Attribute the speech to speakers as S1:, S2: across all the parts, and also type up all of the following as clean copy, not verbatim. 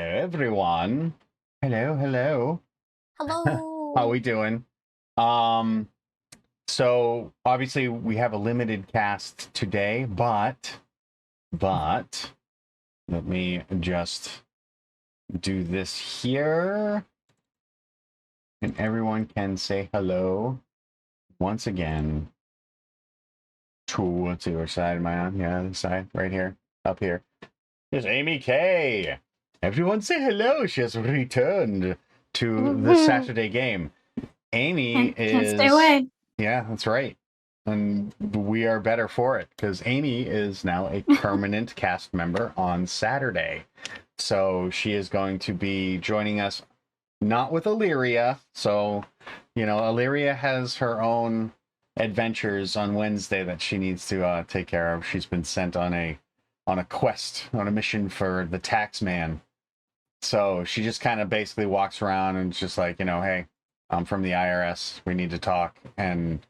S1: Hello, everyone. Hello, hello. How
S2: Hello.
S1: we doing? Um, so obviously we have a limited cast today, but let me just do this here, and everyone can say hello once again to, let's see, which side am I on? Yeah, this side, right here, up here. There's Amy K. Everyone say hello. She has returned to the Saturday game. Amy
S3: Can't stay
S1: is,
S3: away.
S1: yeah, that's right. And we are better for it because Amy is now a permanent cast member on Saturday. So she is going to be joining us, not with Alleria. So, Alleria has her own adventures on Wednesday that she needs to take care of. She's been sent on a quest, on a mission for the tax man. So she just kind of basically walks around and just like, hey, I'm from the IRS. We need to talk, and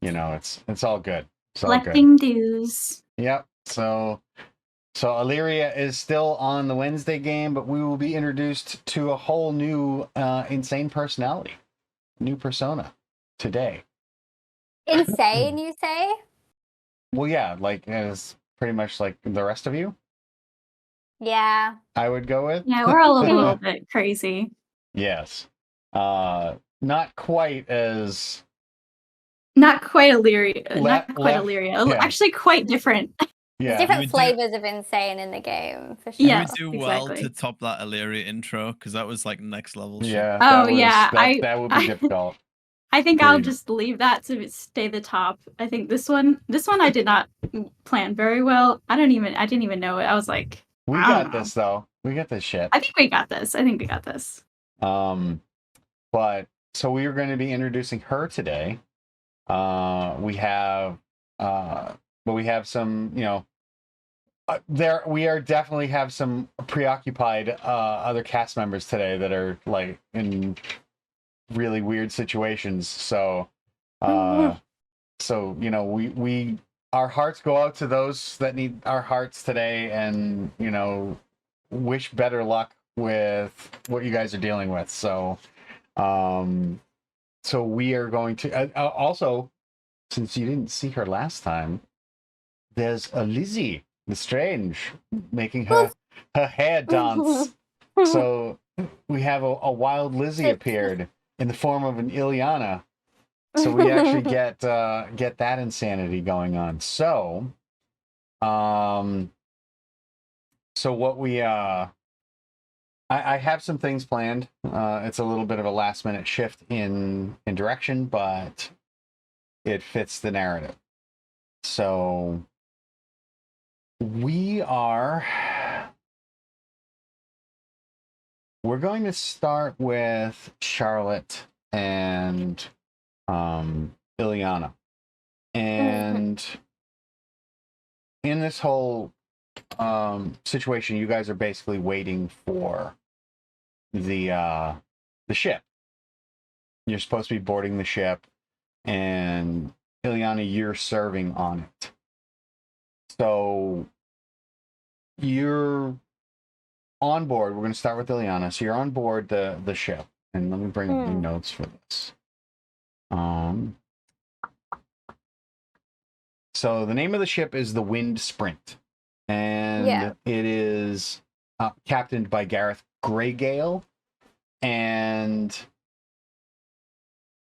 S1: it's all good. It's all good.
S3: Collecting dues.
S1: Yep. So Alleria is still on the Wednesday game, but we will be introduced to a whole new insane personality, new persona today.
S2: Insane, you say?
S1: Well, yeah, like as pretty much like the rest of you.
S2: Yeah.
S1: I would go with.
S3: Yeah, we're all a little bit crazy.
S1: Yes. Not quite as...
S3: Not quite Alleria.
S1: Yeah.
S3: Actually, quite different.
S1: Yeah.
S2: There's different flavors of insane in the game, for sure.
S3: Yeah.
S4: You would do well to top that Alleria intro, because that was like next level shit.
S1: Yeah.
S3: Oh,
S1: That would be difficult.
S3: I think I'll just leave that to stay the top. I think this one I did not plan very well. I didn't even know it. I was like,
S1: we got this though. We got this shit.
S3: I think we got this.
S1: But so we are going to be introducing her today. We have some, we are definitely have some preoccupied other cast members today that are like in really weird situations. So we our hearts go out to those that need our hearts today, and wish better luck with what you guys are dealing with. So we are going to also, since you didn't see her last time, there's a Lizzie Lestrange making her hair dance. So we have a wild Lizzie appeared in the form of an Ileana. So we actually get that insanity going on. So what we I have some things planned. It's a little bit of a last minute shift in direction, but it fits the narrative. So we're going to start with Charlotte and Ileana. And in this whole situation, you guys are basically waiting for the ship. You're supposed to be boarding the ship, and Ileana, you're serving on it. So you're on board. We're going to start with Ileana. So you're on board the ship, and let me bring up the notes for this. So the name of the ship is the Wind Sprint, and it is captained by Gareth Greygale, and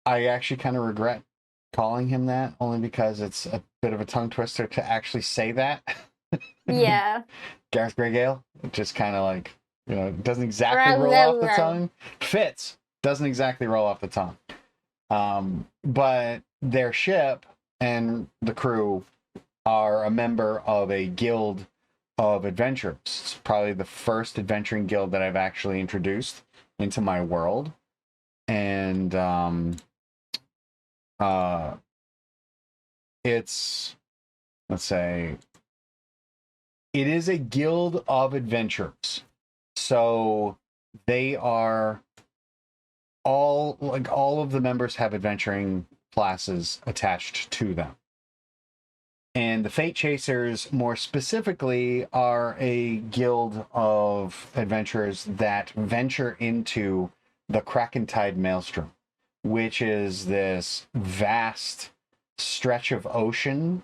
S1: I actually kind of regret calling him that, only because it's a bit of a tongue twister to actually say that.
S2: Yeah.
S1: Gareth Greygale. It just kind of like, doesn't exactly roll off the tongue. Fits. Doesn't exactly roll off the tongue. But their ship and the crew are a member of a guild of adventurers. It's probably the first adventuring guild that I've actually introduced into my world. And it's, let's say, it is a guild of adventurers. So they are all of the members have adventuring classes attached to them. And the Fate Chasers, more specifically, are a guild of adventurers that venture into the Krakentide Maelstrom, which is this vast stretch of ocean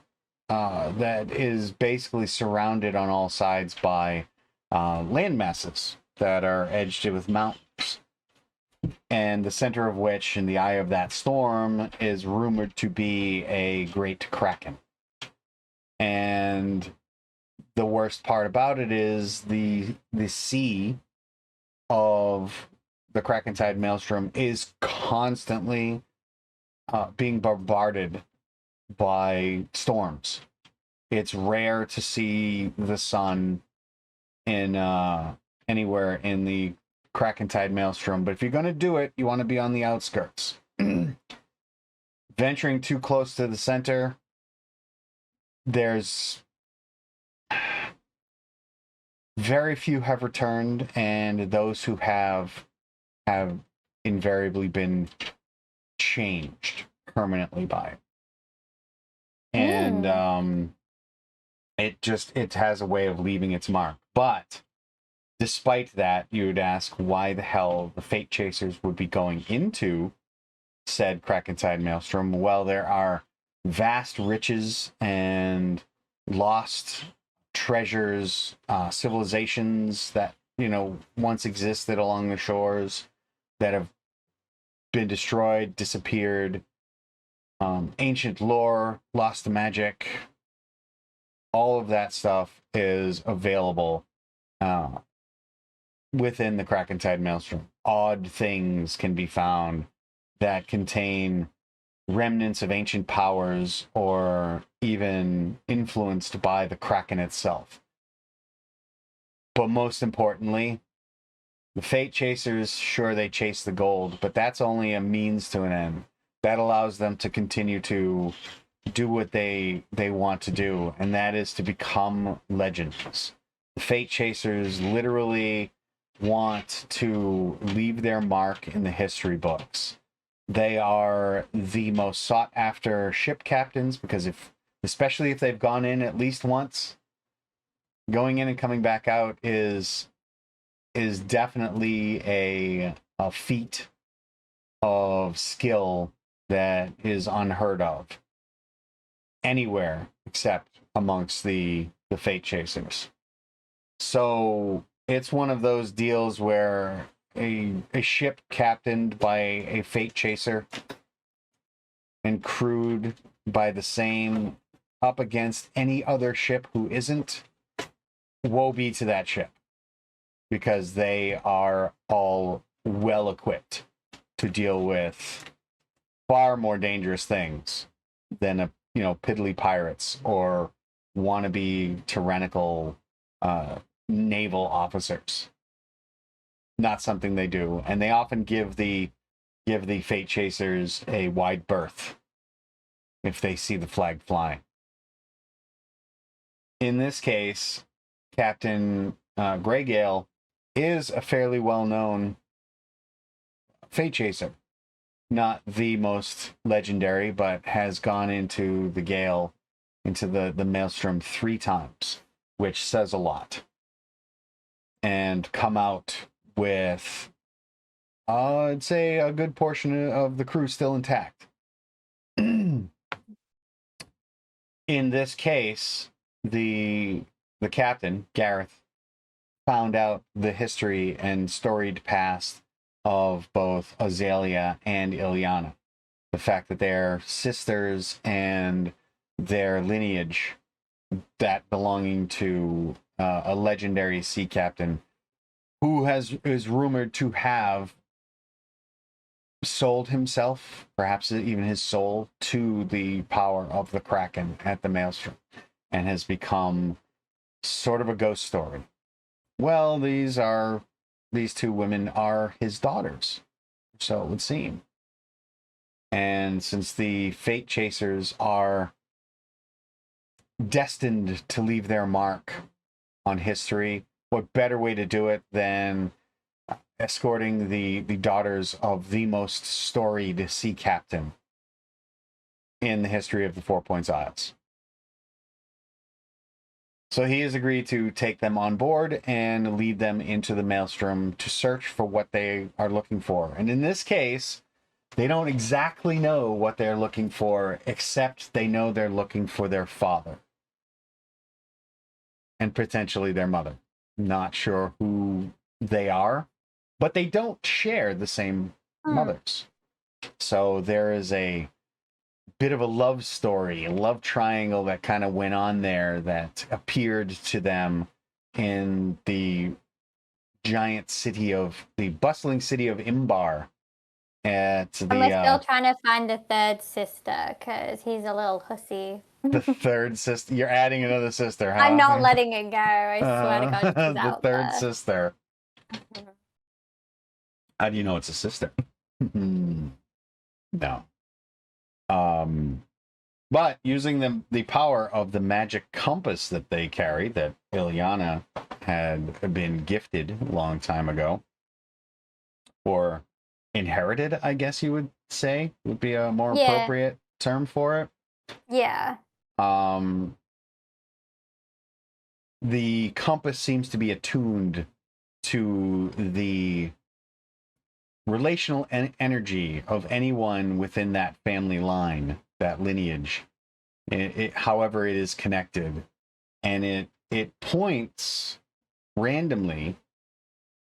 S1: that is basically surrounded on all sides by land masses that are edged with mountains. And the center of which, in the eye of that storm, is rumored to be a great kraken. And the worst part about it is the sea of the Krakentide Maelstrom is constantly being bombarded by storms. It's rare to see the sun in anywhere in the Krakentide Maelstrom, but if you're going to do it, you want to be on the outskirts. Venturing too close to the center, there's very few have returned, and those who have invariably been changed permanently by it. And it has a way of leaving its mark. But despite that, you would ask why the hell the Fate Chasers would be going into said Krakentide Maelstrom. Well, there are vast riches and lost treasures, civilizations that, once existed along the shores that have been destroyed, disappeared, ancient lore, lost to magic. All of that stuff is available within the Krakentide Maelstrom. Odd things can be found that contain remnants of ancient powers or even influenced by the Kraken itself. But most importantly, the Fate Chasers, sure, they chase the gold, but that's only a means to an end. That allows them to continue to do what they want to do, and that is to become legends. The Fate Chasers literally want to leave their mark in the history books. They are the most sought after ship captains because especially if they've gone in at least once, going in and coming back out is definitely a feat of skill that is unheard of anywhere except amongst the Fate Chasers. So it's one of those deals where a ship captained by a Fate Chaser and crewed by the same up against any other ship who isn't, woe be to that ship, because they are all well equipped to deal with far more dangerous things than piddly pirates or wannabe tyrannical naval officers. Not something they do, and they often give the Fate Chasers a wide berth if they see the flag flying. In this case, Captain Greygale is a fairly well-known Fate Chaser. Not the most legendary, but has gone into the Gale, into the Maelstrom 3 times, which says a lot. And come out with, I'd say, a good portion of the crew still intact. In this case, the captain, Gareth, found out the history and storied past of both Azalea and Ileana. The fact that they're sisters and their lineage, that belonging to a legendary sea captain who is rumored to have sold himself, perhaps even his soul, to the power of the Kraken at the Maelstrom, and has become sort of a ghost story. Well, these 2 women are his daughters, so it would seem. And since the Fate Chasers are destined to leave their mark on history, what better way to do it than escorting the daughters of the most storied sea captain in the history of the 4 Points Isles? So he has agreed to take them on board and lead them into the maelstrom to search for what they are looking for. And in this case, they don't exactly know what they're looking for, except they know they're looking for their father. And potentially their mother. Not sure who they are, but they don't share the same mothers. So there is a bit of a love story, a love triangle that kind of went on there that appeared to them in the bustling city of Imbar. And
S2: we're still trying to find a third sister because he's a little hussy.
S1: The third sister. You're adding another sister, huh?
S2: I'm not letting it go. I swear to God, she's
S1: the
S2: out
S1: third
S2: there.
S1: sister. How do you know it's a sister? No. But using the power of the magic compass that they carry, that Ileana had been gifted a long time ago, or inherited, I guess you would say, would be a more appropriate term for it.
S2: Yeah.
S1: The compass seems to be attuned to the relational energy of anyone within that family line, that lineage, however it is connected, and it points randomly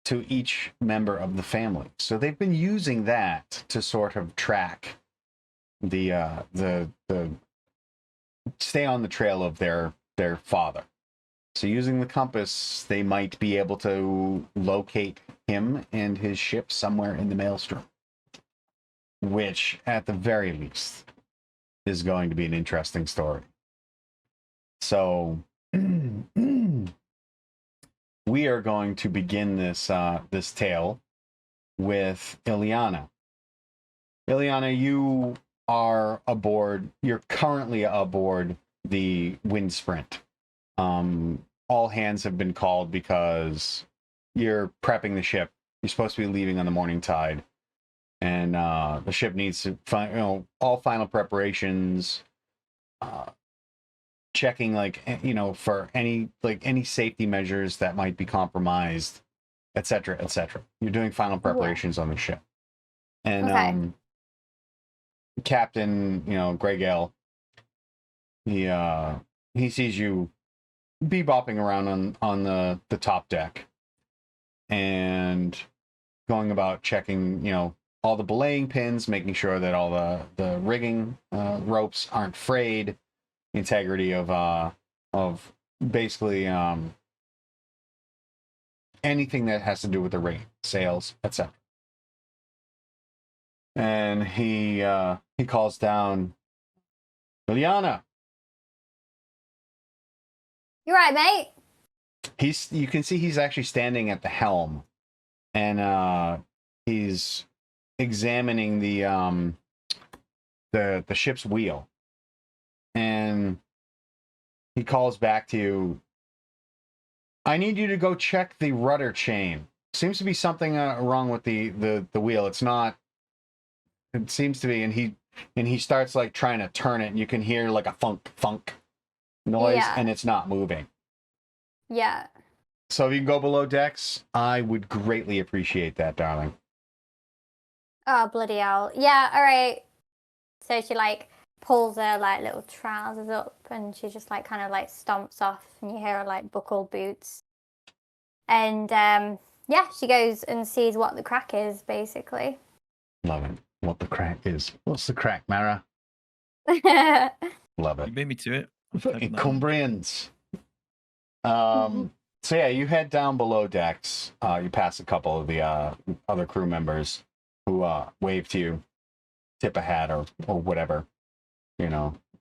S1: to each member of the family. So they've been using that to sort of track the stay on the trail of their father. So using the compass, they might be able to locate him and his ship somewhere in the maelstrom, which at the very least is going to be an interesting story. So we are going to begin this tale with Ileana. Ileana, you are aboard. You're currently aboard the Wind Sprint. All hands have been called because you're prepping the ship. You're supposed to be leaving on the morning tide, and the ship needs to all final preparations, checking for any safety measures that might be compromised, etc., etc. You're doing final preparations on the ship, and Captain Grey Gale, he sees you bebopping around on the top deck and going about checking all the belaying pins, making sure that all the rigging ropes aren't frayed, integrity of basically anything that has to do with the rigging, sails, etc. And he calls down, Ileana.
S2: You right, mate?
S1: You can see he's actually standing at the helm, and he's examining the ship's wheel, and he calls back to you. I need you to go check the rudder chain. Seems to be something wrong with the wheel. It's not. It seems to be, and he starts trying to turn it, and you can hear a funk noise, and it's not moving.
S2: Yeah.
S1: So if you can go below decks, I would greatly appreciate that, darling.
S2: Oh, bloody hell. Yeah, all right. So she pulls her little trousers up, and she just kind of stomps off, and you hear her buckle boots. And she goes and sees what the crack is, basically.
S1: Love it. What the crack is. What's the crack, Mara? Love it.
S4: You beat me to it.
S1: Fucking Cumbrians. So yeah, you head down below decks. You pass a couple of the other crew members who wave to you, tip a hat or whatever,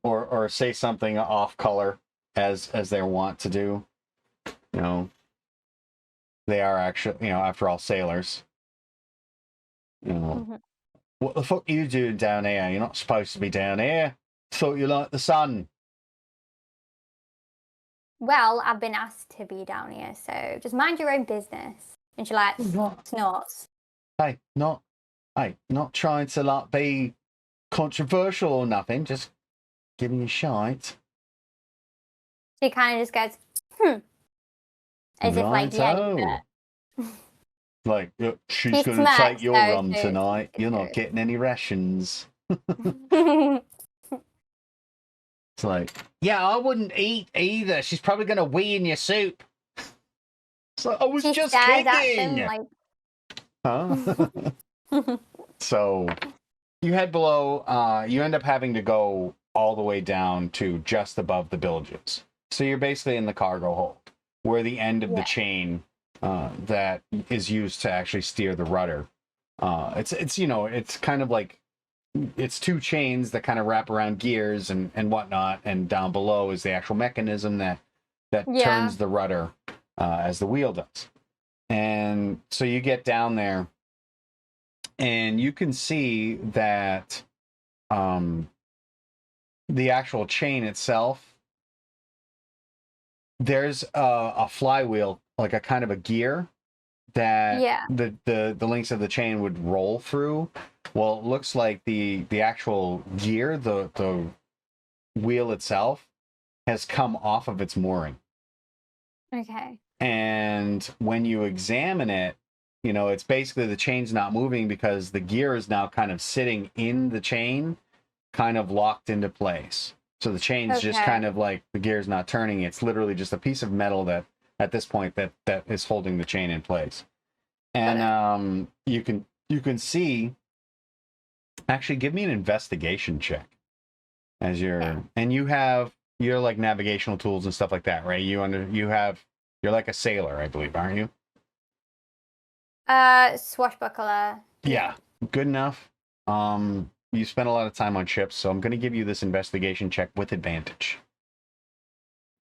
S1: or say something off color as they want to do. They are actually, after all, sailors. What the fuck are you doing down here? You're not supposed to be down here. Thought you liked the sun.
S2: Well, I've been asked to be down here, so just mind your own business. And she snorts.
S1: Hey, not trying to be controversial or nothing. Just giving you shite.
S2: She kind of just goes, As if like, yeah, you
S1: Righto.
S2: bet.
S1: Like, she's
S2: She
S1: going to
S2: smacks
S1: take your
S2: those
S1: rum
S2: boots.
S1: tonight. You're not getting any rations. It's like, yeah, I wouldn't eat either. She's probably going to wee in your soup. It's like, I was
S2: She
S1: just
S2: stares at
S1: kidding.
S2: them
S1: Huh? So you head below. You end up having to go all the way down to just above the bilges. So you're basically in the cargo hold, where the end of the chain that is used to actually steer the rudder. It's you know, it's kind of like it's two chains that kind of wrap around gears and whatnot, and down below is the actual mechanism that turns the rudder as the wheel does. And so you get down there, and you can see that the actual chain itself, there's a flywheel, like a kind of a gear that the links of the chain would roll through. Well, it looks like the actual gear, the wheel itself, has come off of its mooring.
S2: Okay.
S1: And when you examine it, you know, it's basically the chain's not moving because the gear is now kind of sitting in the chain, kind of locked into place. So the chain's just kind of like, the gear's not turning. It's literally just a piece of metal that at this point that is holding the chain in place. And you can see, actually give me an investigation check as you're, and you have your like navigational tools and stuff like that, right? You're like a sailor, I believe, aren't you?
S2: Swashbuckler.
S1: Yeah, good enough. You spent a lot of time on ships, so I'm going to give you this investigation check with advantage.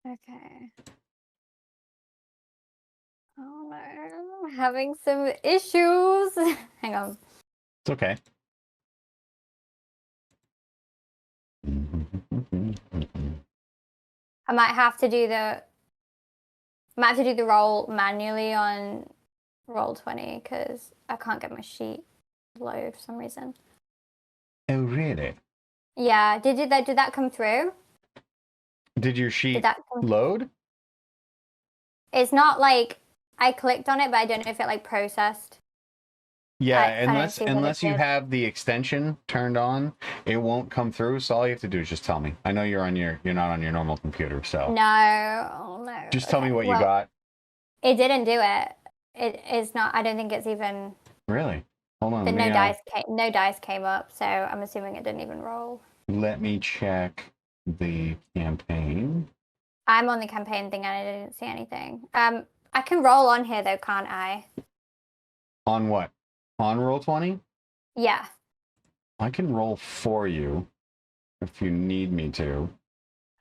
S2: Okay. Oh no, I'm having some issues. Hang on.
S1: It's okay.
S2: I might have to do the roll manually on Roll20 because I can't get my sheet low for some reason.
S1: Oh, really?
S2: Yeah. Did that come through?
S1: Did your sheet load?
S2: It's not like I clicked on it, but I don't know if it like processed.
S1: Yeah, unless you have the extension turned on, it won't come through. So all you have to do is just tell me. I know you're not on your normal computer, so
S2: no.
S1: Just tell me what you got.
S2: It didn't do it. It is not. I don't think it's even.
S1: Really? Hold on.
S2: But no dice came up, so I'm assuming it didn't even roll.
S1: Let me check the campaign.
S2: I'm on the campaign thing and I didn't see anything. I can roll on here though, can't I?
S1: On what? On Roll20?
S2: Yeah.
S1: I can roll for you if you need me to.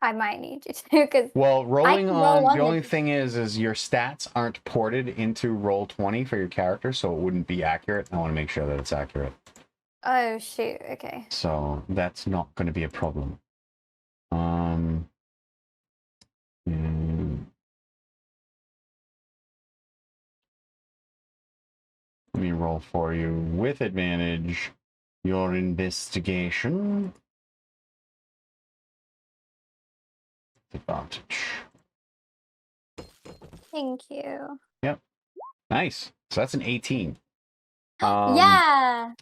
S2: I might need you to, because
S1: rolling on the only thing is your stats aren't ported into Roll20 for your character, so it wouldn't be accurate. I want to make sure that it's accurate.
S2: Oh shoot! Okay.
S1: So that's not going to be a problem. Let me roll for you with advantage your investigation. Advantage.
S2: Thank you.
S1: Yep. Nice. So that's an 18.
S2: Yeah.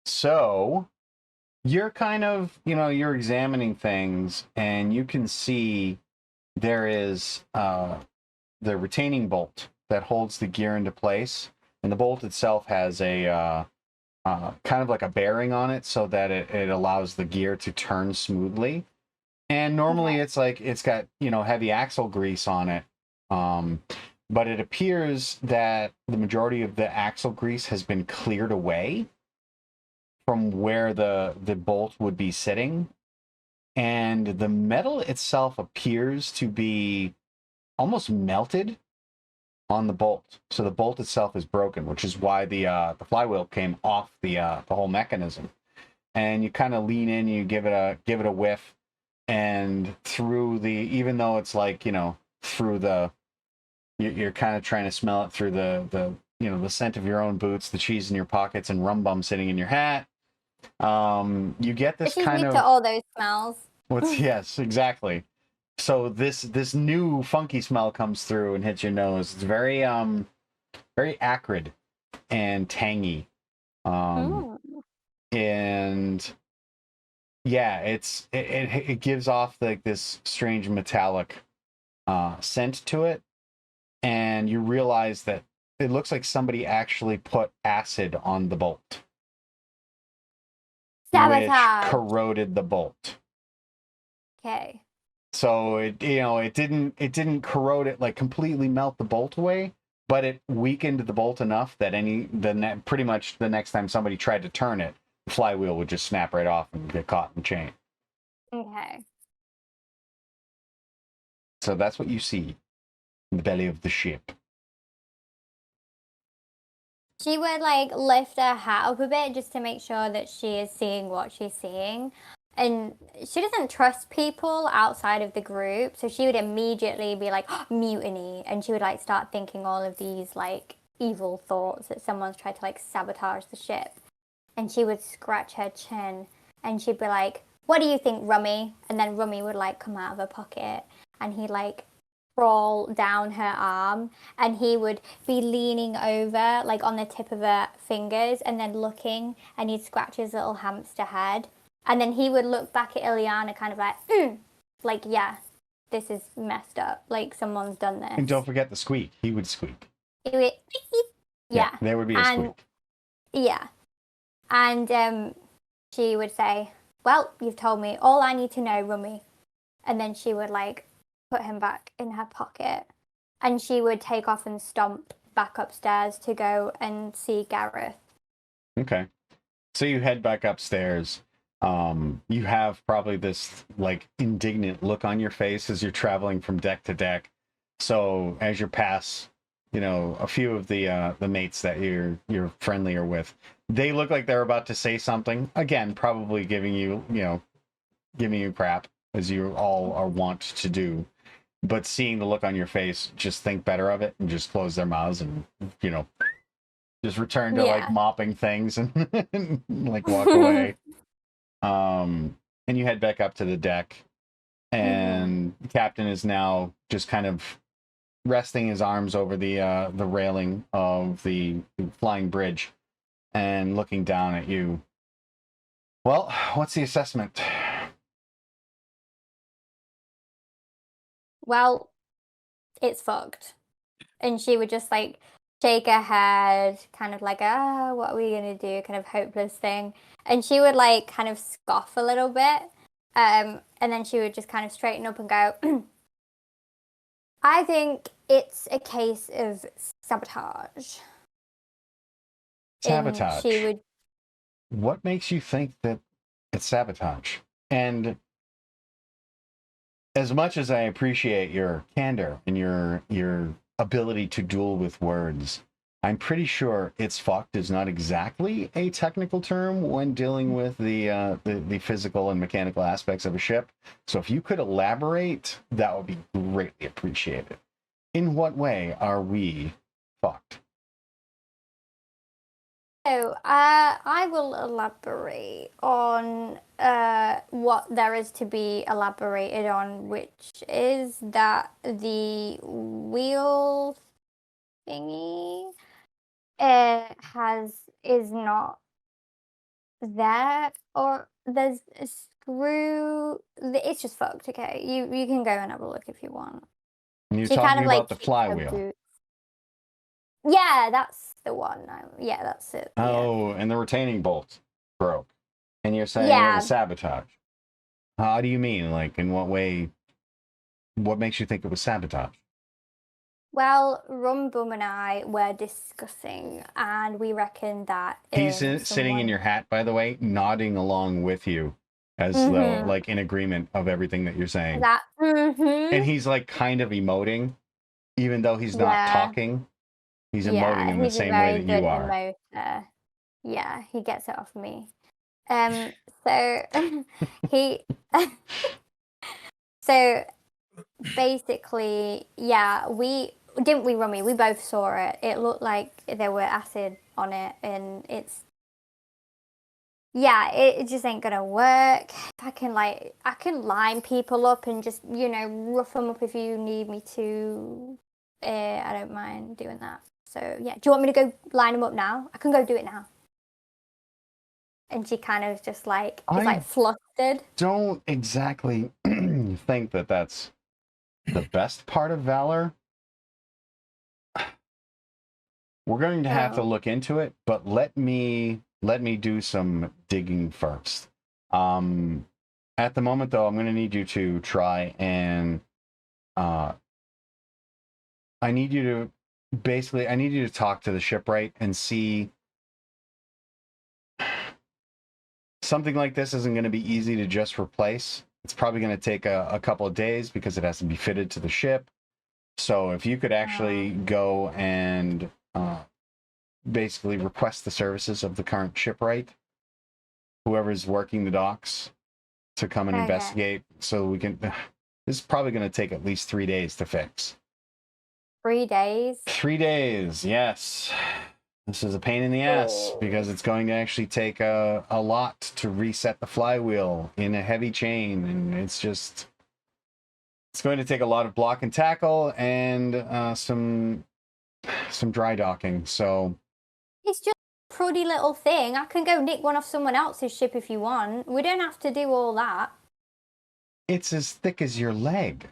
S1: So you're kind of, you're examining things, and you can see there is the retaining bolt that holds the gear into place. And the bolt itself has a kind of like a bearing on it so that it allows the gear to turn smoothly. And normally it's like, it's got, heavy axle grease on it. But it appears that the majority of the axle grease has been cleared away from where the bolt would be sitting. And the metal itself appears to be almost melted on the bolt. So the bolt itself is broken, which is why the flywheel came off the whole mechanism. And you kind of lean in, you give it a whiff, and through even though it's like, through you're kind of trying to smell it through the scent of your own boots, the cheese in your pockets, and rum bum sitting in your hat. You get this kind of
S2: to all those smells.
S1: Yes, exactly. So this new funky smell comes through and hits your nose. It's very very acrid and tangy.
S2: Mm.
S1: And yeah, it gives off like this strange metallic scent to it, and you realize that it looks like somebody actually put acid on the bolt, which
S2: Sabotage.
S1: corroded the bolt.
S2: Okay.
S1: So it didn't corrode it, like completely melt the bolt away, but it weakened the bolt enough that pretty much the next time somebody tried to turn it, the flywheel would just snap right off and get caught in the chain.
S2: Okay.
S1: So that's what you see in the belly of the ship.
S2: She would like lift her hat up a bit just to make sure that she is seeing what she's seeing. And she doesn't trust people outside of the group, so she would immediately be like, oh, mutiny, and she would like start thinking all of these like evil thoughts that someone's tried to like sabotage the ship. And she would scratch her chin and she'd be like, what do you think, Rummy? And then Rummy would like come out of her pocket and he'd like crawl down her arm and he would be leaning over like on the tip of her fingers and then looking, and he'd scratch his little hamster head, and then he would look back at Ileana kind of like, yeah, this is messed up, like someone's done this.
S1: And don't forget the squeak. He would squeak.
S2: It would, yeah,
S1: There would be a squeak.
S2: yeah. And she would say, well, you've told me all I need to know, Rummy. And then she would like put him back in her pocket, and she would take off and stomp back upstairs to go and see Gareth.
S1: Okay. So you head back upstairs. You have probably this like indignant look on your face as you're traveling from deck to deck. So as you pass, a few of the mates that you're friendlier with, they look like they're about to say something. Again, probably giving you crap, as you all are wont to do. But seeing the look on your face, just think better of it and just close their mouths and, just return to like mopping things and, and like walk away. And you head back up to the deck, and the captain is now just kind of resting his arms over the railing of the flying bridge and looking down at you. Well, what's the assessment?
S2: Well, it's fucked. And she would just like shake her head, kind of like, what are we gonna do? Kind of hopeless thing. And she would like kind of scoff a little bit. And then she would just kind of straighten up and go, I think it's a case of sabotage.
S1: Sabotage.
S2: And she would.
S1: What makes you think that it's sabotage? And as much as I appreciate your candor and your ability to duel with words, I'm pretty sure "it's fucked" is not exactly a technical term when dealing with the physical and mechanical aspects of a ship. So if you could elaborate, that would be greatly appreciated. In what way are we fucked?
S2: So I will elaborate on what there is to be elaborated on, which is that the wheel thingy is not there, or there's a screw. It's just fucked. Okay, you can go and have a look if you want.
S1: And you're
S2: She
S1: talking
S2: kind of
S1: about
S2: like
S1: the
S2: kicks her
S1: flywheel.
S2: boots. Yeah, that's the one. Yeah, that's it. Yeah.
S1: Oh, and the retaining bolt broke. And you're saying it
S2: Yeah.
S1: was sabotage. How do you mean? Like, in what way? What makes you think it was sabotage?
S2: Well, Rum Bum and I were discussing, and we reckon that
S1: He's sitting in your hat, by the way, nodding along with you, as though like in agreement of everything that you're saying. And he's like kind of emoting, even though he's not talking. He's emoting in the same way that you are.
S2: Emoter. Yeah, he gets it off me. So he, so basically, yeah, we Rummy? We both saw it. It looked like there were acid on it, and it's yeah, it just ain't gonna work. I can line people up and just, rough them up if you need me to. I don't mind doing that. So yeah, do you want me to go line them up now? I can go do it now. And she kind of just like is like flustered.
S1: Don't exactly think that that's the best part of Valor. We're going to have to look into it, but let me do some digging first. At the moment, though, I'm going to need you to try and I need you to talk to the shipwright and see. Something like this isn't going to be easy to just replace. It's probably going to take a couple of days because it has to be fitted to the ship. So if you could actually go and basically request the services of the current shipwright, whoever's working the docks, to come and investigate, so we can. This is probably going to take at least 3 days to fix.
S2: 3 days?
S1: 3 days, yes. This is a pain in the ass because it's going to actually take a lot to reset the flywheel in a heavy chain, and it's going to take a lot of block and tackle and some dry docking. So
S2: it's just a pretty little thing. I can go nick one off someone else's ship if you want. We don't have to do all that.
S1: It's as thick as your leg.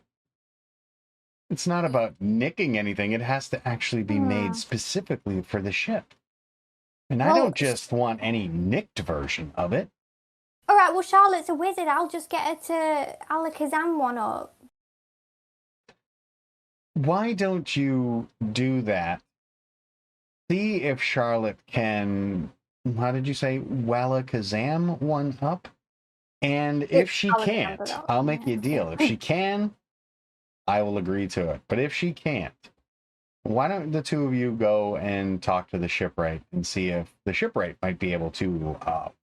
S1: It's not about nicking anything. It has to actually be made specifically for the ship. And I don't just want any nicked version of it.
S2: All right, well, Charlotte's a wizard. I'll just get her to Alakazam one up.
S1: Why don't you do that? See if Charlotte can, how did you say, Walakazam one up? And if she can't, I'll make you a deal. If she can, I will agree to it. But if she can't, why don't the two of you go and talk to the shipwright and see if the shipwright might be able to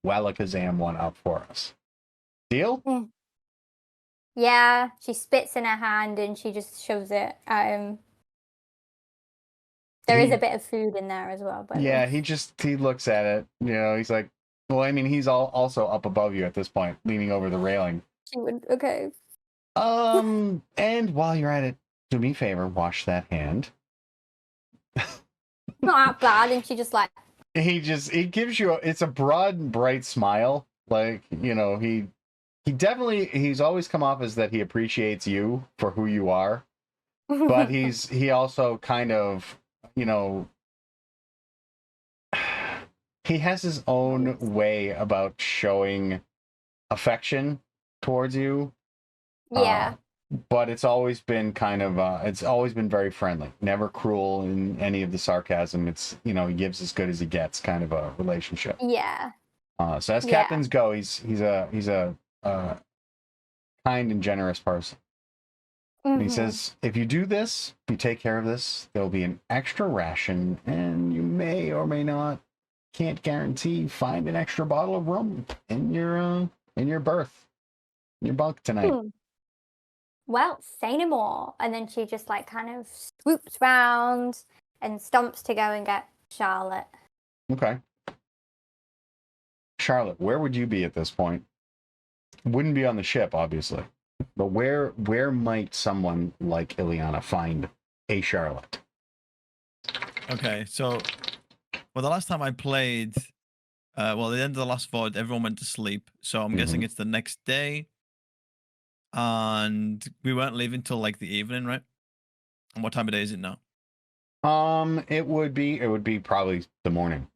S1: Walakazam one up for us? Deal?
S2: Yeah, she spits in her hand and she just shoves it at him. There is a bit of food in there as well.
S1: Yeah, he looks at it. He's like, well, I mean, he's also up above you at this point, leaning over the railing.
S2: Okay.
S1: And while you're at it, do me a favor, wash that hand.
S2: Not that bad, and she just like.
S1: He gives you it's a broad, bright smile. Like, he's always come off as that he appreciates you for who you are. But he also kind of, he has his own way about showing affection towards you.
S2: Yeah.
S1: But it's always been it's always been very friendly, never cruel in any of the sarcasm. It's, he gives as good as he gets kind of a relationship.
S2: Yeah.
S1: So as captains go, he's a kind and generous person. And he says, if you do this, if you take care of this, there'll be an extra ration, and you may or may not, can't guarantee, find an extra bottle of rum in your berth, in your bunk tonight.
S2: Well, say no more. And then she just like kind of swoops round and stomps to go and get Charlotte.
S1: Okay. Charlotte, where would you be at this point? Wouldn't be on the ship, obviously. But where might someone like Ileana find a Charlotte?
S4: Okay, so the last time I played, at the end of the last void, everyone went to sleep. So I'm guessing it's the next day. And we weren't leaving till like the evening, right? And what time of day is it now?
S1: It would be probably the morning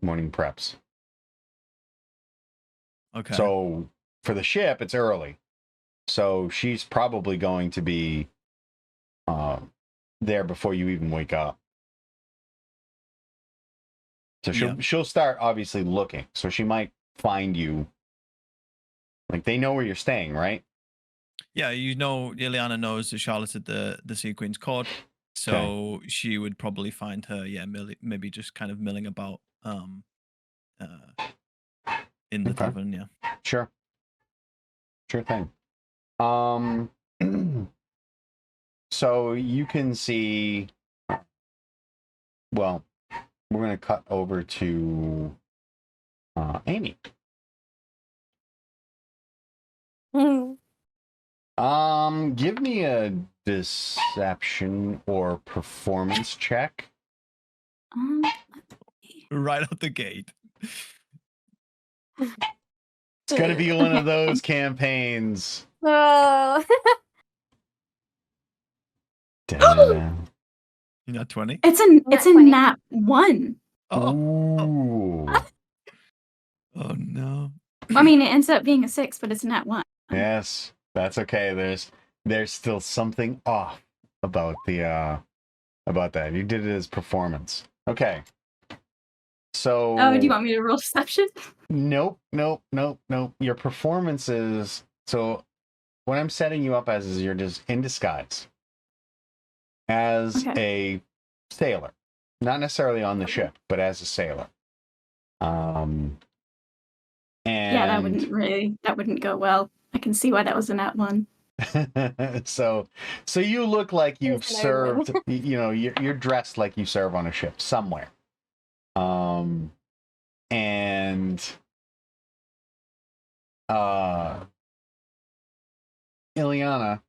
S1: preps.
S4: Okay.
S1: So for the ship, it's early. So she's probably going to be there before you even wake up. So she'll start obviously looking. So she might find you. Like, they know where you're staying, right?
S4: Yeah, Ileana knows that Charlotte's at the Sea Queen's court, so she would probably find her. Yeah, maybe just kind of milling about in the tavern. Yeah,
S1: sure thing. So you can see. Well, we're going to cut over to Amy.
S2: Hmm.
S1: Give me a deception or performance check.
S4: Right out the gate.
S1: It's gonna be one of those campaigns.
S2: Oh.
S1: Da-da-da.
S4: Not 20.
S3: It's
S2: Nat
S3: a
S2: 20.
S3: nat 1.
S4: Oh,
S1: Ooh.
S4: oh no.
S3: I mean, it ends up being a 6, but it's a nat 1.
S1: Yes, that's okay. There's still something off about the about that. You did it as performance. Okay. So
S3: Oh, do you want me to roll deception?
S1: Nope. Your performance is so what I'm setting you up as is you're just in disguise as
S3: Okay.
S1: a sailor. Not necessarily on the ship, but as a sailor. And
S3: Yeah, that wouldn't go well. I can see why that was a nat 1.
S1: so you look like you've
S2: It's an
S1: served,
S2: omen.
S1: you're dressed like you serve on a ship somewhere. And Ileana,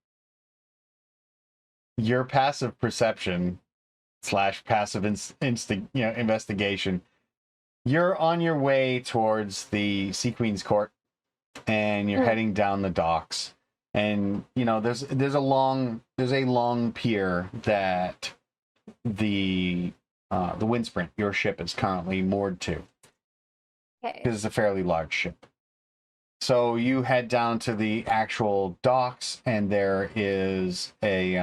S1: your passive perception / passive investigation, you're on your way towards the Sea Queen's Court, and you're heading down the docks. And there's a long pier that the Windsprint, your ship, is currently moored to,
S2: Okay.
S1: because it's a fairly large ship. So you head down to the actual docks, and there is a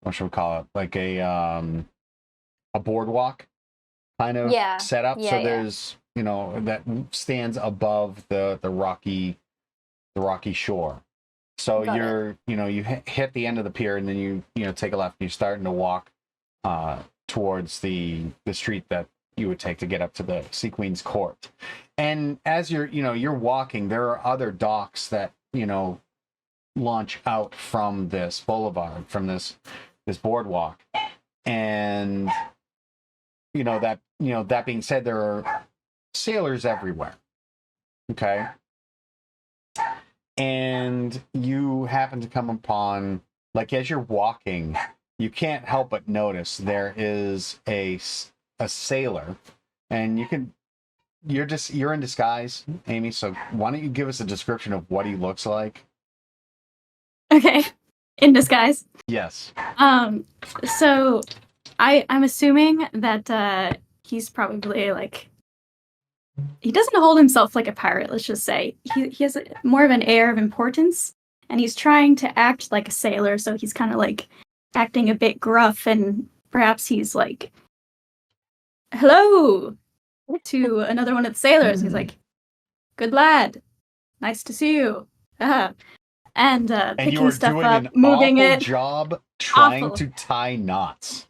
S1: what should we call it? Like a boardwalk kind of set up. So there's that stands above the rocky shore. So you hit the end of the pier, and then you take a left, and you're starting to walk towards the street that you would take to get up to the Sea Queen's Court. And as you're walking, there are other docks that launch out from this boulevard, from this boardwalk. And that being said, there are sailors everywhere. Okay. And you happen to come upon, like, as you're walking, you can't help but notice there is a sailor, and you're in disguise, Amy, so why don't you give us a description of what he looks like?
S3: Okay. In disguise.
S1: Yes.
S3: So I'm assuming that he's probably like, he doesn't hold himself like a pirate, let's just say. He has more of an air of importance, and he's trying to act like a sailor, so he's kind of like acting a bit gruff, and perhaps he's like, hello to another one of the sailors. He's like, good lad, nice to see you. And picking
S1: you are
S3: stuff
S1: doing
S3: up,
S1: an
S3: moving
S1: awful
S3: it.
S1: job trying
S3: Awful.
S1: to tie knots.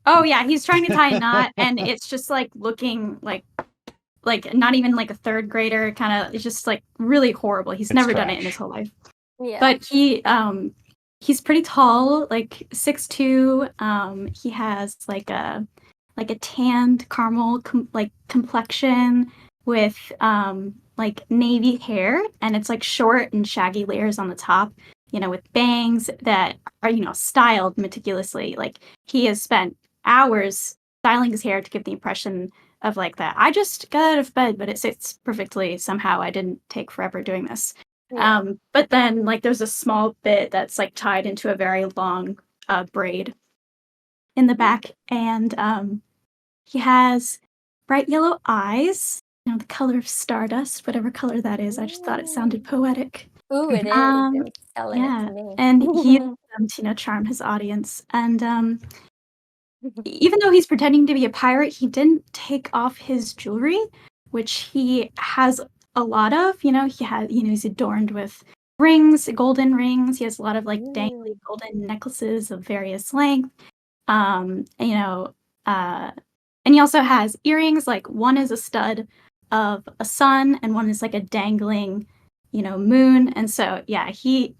S3: Oh yeah, he's trying to tie a knot, and it's just like looking like not even like a third grader kind of. It's just like really horrible. He's never done it in his whole life.
S2: Yeah.
S3: But he's pretty tall, like 6'2". He has like a tanned caramel complexion with like navy hair, and it's like short and shaggy layers on the top, with bangs that are styled meticulously. Like he has spent hours styling his hair to give the impression of like that I just got out of bed, but it sits perfectly somehow. I didn't take forever doing this.
S2: Yeah.
S3: But then like there's a small bit that's like tied into a very long braid in the back, and he has bright yellow eyes, the color of stardust, whatever color that is. I just thought it sounded poetic.
S2: Ooh, it is. It's selling
S3: Yeah,
S2: it to me.
S3: and he charm his audience. And even though he's pretending to be a pirate, he didn't take off his jewelry, which he has a lot of. He's adorned with rings, golden rings. He has a lot of like dangly golden necklaces of various length. And he also has earrings. Like one is a stud of a sun, and one is like a dangling, moon. And so yeah, he's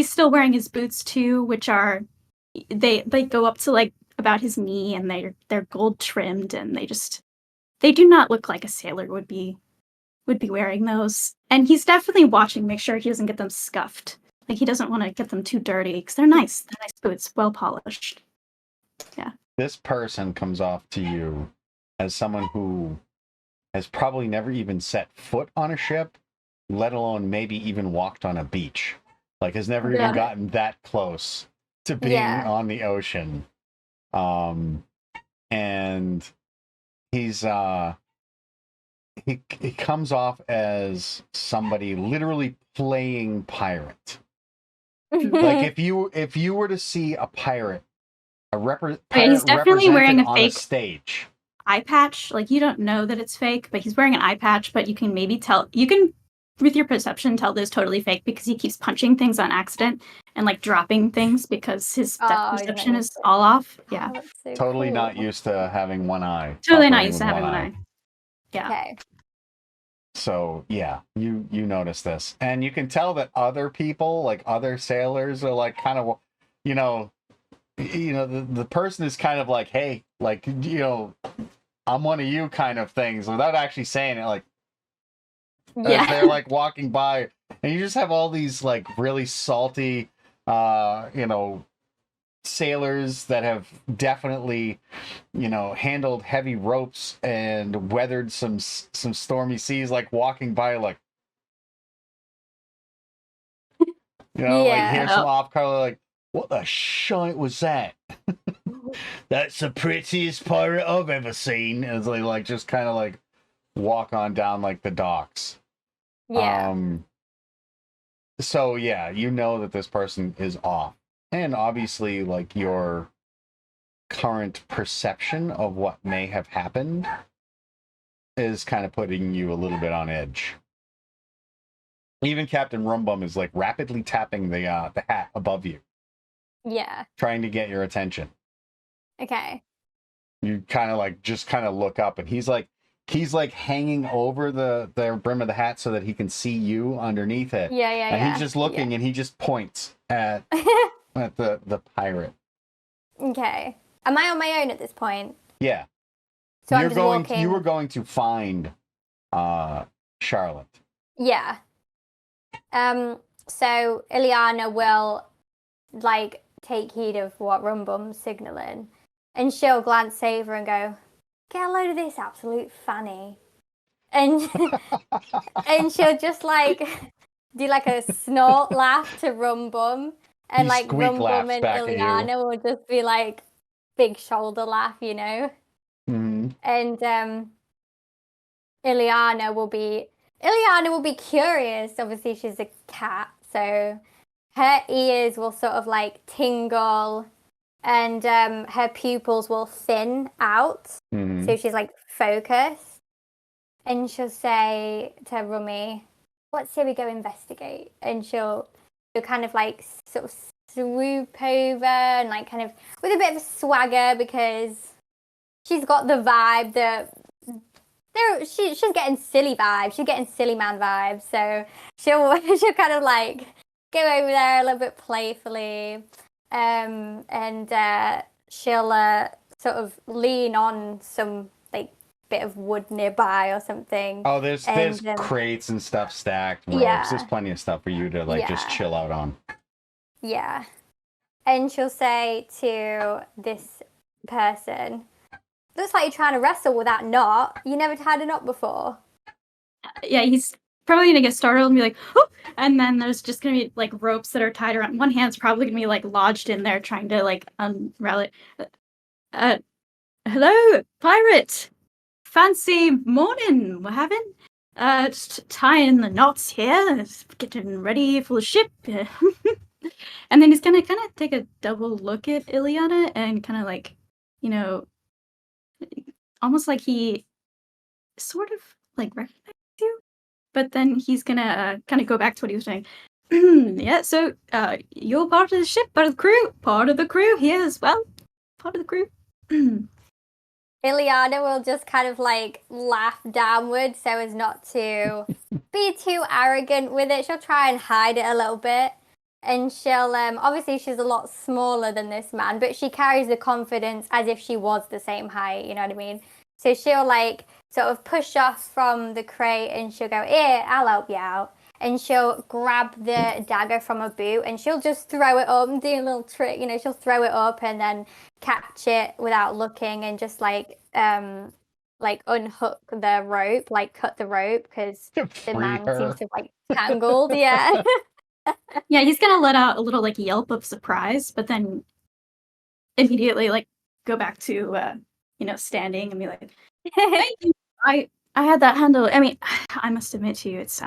S3: still wearing his boots too, which are they go up to like about his knee, and they're gold trimmed, and they just they do not look like a sailor would be wearing those. And he's definitely watching, make sure he doesn't get them scuffed. Like he doesn't want to get them too dirty because they're nice. They're nice boots, well polished. Yeah.
S1: This person comes off to you as someone who has probably never even set foot on a ship, let alone maybe even walked on a beach. Like has never even gotten that close to being on the ocean. And he's he comes off as somebody literally playing pirate. Like if you were to see a pirate, pirate
S3: he's definitely wearing a fake
S1: stage
S3: eye patch. Like you don't know that it's fake, but he's wearing an eye patch. But you can maybe tell. You can, with your perception, tell that it's totally fake because he keeps punching things on accident and like dropping things because his depth perception is all off. Yeah,
S2: So
S1: totally
S2: cool.
S1: not used to having one eye.
S3: Totally not used to having one eye. Yeah.
S2: Okay.
S1: So yeah, you notice this, and you can tell that other people, like other sailors, are like kind of, the person is kind of like, hey, like I'm one of you, kind of things, without actually saying it. Like, they're like walking by, and you just have all these like really salty, sailors that have definitely handled heavy ropes and weathered some stormy seas, like walking by, like like here's some off color, like, what the shite was that? That's the prettiest pirate I've ever seen. As they like just kind of like walk on down like the docks. So yeah, that this person is off. And obviously, like, your current perception of what may have happened is kind of putting you a little bit on edge. Even Captain Rumbum is, like, rapidly tapping the hat above you.
S2: Yeah.
S1: Trying to get your attention.
S2: Okay.
S1: You kind of, like, just kind of look up, and he's hanging over the brim of the hat so that he can see you underneath it.
S2: Yeah.
S1: And he's just looking, and he just points at... at the pirate.
S2: Okay. Am I on my own at this point?
S1: Yeah.
S2: So I'm just walking.
S1: You were going to find Charlotte.
S2: Yeah. So Ileana will like take heed of what Rumbum's signaling, and she'll glance over and go, "Get a load of this absolute fanny," and and she'll just like do like a snort laugh to Rumbum. And like Rumbum and Ileana will just be like big shoulder laugh,
S1: Mm-hmm.
S2: And Ileana will be curious. Obviously, she's a cat, so her ears will sort of like tingle, and her pupils will thin out.
S1: Mm-hmm.
S2: So she's like focused, and she'll say to Rummy, "Let's say we go investigate," and she'll kind of like sort of swoop over and like kind of with a bit of a swagger, because she's got the vibe that she's getting silly vibes. She's getting silly man vibes. So she'll kind of like go over there a little bit playfully, and she'll sort of lean on some like bit of wood nearby or something.
S1: Oh, there's crates and stuff stacked, ropes.
S2: Yeah.
S1: There's plenty of stuff for you to like just chill out on.
S2: Yeah. And she'll say to this person, "Looks like you're trying to wrestle with that knot. You never had a knot before."
S3: Yeah, he's probably gonna get startled and be like, "Oh!" And then there's just gonna be like ropes that are tied around. One hand's probably gonna be like lodged in there, trying to like unravel it. Hello, pirate. Fancy morning we're having. Just tying the knots here, getting ready for the ship. And then he's gonna kind of take a double look at Ileana and kind of like, almost like he sort of like recognizes you, but then he's gonna kind of go back to what he was saying. Yeah, so you're part of the ship, part of the crew here as well, part of the crew.
S2: Ileana will just kind of like laugh downward so as not to be too arrogant with it. She'll try and hide it a little bit. And she'll, obviously she's a lot smaller than this man, but she carries the confidence as if she was the same height, you know what I mean? So she'll like sort of push off from the crate and she'll go, here, I'll help you out. And she'll grab the dagger from her boot and she'll just throw it up and do a little trick. She'll throw it up and then catch it without looking and just like unhook the rope, like cut the rope because the man seems to like tangled. Yeah.
S3: Yeah, he's gonna let out a little like yelp of surprise, but then immediately like go back to standing and be like, thank you. I had that handle. I mean, I must admit to you, it's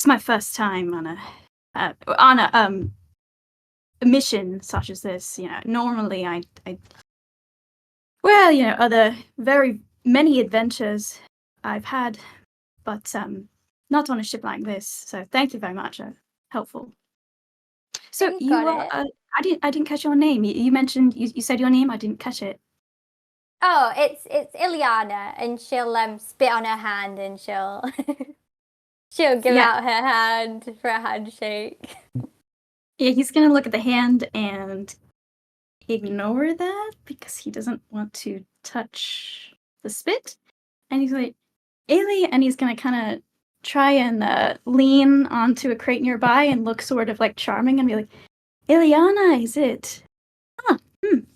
S3: my first time on a mission such as this. Normally other very many adventures I've had, but not on a ship like this. So thank you very much. Helpful. So you I didn't catch your name. You mentioned you said your name. I didn't catch it.
S2: Oh, it's Ileana, and she'll spit on her hand and she'll give out her hand for a handshake.
S3: Yeah, he's gonna look at the hand and ignore that because he doesn't want to touch the spit. And he's like, Ailey, and he's gonna kind of try and lean onto a crate nearby and look sort of like charming and be like, Ileana, is it?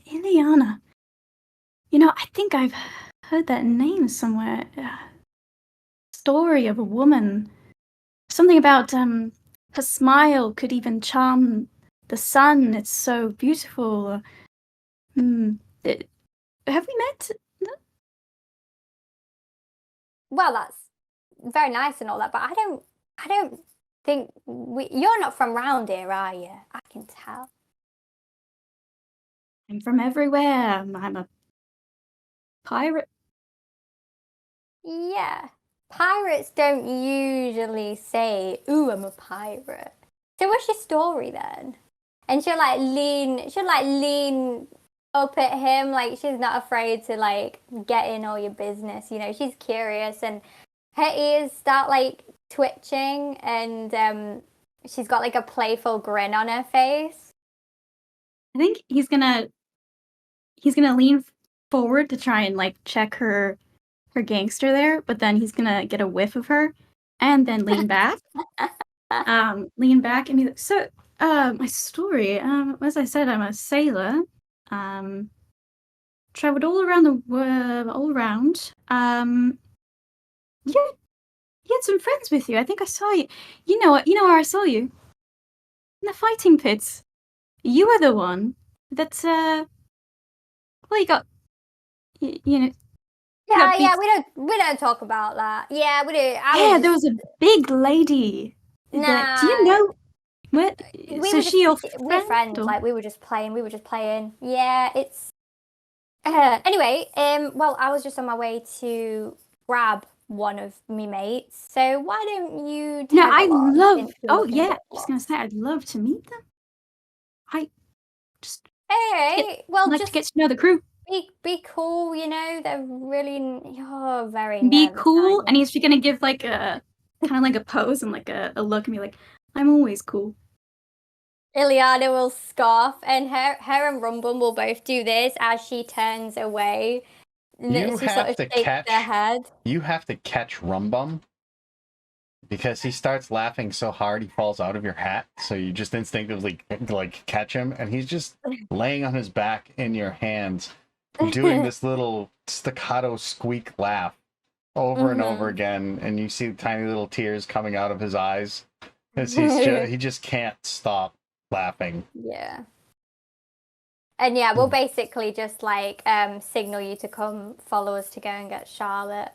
S3: Ileana. I think I've heard that name somewhere. Story of a woman. Something about her smile could even charm the sun. It's so beautiful. Have we met?
S2: Well, that's very nice and all that, but I don't think you're not from round here, are you? I can tell.
S3: I'm from everywhere. I'm a pirate.
S2: Yeah. Pirates don't usually say, ooh, I'm a pirate. So what's your story then? And she'll lean up at him, like she's not afraid to like get in all your business. She's curious and her ears start like twitching and she's got like a playful grin on her face.
S3: I think he's gonna lean forward to try and like check her gangster there, but then he's gonna get a whiff of her and then lean back. Lean back and be like, so my story, as I said, I'm a sailor. Traveled all around the world, all around. You had some friends with you. I think I saw you. You know where I saw you? In the fighting pits. You were the one that well, you got
S2: Yeah, we don't talk about that. Yeah, we do.
S3: There was a big lady.
S2: Nah.
S3: Do you know what?
S2: We're friends. Or? Like we were just playing. Yeah, it's. Anyway, well, I was just on my way to grab one of me mates. So why don't you?
S3: No, I love. Oh yeah, I was gonna say I'd love to meet them. I just.
S2: Hey, well,
S3: like
S2: just
S3: to get to know the crew.
S2: Be cool, they're really very
S3: be cool, and he's gonna give like a kind of like a pose and like a look and be like, I'm always cool.
S2: Ileana will scoff and her and Rumbum will both do this as she turns away.
S1: You have to catch Rumbum because he starts laughing so hard he falls out of your hat, so you just instinctively like catch him and he's just laying on his back in your hands doing this little staccato squeak laugh over and over again, and you see tiny little tears coming out of his eyes because he just can't stop laughing.
S2: Yeah. And yeah, we'll basically just like signal you to come follow us to go and get Charlotte.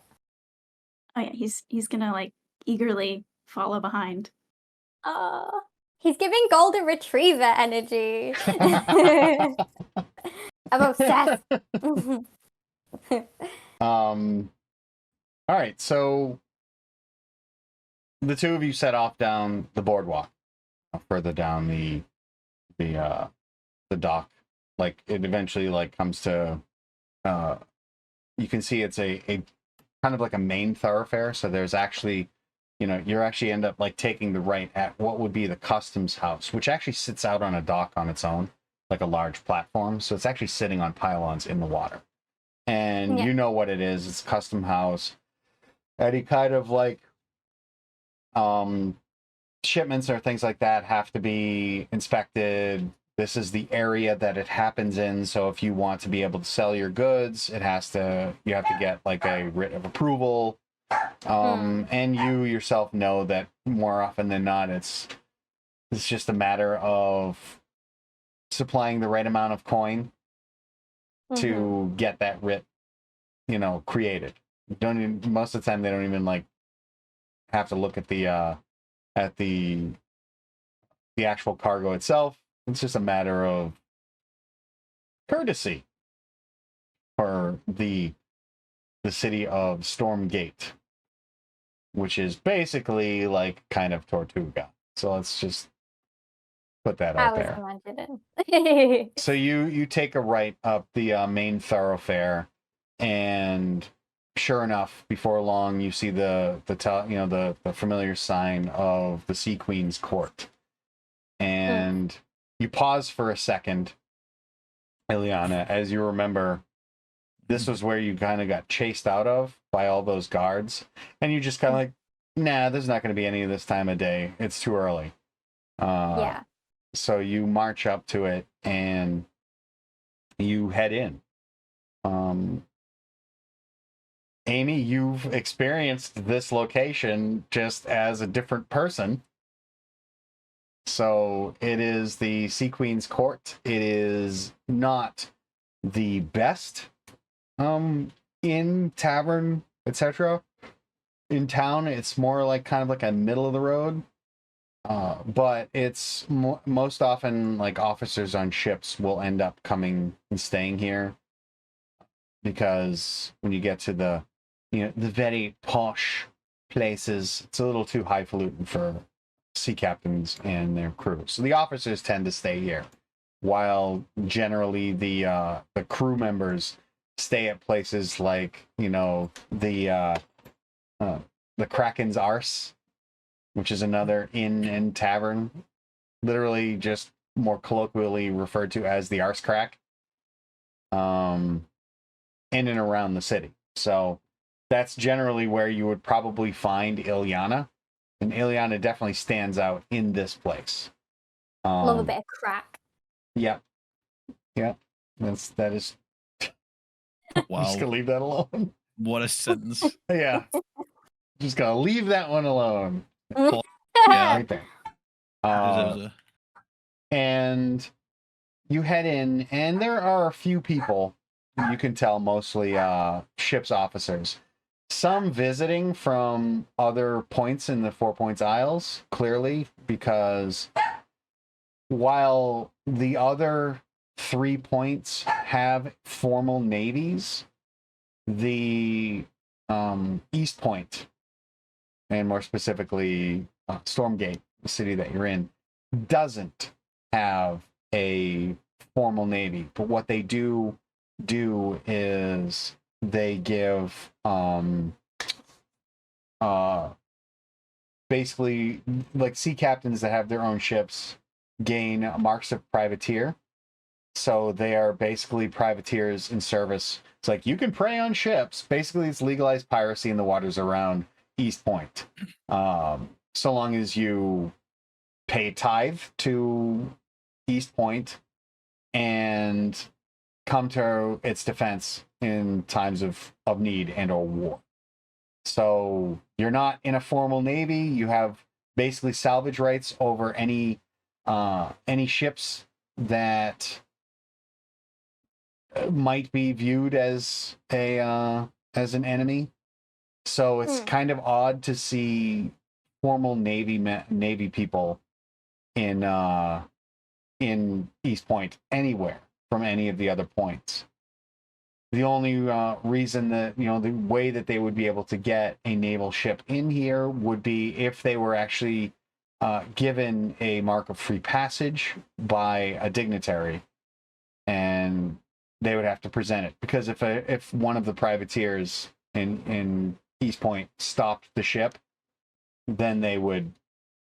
S3: Oh yeah, he's gonna like eagerly follow behind.
S2: Oh, he's giving golden retriever energy. I'm obsessed.
S1: All right, so the two of you set off down the boardwalk, further down the dock. Like it eventually like comes to, you can see it's a kind of like a main thoroughfare. So there's actually, you're actually end up like taking the right at what would be the customs house, which actually sits out on a dock on its own, like a large platform. So it's actually sitting on pylons in the water. and
S2: Yeah.
S1: you know what it is. It's custom house. Any kind of like shipments or things like that have to be inspected. This is the area that it happens in. So if you want to be able to sell your goods, you have to get like a writ of approval. And you yourself know that more often than not, it's just a matter of supplying the right amount of coin to get that writ, created. Most of the time they don't even like have to look at the actual cargo itself. It's just a matter of courtesy for the city of Stormgate, which is basically like kind of Tortuga. So let's just put that out there.
S2: I was imagining.
S1: So you take a right up the main thoroughfare, and sure enough, before long, you see the familiar sign of the Sea Queen's Court, and you pause for a second, Ileana, as you remember, this was where you kind of got chased out of by all those guards, and you just kind of like, nah, there's not going to be any this time of day. It's too early.
S2: Yeah.
S1: So you march up to it and you head in. Amy, you've experienced this location just as a different person. So it is the Sea Queen's Court. It is not the best in tavern, etc. In town, it's more like kind of like a middle of the road. But it's most often like officers on ships will end up coming and staying here, because when you get to the very posh places, it's a little too highfalutin for sea captains and their crew. So the officers tend to stay here, while generally the crew members stay at places like the Kraken's Arse, which is another inn and tavern, literally just more colloquially referred to as the Arse Crack, in and around the city. So that's generally where you would probably find Ileana, and Ileana definitely stands out in this place.
S2: Love a bit of crack.
S1: Yep. That is.
S4: Wow.
S1: I'm just gonna leave that alone.
S4: What a sentence.
S1: Yeah. Just gonna leave that one alone.
S4: Yeah.
S1: Right there.
S4: Deserves a-
S1: And you head in, and there are a few people, you can tell, mostly ship's officers. Some visiting from other points in the 4 Points Isles, clearly, because while the other 3 points have formal navies, the East Point, and more specifically Stormgate, the city that you're in, doesn't have a formal navy. But what they do is they give basically, like, sea captains that have their own ships gain marks of privateer. So they are basically privateers in service. It's like, you can prey on ships. Basically, it's legalized piracy in the waters around East Point. So long as you pay tithe to East Point and come to its defense in times of need and or war. So you're not in a formal navy. You have basically salvage rights over any ships that might be viewed as an enemy. So it's kind of odd to see formal navy people in East Point anywhere from any of the other points. The only reason that, the way that they would be able to get a naval ship in here would be if they were actually given a mark of free passage by a dignitary, and they would have to present it. Because if one of the privateers in East Point stopped the ship, then they would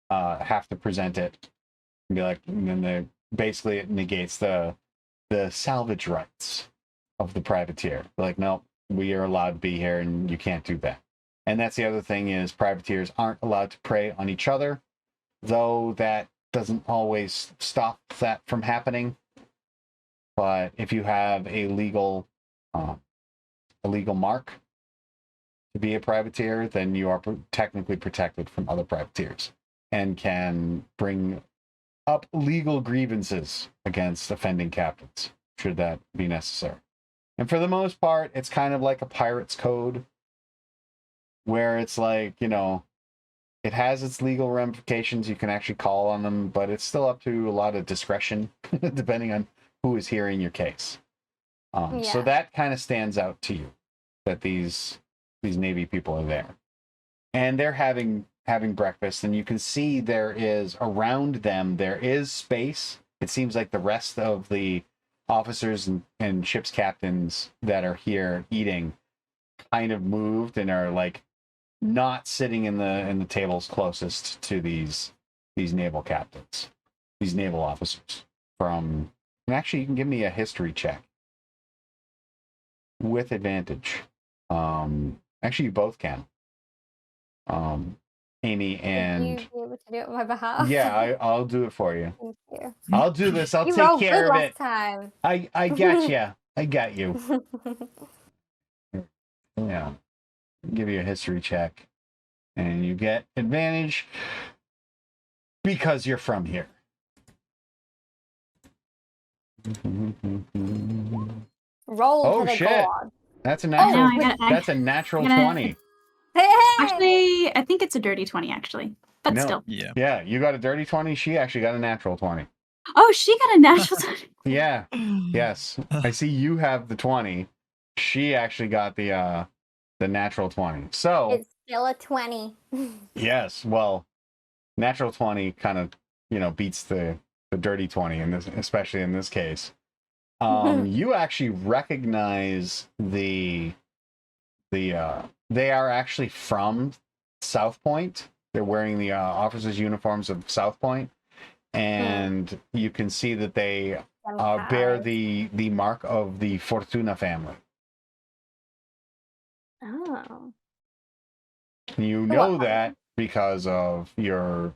S1: have to present it and be like, and then basically it negates the salvage rights of the privateer. Like, no, we are allowed to be here and you can't do that. And that's the other thing is privateers aren't allowed to prey on each other, though that doesn't always stop that from happening. But if you have a legal mark to be a privateer, then you are technically protected from other privateers and can bring up legal grievances against offending captains, should that be necessary. And for the most part, it's kind of like a pirate's code, where it's like, you know, it has its legal ramifications. You can actually call on them, but it's still up to a lot of discretion, depending on who is hearing your case. So that kind of stands out to you, that these Navy people are there. And they're having breakfast, and you can see there is, around them, there is space. It seems like the rest of the officers and ship's captains that are here eating kind of moved and are like not sitting in the tables closest to these naval captains, these naval officers. And actually, you can give me a history check with advantage. Actually, you both can. Amy and...
S2: Would you be able to do it on my behalf?
S1: Yeah, I'll do it for you.
S2: Thank you.
S1: I'll do this. I'll
S2: You
S1: take
S2: rolled
S1: care
S2: good
S1: of it.
S2: last time.
S1: I got you. I got you. Yeah. Give you a history check. And you get advantage because you're from here.
S2: Roll
S1: Oh,
S2: to the
S1: shit.
S2: god.
S1: That's a natural.
S3: No,
S1: That's a natural
S3: I gotta-
S1: 20.
S2: Hey!
S3: Actually, I think it's a dirty 20, actually. But
S1: No.
S3: still.
S4: Yeah.
S1: Yeah, you got a dirty 20. She actually got a natural 20.
S3: Oh, she got a natural 20.
S1: Yeah. Yes. I see you have the 20. She actually got the natural 20. So
S2: It's still a 20.
S1: yes, well, natural 20 kind of, beats the dirty 20 in this, especially in this case. You actually recognize they are actually from South Point. They're wearing the officers' uniforms of South Point, and you can see that they bear the mark of the Fortuna family.
S2: Oh.
S1: You know that because of your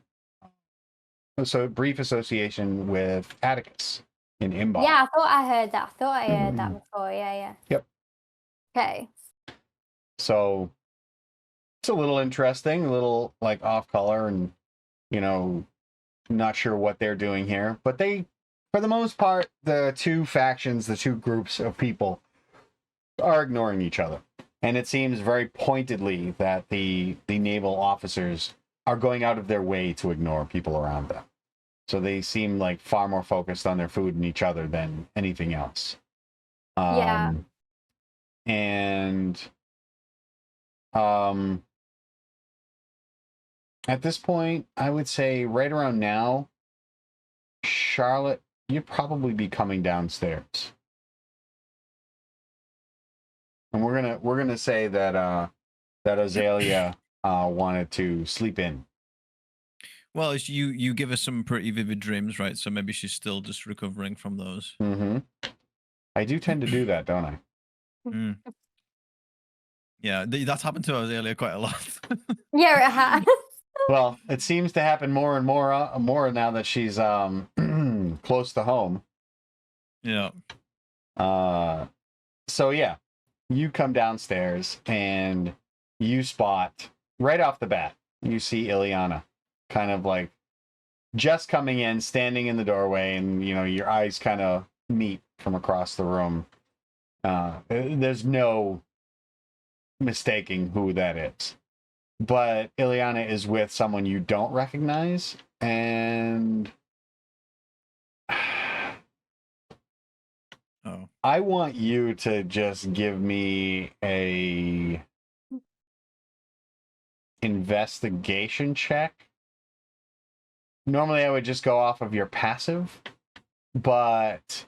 S1: brief association with Atticus in Unbound.
S2: Yeah, I thought I heard that. Before. Yeah.
S1: Yep.
S2: Okay.
S1: So it's a little interesting, a little like off color, and not sure what they're doing here. But they, for the most part, the two factions, the two groups of people are ignoring each other. And it seems very pointedly that the naval officers are going out of their way to ignore people around them. So they seem like far more focused on their food and each other than anything else.
S2: Yeah.
S1: And at this point, I would say right around now, Charlotte, you'd probably be coming downstairs. And we're gonna say that Azalea wanted to sleep in.
S4: Well, you give us some pretty vivid dreams, right? So maybe she's still just recovering from those.
S1: Mm-hmm. I do tend to do that, don't I?
S4: Mm. Yeah, that's happened to Azalea quite a lot.
S2: Yeah, it has.
S1: Well, it seems to happen more and more now that she's close to home.
S4: Yeah.
S1: So yeah, you come downstairs and you spot right off the bat, you see Ileana kind of like just coming in, standing in the doorway, and your eyes kind of meet from across the room. There's no mistaking who that is. But Ileana is with someone you don't recognize, and
S4: Oh.
S1: I want you to just give me a investigation check. Normally I would just go off of your passive, but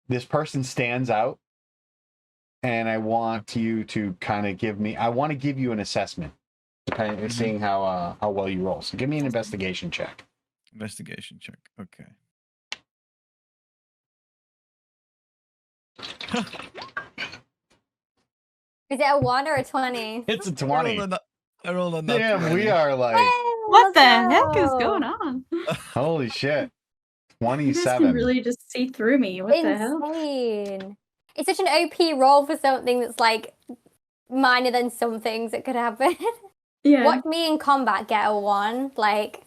S1: this person stands out, and I want you to kind of give you an assessment, depending, seeing how well you roll. So give me an investigation check.
S4: Investigation check. Okay.
S2: Is it a 1 or a 20?
S1: It's a
S4: I rolled
S1: 20.
S4: a nat- I rolled a nat
S1: Damn,
S4: 20.
S1: we are like,
S2: Hey,
S3: What the
S2: let's
S3: heck is
S2: go.
S3: going on?
S1: holy shit.
S3: You guys can
S1: 27.
S3: really just see through me. What the hell?
S2: Insane. It's such an OP roll for something that's like minor than some things that could happen.
S3: Yeah.
S2: Watch me in combat get a 1. Like,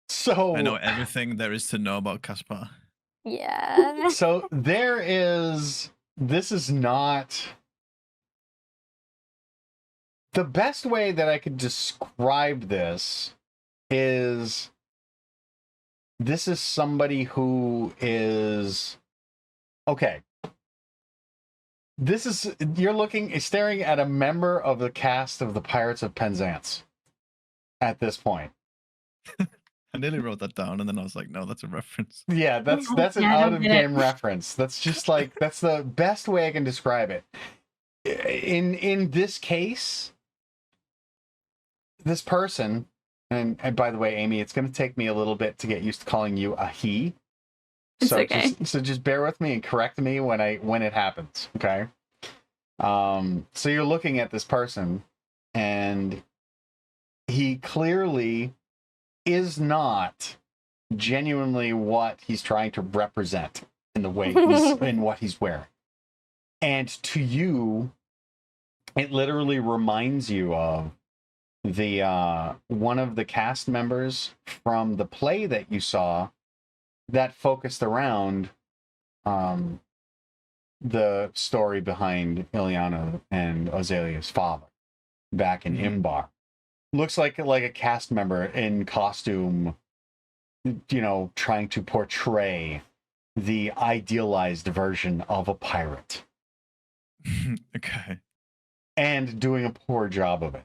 S1: So
S4: I know everything there is to know about Caspar.
S2: yeah.
S1: So this is not the best way that I could describe this is somebody who is okay. You're staring at a member of the cast of the Pirates of Penzance at this point.
S4: I nearly wrote that down, and then I was like, no, that's a reference.
S1: Yeah, that's an
S3: Yeah, I
S1: out
S3: don't
S1: of
S3: get it.
S1: game reference. That's just like that's the best way I can describe it. In this case, this person, and by the way, Amy, it's going to take me a little bit to get used to calling you a he.
S3: It's okay.
S1: Just bear with me and correct me when it happens. Okay. So you're looking at this person, and he clearly is not genuinely what he's trying to represent in the way in what he's wearing. And to you, it literally reminds you of the one of the cast members from the play that you saw that focused around the story behind Ileana and Azalea's father back in Imbar. Looks like a cast member in costume, trying to portray the idealized version of a pirate.
S4: Okay.
S1: And doing a poor job of it.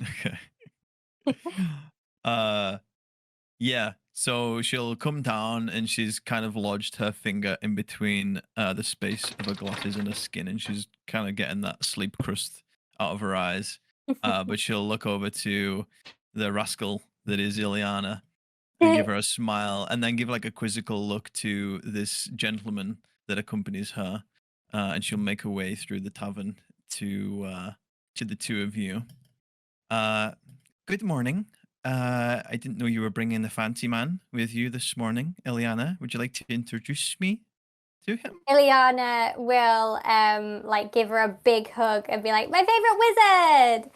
S4: Okay. Yeah. So she'll come down, and she's kind of lodged her finger in between the space of her glasses and her skin, and she's kind of getting that sleep crust out of her eyes. But she'll look over to the rascal that is Ileana and give her a smile, and then give like a quizzical look to this gentleman that accompanies her, and she'll make her way through the tavern to the two of you. Good morning. I didn't know you were bringing the fancy man with you this morning, Ileana. Would you like to introduce me to him?
S2: Ileana will like give her a big hug and be like, my favorite wizard,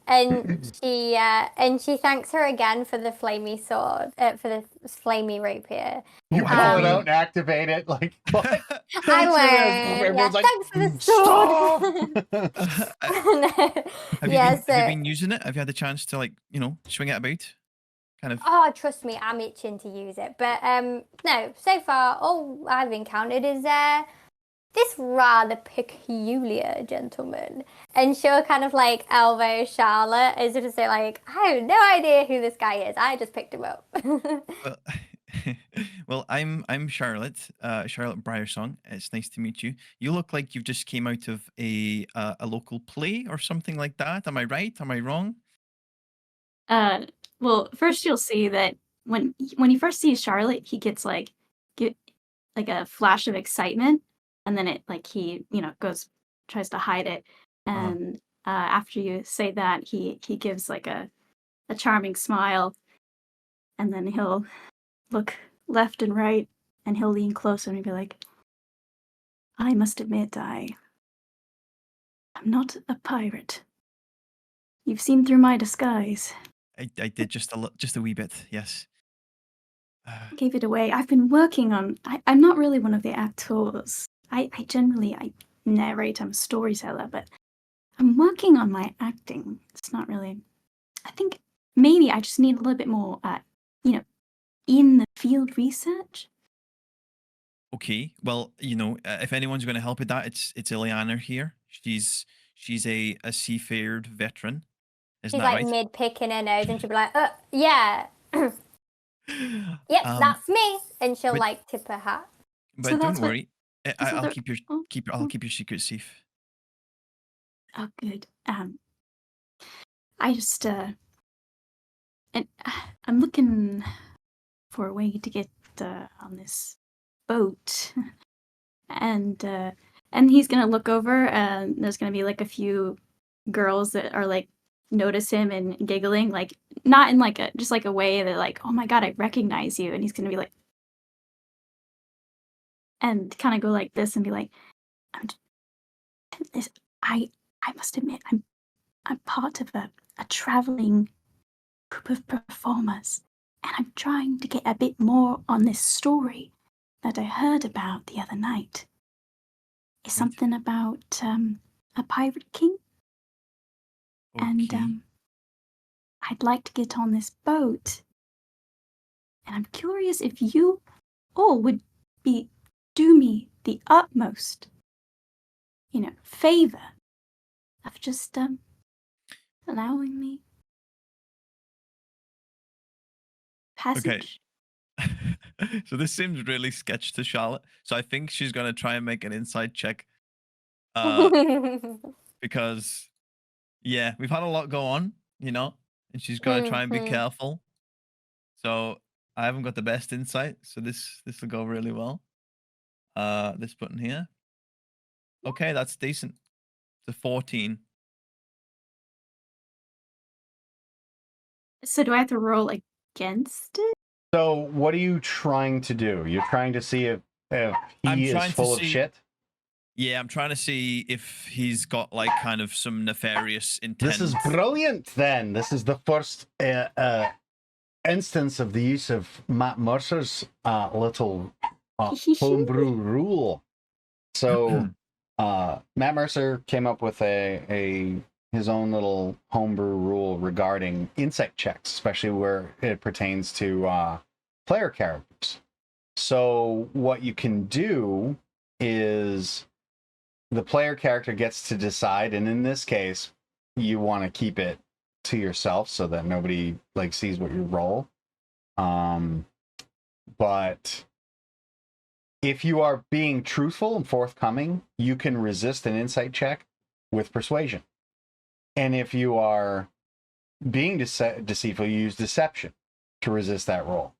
S2: and she thanks her again for the flamey sword, for the flamey rapier.
S1: You pull it out and activate it, like what?
S2: I went.
S1: Everyone's like,
S2: Thanks for the sword.
S4: Have you been using it? Have you had the chance to swing it about? Kind of.
S2: Oh, trust me, I'm itching to use it. But no, so far all I've encountered is this rather peculiar gentleman. And she'll kind of like elbow Charlotte as if to say like, I have no idea who this guy is. I just picked him up.
S4: Well, I'm Charlotte, Charlotte Briersong. It's nice to meet you. You look like you've just came out of a local play or something like that. Am I right? Am I wrong?
S3: Well, first you'll see that when he first sees Charlotte, he gets like a flash of excitement, and then it like he tries to hide it, and after you say that, he gives like a charming smile, and then he'll look left and right, and he'll lean closer and be like, I must admit, I'm not a pirate. You've seen through my disguise.
S4: I did just a wee bit, yes.
S3: Gave it away. I've been working on. I'm not really one of the actors. I narrate. I'm a storyteller, but I'm working on my acting. It's not really. I think maybe I just need a little bit more, in the field research.
S4: Okay. Well, if anyone's going to help with that, it's Ileana here. She's a seafared veteran. Isn't
S2: She's
S4: that
S2: like
S4: right?
S2: mid picking her nose, and she'll be like, yeah. Yep, that's me. And she'll like tip her hat.
S4: But
S3: So
S4: don't
S3: that's what-
S4: worry. I'll keep your I'll keep your secret safe.
S3: Oh, good. I just and I'm looking for a way to get on this boat. and he's gonna look over, and there's gonna be like a few girls that are like notice him and giggling, like not in like a just like a way that like, oh my god, I recognize you, and he's gonna be like, and kind of go like this and be like, I'm this, I must admit, I'm part of a traveling group of performers, and I'm trying to get a bit more on this story that I heard about the other night. It's
S4: Right.
S3: something about a pirate king, and
S4: Okay.
S3: I'd like to get on this boat, and I'm curious if you all would do me the utmost, favor of just allowing me passage.
S4: So this seems really sketch to Charlotte. So I think she's gonna try and make an inside check. Because yeah, we've had a lot go on, and she's gotta try and be
S2: Mhm.
S4: careful. So I haven't got the best insight, so this will go really well. This button here. Okay, that's decent. It's a 14.
S3: So do I have to roll against it?
S1: So what are you trying to do? You're trying to see if
S4: I'm
S1: he is
S4: trying to
S1: full of
S4: see-
S1: shit?
S4: Yeah, I'm trying to see if he's got like kind of some nefarious intent.
S1: This is brilliant, then. This is the first instance of the use of Matt Mercer's little homebrew rule. So Matt Mercer came up with his own little homebrew rule regarding insight checks, especially where it pertains to player characters. So what you can do is the player character gets to decide, and in this case, you want to keep it to yourself so that nobody like sees what you roll. But if you are being truthful and forthcoming, you can resist an insight check with persuasion. And if you are being deceitful, you use deception to resist that roll.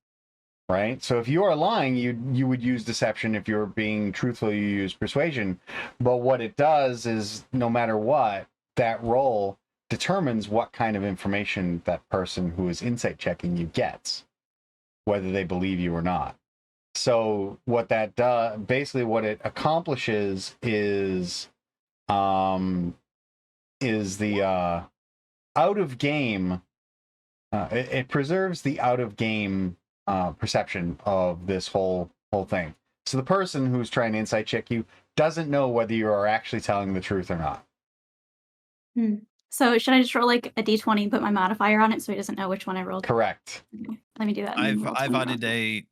S1: Right? So if you are lying, you would use deception. If you're being truthful, you use persuasion. But what it does is, no matter what, that roll determines what kind of information that person who is insight checking you gets, whether they believe you or not. So what that does, basically what it accomplishes is the out of game. It preserves the out of game perception of this whole thing. So the person who's trying to insight check you doesn't know whether you are actually telling the truth or not.
S3: So should I just roll like a d20 and put my modifier on it so he doesn't know which one I rolled?
S1: Correct.
S3: Okay, let me do that. and
S4: I've
S3: roll
S4: I've
S3: 20
S4: added
S3: real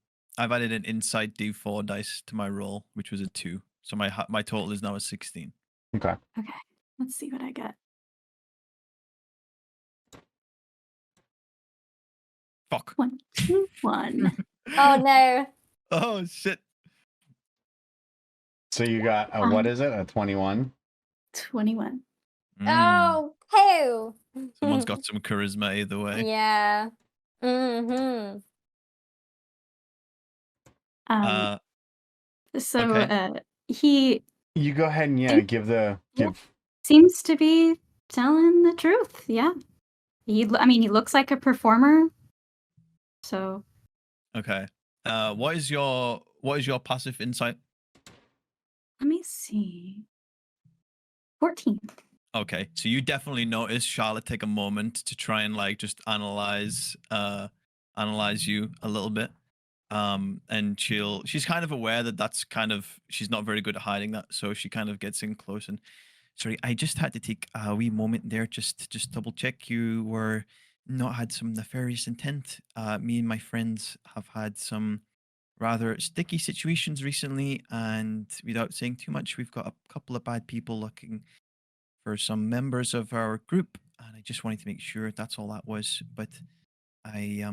S3: quick.
S4: an insight D4 dice to my roll, which was a 2. So my total is now a 16.
S1: Okay.
S3: Okay, let's see what I get.
S4: Fuck.
S3: 1, 2, 1.
S2: Oh no.
S4: Oh shit.
S1: So you got what is it? A 21?
S3: 21.
S4: Mm,
S2: Oh, poo.
S4: Someone's got some charisma either way.
S2: Yeah. Mm-hmm.
S3: So
S4: Okay.
S3: he
S1: You go ahead and give.
S3: seems to be telling the truth. Yeah. He looks like a performer. So
S4: Okay. What is your passive insight?
S3: let me see. 14.
S4: Okay, so you definitely notice Charlotte take a moment to try and like just analyze you a little bit. And she's kind of aware that that's kind of, she's not very good at hiding that, so she kind of gets in close and, sorry, I just had to take a wee moment there just to double check you were not had some nefarious intent. Me and my friends have had some rather sticky situations recently, and without saying too much, we've got a couple of bad people looking for some members of our group, and I just wanted to make sure that's all that was. But I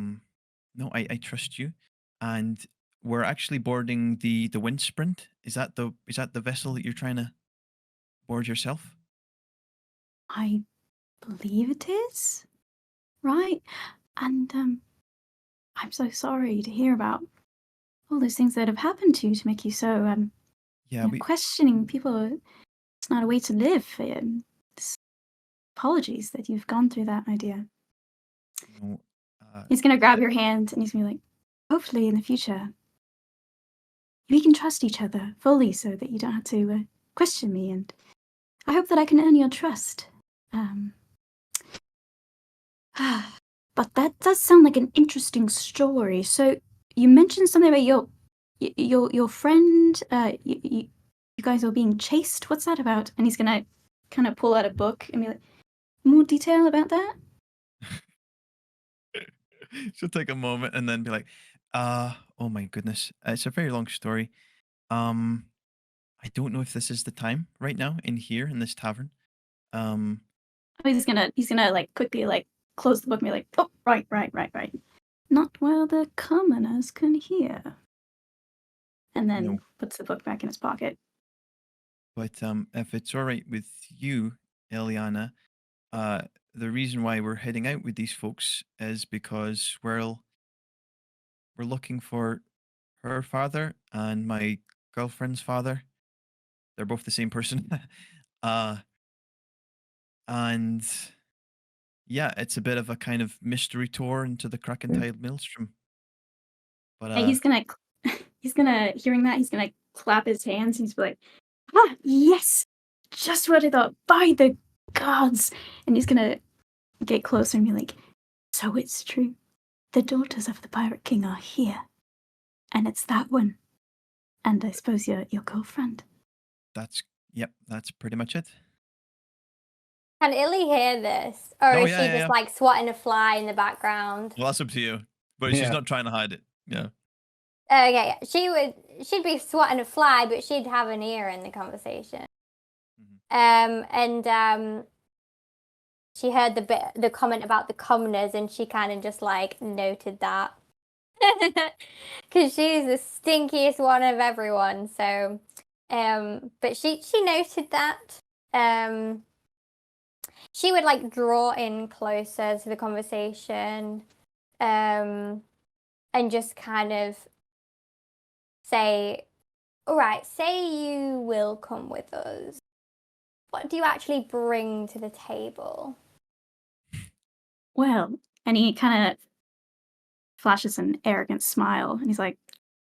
S4: I trust you, and we're actually boarding the wind sprint. Is that the vessel that you're trying to board yourself?
S3: I believe it is. Right. And I'm so sorry to hear about all those things that have happened to you to make you so
S4: Yeah, we
S3: questioning people, it's not a way to live. Apologies that you've gone through that, my dear.
S4: know,
S3: He's gonna grab your hand and he's gonna be like, hopefully in the future, we can trust each other fully so that you don't have to question me, and I hope that I can earn your trust. But that does sound like an interesting story. So you mentioned something about your friend. You guys are being chased. What's that about? And he's gonna kind of pull out a book and be like, more detail about that.
S4: she'll take a moment and then be like, oh my goodness. It's a very long story. I don't know if this is the time right now in here in this tavern.
S3: Oh, he's gonna like quickly like close the book and be like, oh, right. Not while the commoners can hear. And then
S4: No.
S3: puts the book back in his pocket.
S4: But if it's all right with you, Eliana, the reason why we're heading out with these folks is because we're looking for her father and my girlfriend's father. They're both the same person. And yeah, it's a bit of a kind of mystery tour into the Krakentide Maelstrom. But
S3: And he's gonna hearing that, he's gonna clap his hands and he's like, ah, yes, just what I thought. By the gods! And he's gonna get closer and be like, so it's true. The daughters of the Pirate King are here, and it's that one. And I suppose your girlfriend.
S4: that's pretty much it.
S2: Can Illy hear this? Or
S4: Oh,
S2: is
S4: yeah,
S2: she
S4: yeah,
S2: just
S4: yeah.
S2: like swatting a fly in the background?
S4: Well, that's up to you. But she's
S1: Yeah.
S4: not trying to hide it. Yeah.
S2: Okay, she'd be swatting a fly, but she'd have an ear in the conversation. She heard the comment about the commoners, and she kind of just like noted that. Because she's the stinkiest one of everyone, so but she noted that. She would like draw in closer to the conversation, and just kind of say, all right, say you will come with us. What do you actually bring to the table?
S3: Well, and he kind of flashes an arrogant smile, and he's like,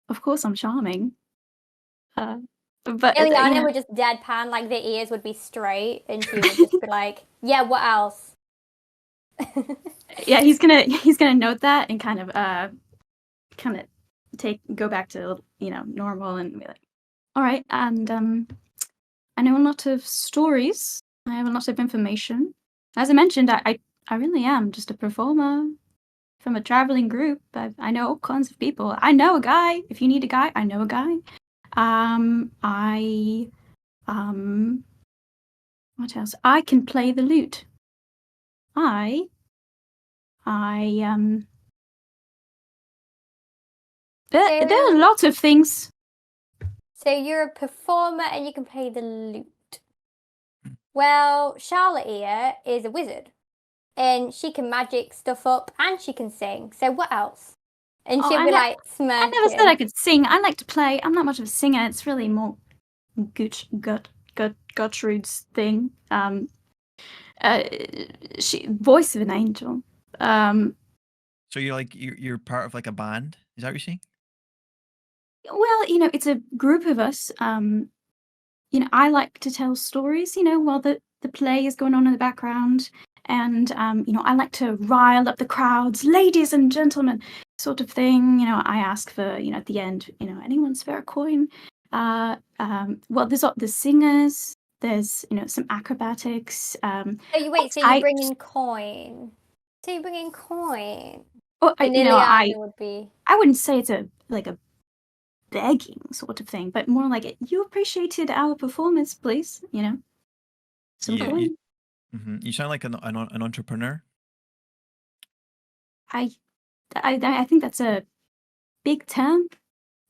S3: of course I'm charming. But
S2: Ileana
S3: yeah.
S2: would just deadpan, like the ears would be straight, and she would just be like, yeah, what else?
S3: Yeah, he's gonna note that and kind of go back to normal and be like, all right, and I know a lot of stories. I have a lot of information. As I mentioned, I really am just a performer from a traveling group. I know all kinds of people. I know a guy. If you need a guy, I know a guy. What else? I can play the lute. There are a lot of things.
S2: So you're a performer and you can play the lute. Well, Charlotte here is a wizard, and she can magic stuff up and she can sing. So what else? And she'll be like smirking.
S3: I never said I could sing. I like to play. I'm not much of a singer. It's really more Gertrude's thing. She voice of an angel.
S4: So you're part of like a band? Is that what you're saying?
S3: Well, it's a group of us. I like to tell stories, while the play is going on in the background. And, I like to rile up the crowds, ladies and gentlemen, sort of thing. I ask for, at the end, anyone spare a coin? Well, there's singers, there's, some acrobatics.
S2: So you bring in coin. So you bring in coin.
S3: Well,
S2: I would be.
S3: I wouldn't say it's a begging sort of thing, but more like you appreciated our performance, please. Some coin.
S4: You sound like an entrepreneur.
S3: I think that's a big term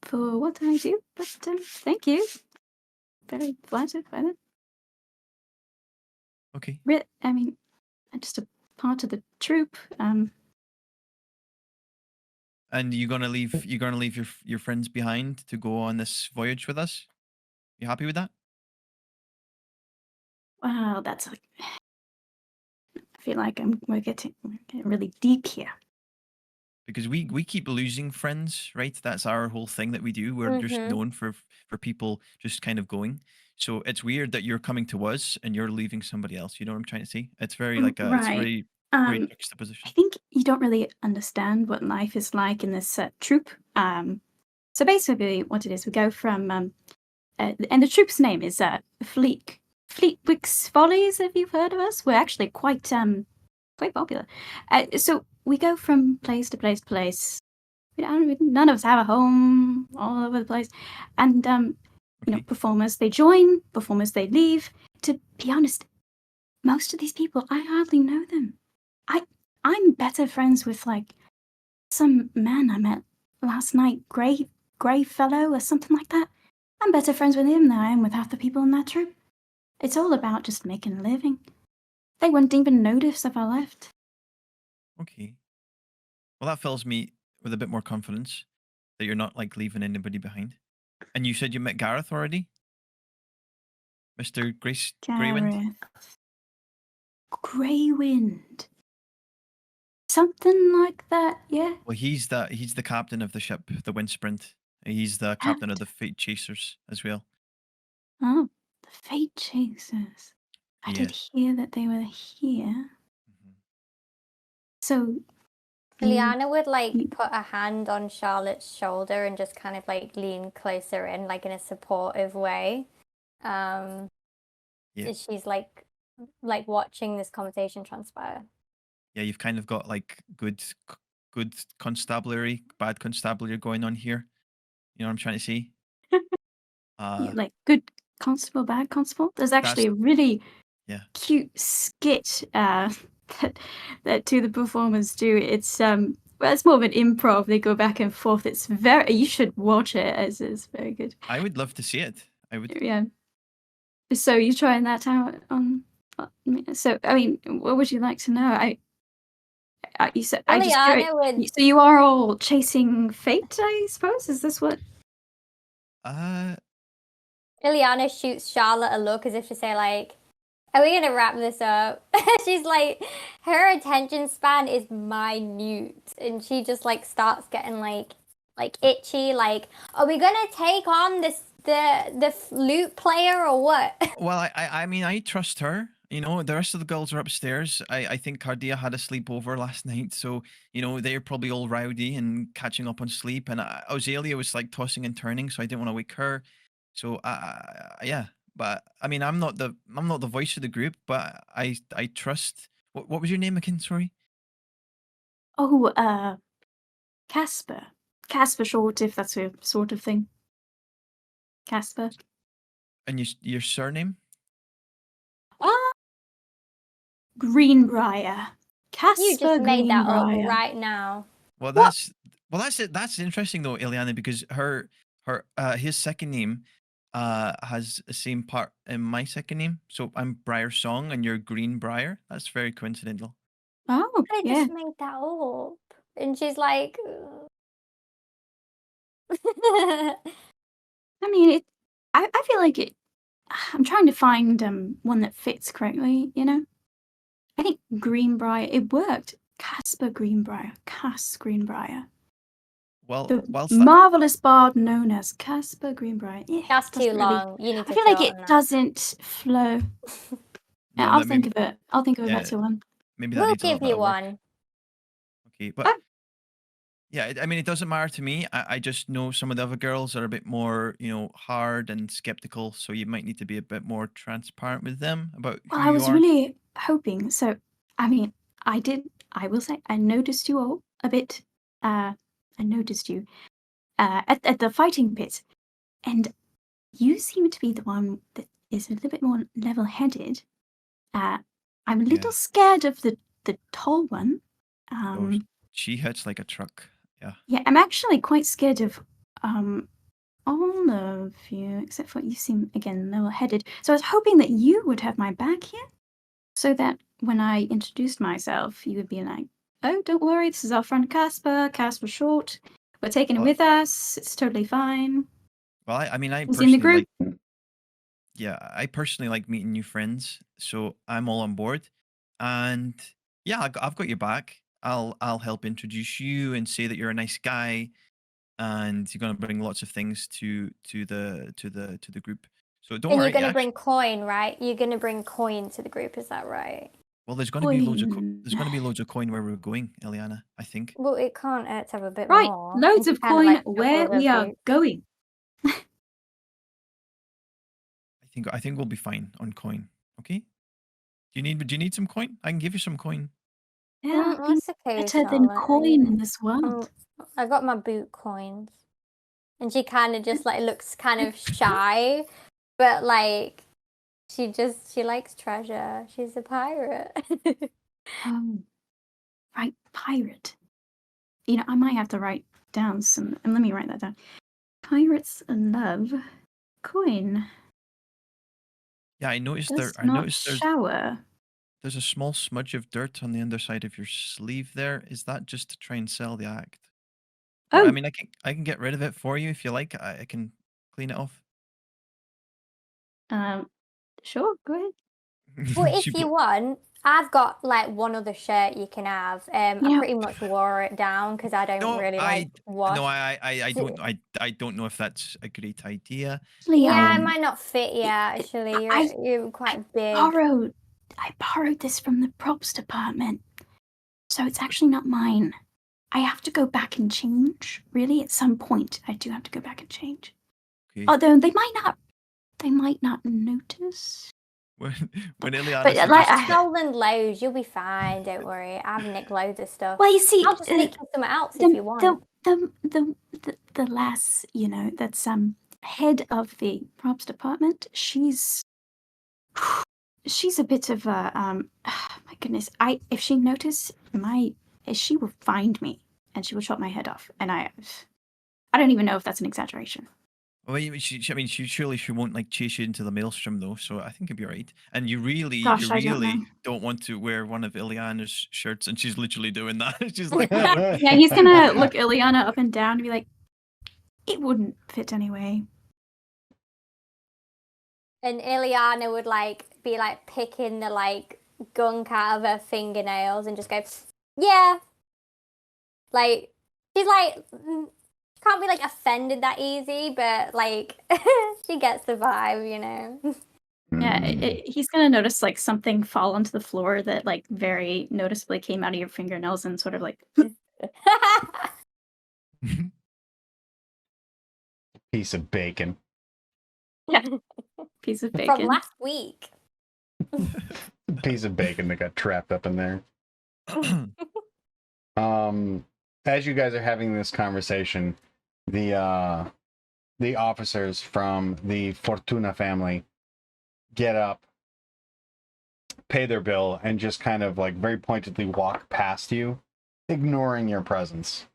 S3: for what I do, but thank you. Very flattered by that.
S4: Okay.
S3: I mean, I'm just a part of the troupe.
S4: And you're gonna leave your friends behind to go on this voyage with us? You happy with that?
S3: Wow, that's like. I feel like we're getting really deep here.
S4: Because we keep losing friends, right? That's our whole thing that we do. We're just
S2: Mhm.
S4: known for people just kind of going. So it's weird that you're coming to us and you're leaving somebody else. You know what I'm trying to say? It's very like a it's
S3: Right.
S4: very great
S3: I
S4: juxtaposition.
S3: think you don't really understand what life is like in this troop. So basically, what it is, we go from and the troop's name is Fleetwick's Follies. If you've heard of us, we're actually quite popular. So we go from place to place to place. None of us have a home, all over the place, and
S4: Okay.
S3: performers they join, performers they leave. To be honest, most of these people I hardly know them. I'm better friends with like some man I met last night, Grey fellow or something like that. I'm better friends with him than I am with half the people in that troop. It's all about just making a living. They wouldn't even notice if I left.
S4: Okay. Well, that fills me with a bit more confidence that you're not like leaving anybody behind. And you said you met Gareth already, Mr. Greywind.
S3: Gareth. Greywind. Something like that, yeah.
S4: Well, he's the captain of the ship, the Wind Sprint. He's the captain of the Fate Chasers as well.
S3: Oh, the Fate Chasers. I
S4: Yeah.
S3: did hear that they were here.
S4: Mhm.
S3: So
S2: Liana would like
S3: you-
S2: put a hand on Charlotte's shoulder and just kind of like lean closer in, like in a supportive way.
S4: Yeah.
S2: She's like watching this conversation transpire.
S4: Yeah, you've kind of got like good constabulary, bad constabulary going on here. You know what I'm trying to say?
S3: like good constable, bad constable. There's actually a really
S4: Yeah.
S3: cute skit that two of the performers do. It's well, it's more of an improv. They go back and forth. It's very. You should watch it. It's very good.
S4: I would love to see it. I would.
S3: Yeah. So you trying that out on? So I mean, what would you like to know? You said I just
S2: Ileana would
S3: so you are all chasing fate, I suppose. Is this what?
S2: Ileana shoots Charlotte a look as if to say like, are we gonna wrap this up? She's like, her attention span is minute, and she just like starts getting like itchy. Like, are we gonna take on the flute player or what?
S4: Well, I mean, I trust her. You know, the rest of the girls are upstairs. I think Cardia had a sleepover last night, so you know they're probably all rowdy and catching up on sleep. And Ozelia was like tossing and turning, so I didn't want to wake her. So yeah. But I mean, I'm not the voice of the group, but I trust. What was your name again? Sorry.
S3: Oh, Casper. Casper short, if that's a sort of thing. Casper.
S4: And your surname?
S3: Greenbrier. Casper
S2: You just made that up
S3: Greenbrier.
S2: right now.
S4: Well, that's it. That's interesting though, Ileana, because his second name has the same part in my second name. So I'm Briar Song and you're Greenbrier. That's very coincidental.
S3: Oh,
S2: I
S3: yeah.
S2: just made that up, and she's like.
S3: I mean, I feel like it. I'm trying to find one that fits correctly. You know, I think Greenbrier. It worked. Casper Greenbrier. Cass Greenbrier.
S4: Well,
S3: The
S4: whilst
S3: marvelous bard known as Casper Greenbrier. Yeah,
S2: That's
S3: doesn't
S2: too
S3: really-
S2: long. You need to
S3: I feel like
S2: shorten
S3: it
S2: that.
S3: doesn't flow.
S4: no,
S3: I'll
S4: that
S3: think
S4: maybe,
S3: of it. I'll think of a
S4: yeah,
S3: better one.
S4: maybe that
S2: We'll
S4: needs a little
S2: give
S4: bit
S2: you
S4: of work.
S2: one.
S4: Okay, but yeah, I mean, it doesn't matter to me. I just know some of the other girls are a bit more, you know, hard and skeptical. So you might need to be a bit more transparent with them about who
S3: Well, I
S4: you
S3: was
S4: are.
S3: really hoping. So, I mean, I will say, I noticed you all a bit. I noticed you at the fighting pit, and you seem to be the one that is a little bit more level-headed. I'm a little scared of the tall one.
S4: Oh, she hits like a truck. Yeah.
S3: Yeah, I'm actually quite scared of all of you, except for you seem again level-headed. So I was hoping that you would have my back here, so that when I introduced myself, you would be like, "Oh, don't worry, this is our friend Casper. Casper Short. We're taking him
S4: Well-
S3: with us. It's totally fine."
S4: Well, I mean, I
S3: He's in the
S4: personally
S3: group.
S4: yeah, I personally like meeting new friends, so I'm all on board. And yeah, I've got your back. I'll help introduce you and say that you're a nice guy, and you're going to bring lots of things to the group. So don't
S2: And you're
S4: worry.
S2: gonna
S4: Actually,
S2: bring coin, right? You're gonna bring coin to the group, is that right?
S4: well, there's going to be loads of
S3: Coin.
S4: there's going to be loads of coin where we're going, Eliana. I think.
S2: Well, it can't hurt to have a bit
S3: Right,
S2: more.
S3: loads
S2: And
S3: of
S2: kind of
S3: coin
S2: like
S3: where
S2: shuffle
S3: we
S2: the
S3: are
S2: group.
S3: going.
S4: I think we'll be fine on coin. Okay. Do you need some coin? I can give you some coin.
S3: Yeah, I
S2: That's okay,
S3: better than
S2: Charlotte.
S3: coin in this world.
S2: I got my boot coins. And she kind of just like looks kind of shy, but like she likes treasure. She's a pirate.
S3: Oh, right, pirate. You know, I might have to write down some. And let me write that down. Pirates love coin.
S4: Yeah, I noticed
S3: Does
S4: I
S3: not
S4: noticed
S3: shower.
S4: there's a small smudge of dirt on the underside of your sleeve there. Is that just to try and sell the act? Or, I
S3: Oh,
S4: mean, I can get rid of it for you if you like. I can clean it off.
S3: sure, go ahead.
S2: Well,
S4: She
S2: if you
S4: put-
S2: want, I've got like one other shirt you can have. I
S3: Yeah.
S2: pretty much wore it down because I don't
S4: no,
S2: really like wash.
S4: no, I don't know if that's a great idea.
S3: Actually,
S2: Yeah, it might not fit you actually.
S3: I
S2: You're quite big.
S3: I borrowed this from the props department. So it's actually not mine. I have to go back and change. Really, at some point, I do have to go back and change.
S4: Okay.
S3: Although they might not notice.
S4: When Ileana
S3: But, like,
S4: suggests
S2: Stolen loads, you'll be fine. Don't worry. I've nicked loads of stuff.
S3: Well, you see,
S2: I'll just nick you something else if you want.
S3: the lass, you know, that's head of the props department. She's a bit of a my goodness. If she noticed she will find me and she will chop my head off. And I don't even know if that's an exaggeration.
S4: well, she won't like chase you into the maelstrom though, so I think it'd be alright. And you really,
S3: Gosh, I don't know.
S4: don't want to wear one of Ileana's shirts, and she's literally doing that. She's like, no.
S3: Yeah, he's gonna look Ileana up and down and be like, it wouldn't fit anyway.
S2: And Ileana would like be like picking the like gunk out of her fingernails and just go, yeah. Like she's like can't be like offended that easy, but like she gets the vibe, you know.
S3: Yeah, he's gonna notice like something fall onto the floor that like very noticeably came out of your fingernails and sort of like
S1: Piece of bacon.
S3: piece of
S2: From
S3: bacon.
S2: last week.
S1: Piece of bacon that got trapped up in there. As you guys are having this conversation, the officers from the Fortuna family get up, pay their bill, and just kind of like very pointedly walk past you, ignoring your presence.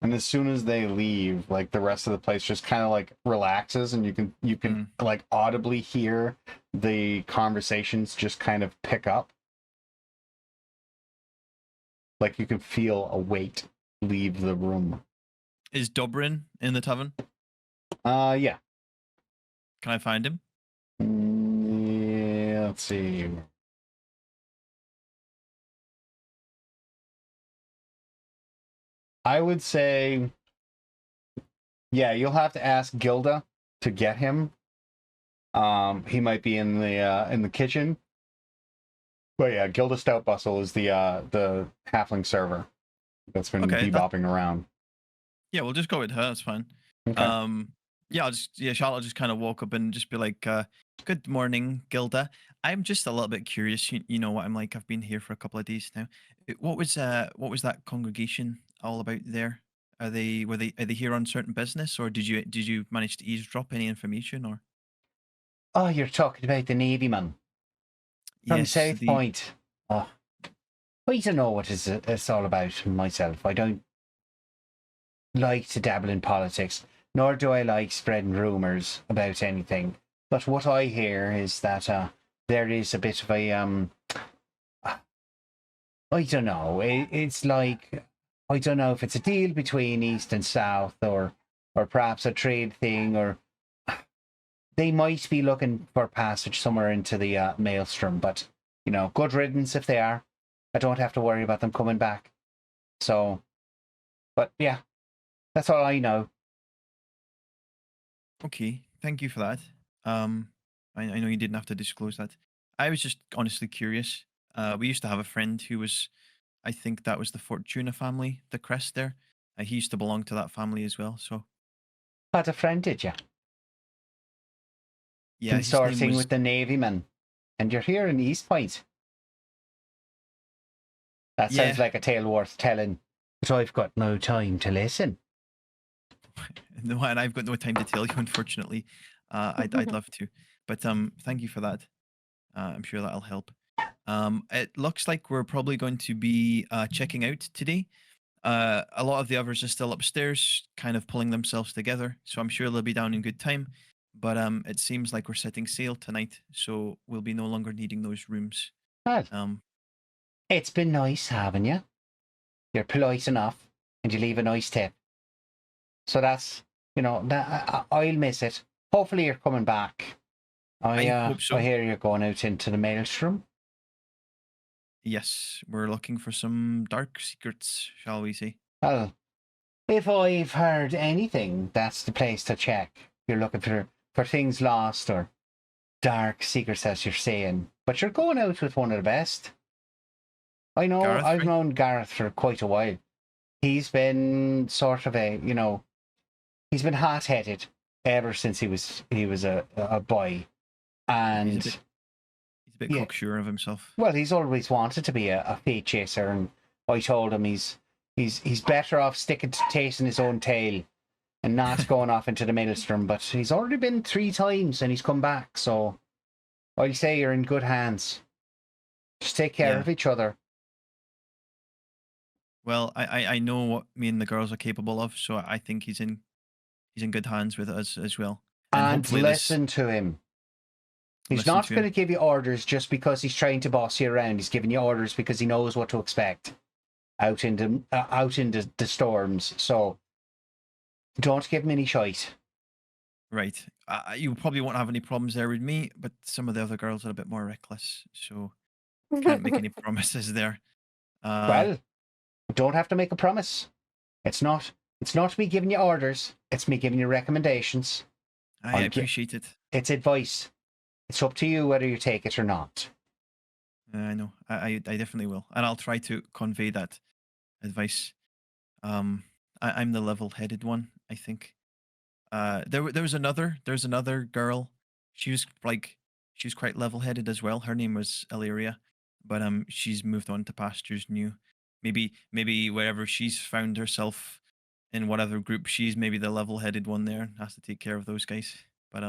S1: And as soon as they leave, like the rest of the place just kind of like relaxes, and you can like audibly hear the conversations just kind of pick up. Like you can feel a weight leave the room.
S4: Is Dobrin in the tavern?
S1: Yeah.
S4: Can I find him?
S1: Yeah, let's see. I would say, yeah, you'll have to ask Gilda to get him. He might be in the kitchen. But yeah, Gilda Stoutbustle is the halfling server that's been bebopping around.
S4: Yeah, we'll just go with her. That's fine.
S1: Okay.
S4: Charlotte will just kind of walk up and just be like, "Good morning, Gilda. I'm just a little bit curious. You know what I'm like. I've been here for a couple of days now. What was that congregation all about there? Are they here on certain business, or did you manage to eavesdrop any information, or?"
S1: Oh, you're talking about the Navy man from
S4: Yes,
S1: South Point. Oh, I don't know what it's all about myself. I don't like to dabble in politics, nor do I like spreading rumors about anything. But what I hear is that there is a bit of a I don't know. It's like, I don't know if it's a deal between East and South, or perhaps a trade thing, or they might be looking for passage somewhere into the maelstrom, but good riddance if they are. I don't have to worry about them coming back. So, but yeah, that's all I know.
S4: Okay, thank you for that. I know you didn't have to disclose that. I was just honestly curious. We used to have a friend who was, I think that was the Fortuna family, the crest there. He used to belong to that family as well. So
S1: Had a friend, did you?
S4: yeah, his name
S1: Consorting
S4: was
S1: with the Navyman, and you're here in East Point. That sounds
S4: Yeah.
S1: like a tale worth telling, but I've got no time to listen.
S4: No, and I've got no time to tell you, unfortunately. I'd love to, but thank you for that. I'm sure that'll help. It looks like we're probably going to be checking out today. A lot of the others are still upstairs, kind of pulling themselves together, so I'm sure they'll be down in good time. But it seems like we're setting sail tonight, so we'll be no longer needing those rooms.
S1: Well,
S4: Um,
S1: it's been nice having you. You're polite enough, and you leave a nice tip. So that's, I'll miss it. Hopefully you're coming back.
S4: I hope so.
S1: I hear you're going out into the maelstrom.
S4: Yes, we're looking for some dark secrets, shall we say?
S1: Well, if I've heard anything, that's the place to check. You're looking for things lost or dark secrets, as you're saying. But you're going out with one of the best. I know,
S4: Gareth,
S1: I've
S4: right?
S1: known Gareth for quite a while. He's been sort of he's been hot-headed ever since he was a boy. And
S4: He's a bit
S1: yeah.
S4: cocksure of himself.
S1: well, he's always wanted to be a fate chaser, and I told him he's better off sticking to chasing his own tail and not going off into the maelstrom. But he's already been 3 times and he's come back, so I'll say you're in good hands. Just take care
S4: Yeah.
S1: of each other.
S4: Well, I know what me and the girls are capable of, so I think he's in good hands with us as well.
S1: And
S4: hopefully
S1: listen to him. He's
S4: Listen
S1: not
S4: to
S1: going
S4: him.
S1: to give you orders just because he's trying to boss you around. He's giving you orders because he knows what to expect out in the storms. So don't give him any shite.
S4: Right. You probably won't have any problems there with me, but some of the other girls are a bit more reckless, so can't make any promises there.
S1: Well, don't have to make a promise. It's not me giving you orders. It's me giving you recommendations.
S4: I appreciate it.
S1: It's advice. It's up to you whether you take it or not.
S4: I know. I definitely will, and I'll try to convey that advice. I'm the level-headed one, I think. There's another girl. She was quite level-headed as well. Her name was Alleria, but she's moved on to pastures new. Maybe wherever she's found herself in whatever group she's, maybe the level-headed one there has to take care of those guys. But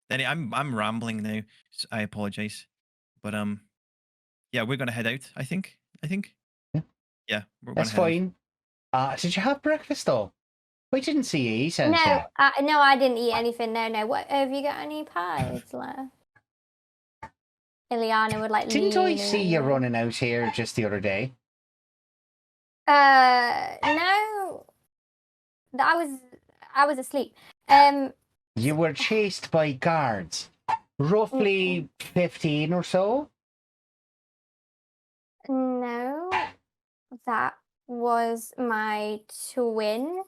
S4: Danny, I'm rambling now. So I apologize. But yeah, we're gonna head out. I think.
S1: Yeah.
S4: Yeah, we're
S1: That's
S4: gonna head out.
S1: fine. Did you have breakfast though? I didn't see you eat anything.
S2: No, I didn't eat anything. No. What, have you got any pies left? Ileana would like.
S1: Didn't I
S2: lean
S1: see you
S2: in.
S1: running out here just the other day?
S2: No. I was asleep.
S1: You were chased by guards, roughly 15 or so.
S2: No, that was my twin,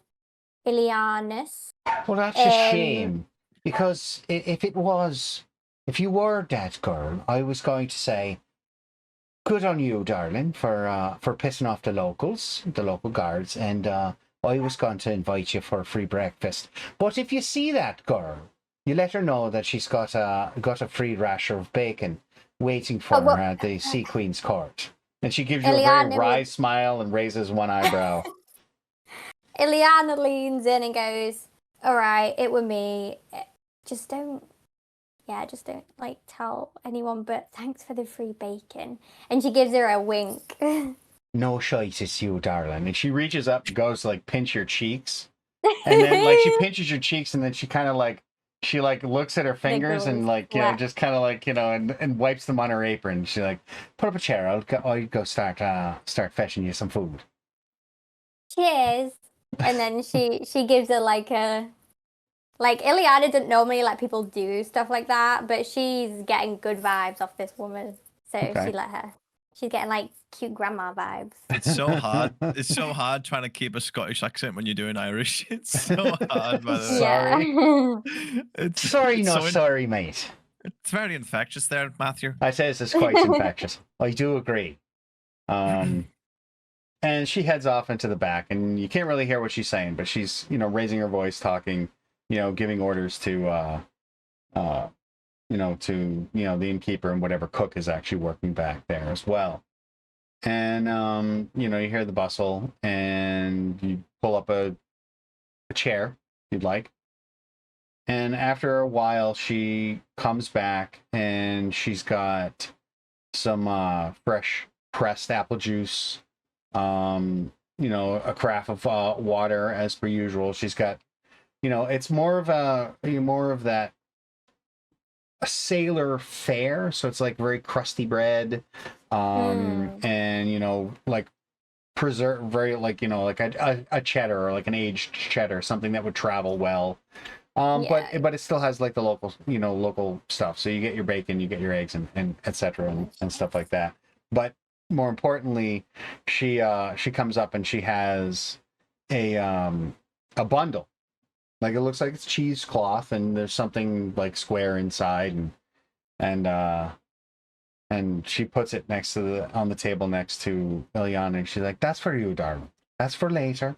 S2: Ilianus.
S1: Well, that's a shame, because if you were that girl, I was going to say, good on you, darling, for pissing off the local guards, and I was going to invite you for a free breakfast. But if you see that girl, you let her know that she's got a free rasher of bacon waiting for her at the Sea Queen's court. And she gives you a very wry smile and raises one eyebrow.
S2: Ileana leans in and goes, "All right, it were me. Just don't like tell anyone, but thanks for the free bacon." And she gives her a wink.
S1: No shite, it's you, darling. And she reaches up and goes like pinch your cheeks. And then like she pinches your cheeks and then she kind of like looks at her fingers and like, just kind of like, and wipes them on her apron. She's like, put up a chair. I'll go start fetching you some food.
S2: Cheers. And then she gives her like a Like Ileana didn't normally let people do stuff like that, but she's getting good vibes off this woman, so
S1: Okay.
S2: she let her. She's getting like cute grandma vibes.
S4: It's so hard. It's so hard trying to keep a Scottish accent when you're doing Irish. It's so hard, by the way.
S1: Sorry.
S2: Yeah.
S1: Sorry,
S4: it's
S1: no,
S4: so
S1: sorry, mate.
S4: It's very infectious there, Matthew.
S1: I say this is quite infectious. I do agree. And she heads off into the back, and you can't really hear what she's saying, but she's, raising her voice, talking, giving orders to, to the innkeeper and whatever cook is actually working back there as well. And you hear the bustle, and you pull up a chair if you'd like. And after a while, she comes back, and she's got some fresh pressed apple juice, a carafe of water as per usual. She's got, it's more of that a sailor fare, so it's like very crusty bread, and like preserve very like a cheddar, or like an aged cheddar, something that would travel well. But it still has like the local stuff. So you get your bacon, you get your eggs, and etc. and stuff like that. But more importantly, she comes up and she has a bundle. Like it looks like it's cheesecloth, and there's something like square inside, and she puts it on the table next to Ileana, and she's like, "That's for you, darling. That's for later."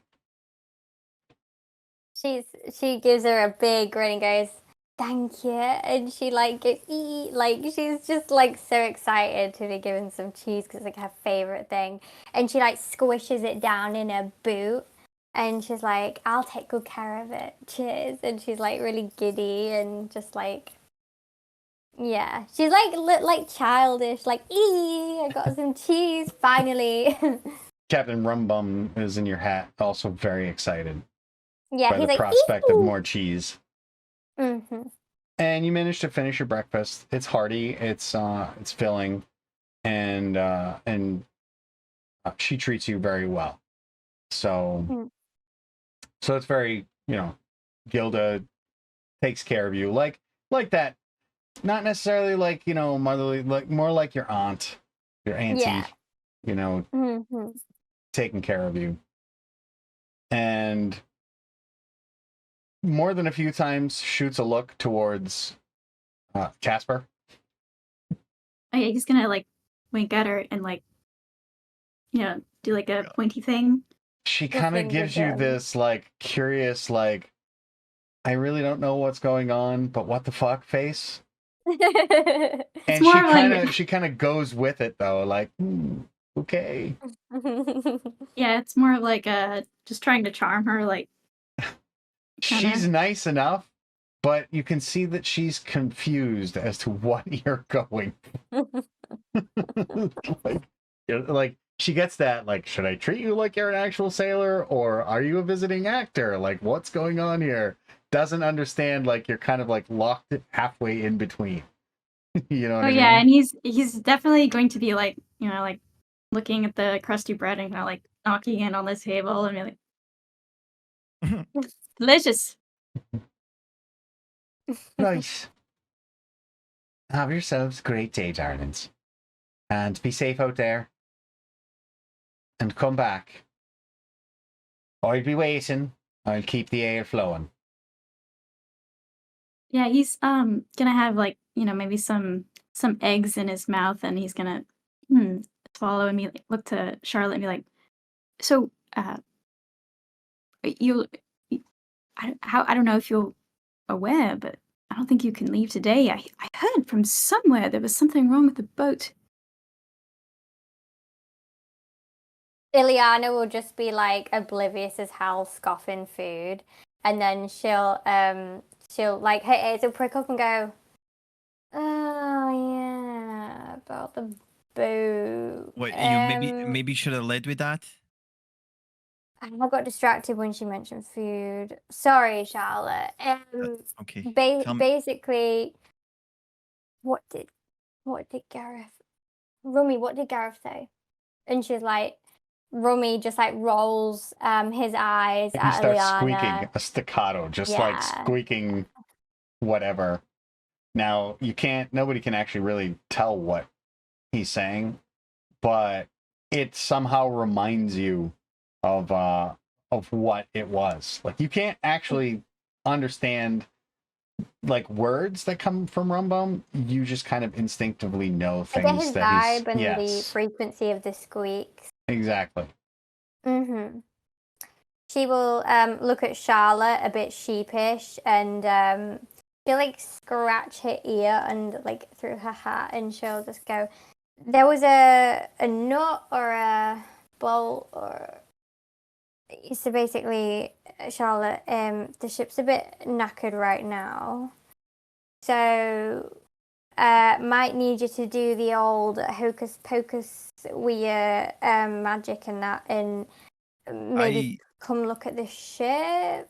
S2: She gives her a big grin and goes, "Thank you," and she like goes, "Eat!" Like she's just like so excited to be given some cheese because it's like her favorite thing, and she like squishes it down in her boot, and she's like, "I'll take good care of it. Cheers!" And she's like really giddy and just like, yeah, she's like childish, like, "I got some cheese finally."
S1: Captain Rumbum is in your hat, also very excited.
S2: Yeah,
S1: by
S2: he's
S1: the
S2: like,
S1: prospect of
S2: "Eee!"
S1: more cheese.
S2: Mm-hmm.
S1: And you manage to finish your breakfast. It's hearty. It's filling, and she treats you very well. So it's very Gilda takes care of you like that. Not necessarily like motherly, like more like your aunt, your auntie.
S2: Yeah.
S1: Taking care of you, and more than a few times shoots a look towards Casper.
S3: Oh, yeah, he's gonna like wink at her and like, do like a pointy thing.
S1: She kind of gives you this like curious, like, I really don't know what's going on, but what the fuck face. And she kind of goes with it though, like, okay.
S3: Yeah, it's more of like just trying to charm her, like.
S1: She's nice enough, but you can see that she's confused as to what you're going. like she gets that, like, should I treat you like you're an actual sailor, or are you a visiting actor? Like, what's going on here? Doesn't understand, like, you're kind of like locked halfway in between. You know what I mean?
S3: Yeah, and he's definitely going to be like, like looking at the crusty bread and kind of like knocking it on the table and be like, delicious.
S1: Right. Have yourselves a great day, darlings. And be safe out there. And come back. I'll be waiting. I'll keep the air flowing.
S3: Yeah, he's gonna have like, maybe some eggs in his mouth, and he's gonna swallow and look to Charlotte and be like, so I don't know if you're aware, but I don't think you can leave today. I heard from somewhere there was something wrong with the boat.
S2: Ileana will just be like oblivious as hell, scoffing food, and then she'll like her ears will prick up and go, "Oh yeah, about the boat."
S4: Wait, you maybe should have led with that.
S2: I got distracted when she mentioned food. Sorry, Charlotte.
S4: Okay.
S2: Basically, what did Gareth? Rummy, what did Gareth say? And she's like, Rummy just like rolls his eyes
S1: He
S2: at
S1: starts
S2: Aliana.
S1: squeaking a staccato, just like
S2: Yeah.
S1: squeaking whatever. Now nobody can actually really tell what he's saying, but it somehow reminds you of what it was. Like you can't actually understand like words that come from Rumbum. You just kind of instinctively know
S2: I
S1: things
S2: get his
S1: that
S2: vibe and the
S1: yes,
S2: frequency of the squeaks.
S1: exactly.
S2: Mm-hmm. She will look at Charlotte a bit sheepish and she'll like scratch her ear and like through her hat, and she'll just go, there was a nut or a bolt or so basically, Charlotte, the ship's a bit knackered right now, so might need you to do the old hocus pocus with your magic and that, and maybe come look at the ship.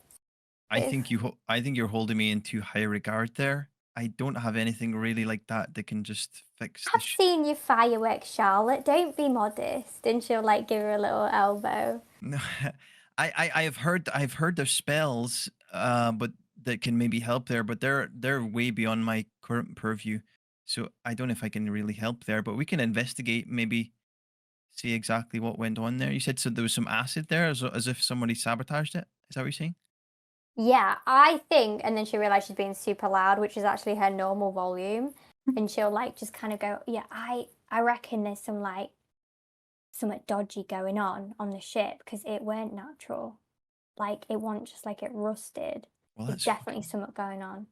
S4: I think you're holding me in too high regard there. I don't have anything really like that can just fix the
S2: I've seen your fireworks, Charlotte. Don't be modest. And she'll like give her a little elbow.
S4: No, I've heard of spells, but that can maybe help there, but they're way beyond my current purview. So I don't know if I can really help there, but we can investigate, maybe see exactly what went on there. You said so there was some acid there, as if somebody sabotaged it. Is that what you're saying?
S2: Yeah, I think. And then she realized she's being super loud, which is actually her normal volume. And she'll like just kind of go, yeah, I reckon there's some like something dodgy going on the ship because it weren't natural. Like it wasn't just like it rusted.
S4: Well,
S2: There's
S4: that's
S2: definitely something going on.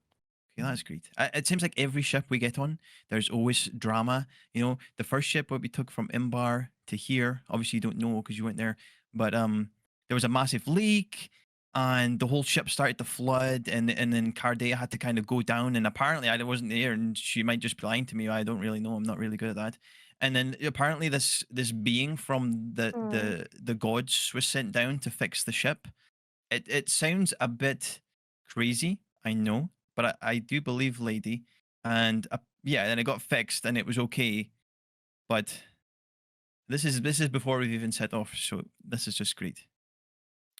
S4: okay, that's great. It seems like every ship we get on, there's always drama. You know, the first ship what we took from Imbar to here, obviously you don't know because you weren't there, but there was a massive leak and the whole ship started to flood, and then Cardea had to kind of go down, and apparently I wasn't there, and she might just be lying to me. I don't really know. I'm not really good at that. And then apparently this being from the gods was sent down to fix the ship. It sounds a bit crazy, I know, but I do believe Lady, and yeah, and it got fixed and it was okay. But this is before we've even set off, so this is just great.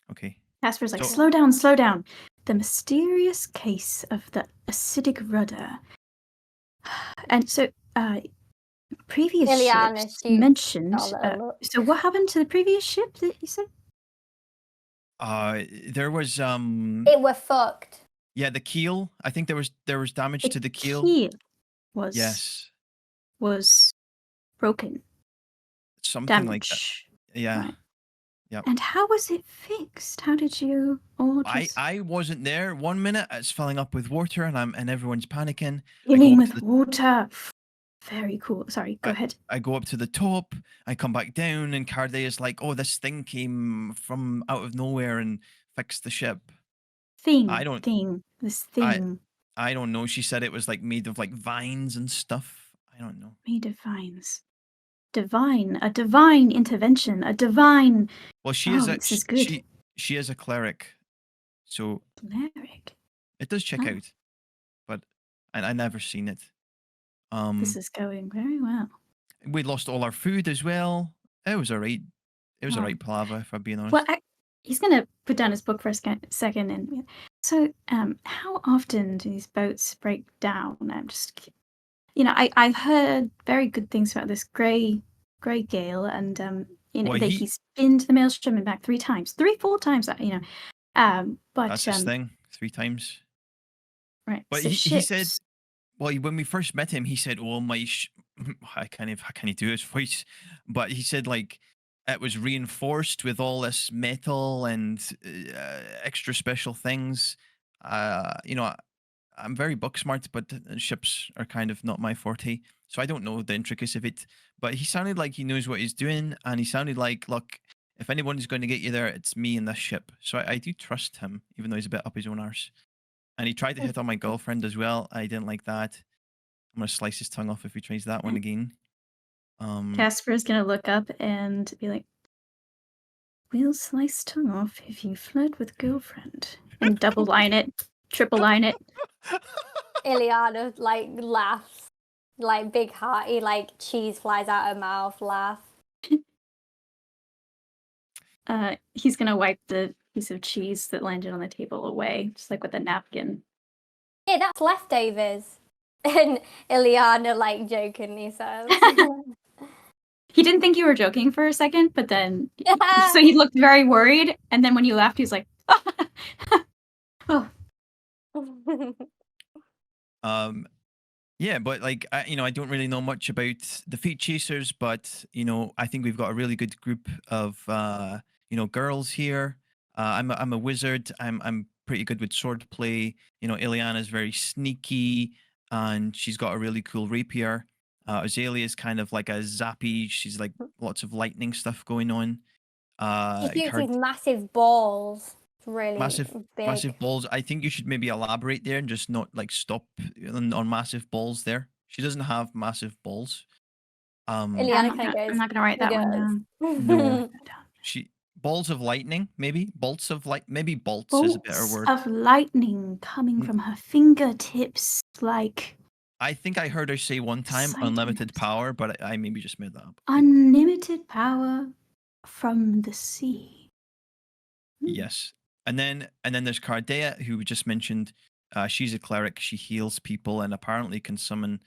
S4: Okay.
S3: Casper's like,
S4: So-
S3: slow down, slow down. The mysterious case of the acidic rudder. And so, previous
S2: Ileana
S3: ships
S2: shoots
S3: mentioned.
S2: Charlotte a look.
S3: So, what happened to the previous ship that you said?
S4: There was
S2: It were fucked.
S4: yeah, the keel. I think there was damage to the keel.
S3: Was
S4: Yes,
S3: broken,
S4: something like that.
S3: damaged.
S4: Yeah.
S3: Right.
S4: Yep.
S3: And how was it fixed? How did you all just
S4: I wasn't there. 1 minute it's filling up with water and everyone's panicking.
S3: filling with water? Very cool. Sorry, go ahead.
S4: I go up to the top, I come back down, and Cardea is like, "Oh, this thing came from out of nowhere and fixed the ship."
S3: This thing
S4: I don't know. She said it was like made of like vines and stuff. I don't know.
S3: made of vines. A divine intervention, a divine
S4: Well, she
S3: Oh,
S4: is a
S3: this is good.
S4: she is a cleric, so
S3: cleric.
S4: it does check
S3: Oh.
S4: out. But I never seen it.
S3: This is going very well.
S4: We lost all our food as well. It was alright. It was
S3: Oh.
S4: alright palaver, if I'm being honest.
S3: Well, he's gonna put down his book for a second, and so, how often do these boats break down? I'm just, I heard very good things about this Grey Gale, and
S4: Well,
S3: that he's been to the Maelstrom and back 4 times, but
S4: That's his thing. 3 times.
S3: right.
S4: But
S3: so
S4: he said,
S3: ships-
S4: well, when we first met him, he said, "Oh, my, I can't do his voice," but he said like it was reinforced with all this metal and extra special things. I'm very book smart, but ships are kind of not my forte, so I don't know the intricacies of it. But he sounded like he knows what he's doing, and he sounded like, look, if anyone's going to get you there, it's me and this ship. So I do trust him, even though he's a bit up his own arse. And he tried to hit on my girlfriend as well. I didn't like that. I'm gonna slice his tongue off if he tries that one again.
S3: Casper's gonna look up and be like, "We'll slice tongue off if you flirt with girlfriend," and double line it, triple line it.
S2: Ileana like laughs, like big hearty, like cheese flies out her mouth laugh.
S3: he's gonna wipe the piece of cheese that landed on the table away, just like with a napkin.
S2: Hey, that's leftovers. And Ileana, like, jokingly says.
S3: He didn't think you were joking for a second, but then so he looked very worried, and then when you laughed, he was like, "Oh,
S4: Yeah, but like I don't really know much about the feet chasers, but I think we've got a really good group of girls here. I'm a wizard. I'm pretty good with sword play. Ileana's very sneaky, and she's got a really cool rapier. Azalea is kind of like a zappy. She's like lots of lightning stuff going on.
S2: She shoots
S4: Her
S2: these massive balls. It's really
S4: massive
S2: big.
S4: massive balls. I think you should maybe elaborate there and just not like stop on massive balls there. She doesn't have massive balls.
S2: Ileana
S3: I'm
S2: kind of goes.
S3: not gonna write
S2: "He
S3: that one
S2: does."
S3: down."
S4: No. She balls of lightning, maybe bolts of light. Maybe bolts is a better
S3: Bolts
S4: word.
S3: of lightning coming
S4: Mm.
S3: from her fingertips, like
S4: I think I heard her say one time
S3: Poseidon
S4: unlimited
S3: himself.
S4: power, but I maybe just made that up.
S3: Unlimited power from the sea.
S4: Yes. And then there's Cardea, who we just mentioned. She's a cleric. She heals people and apparently can summon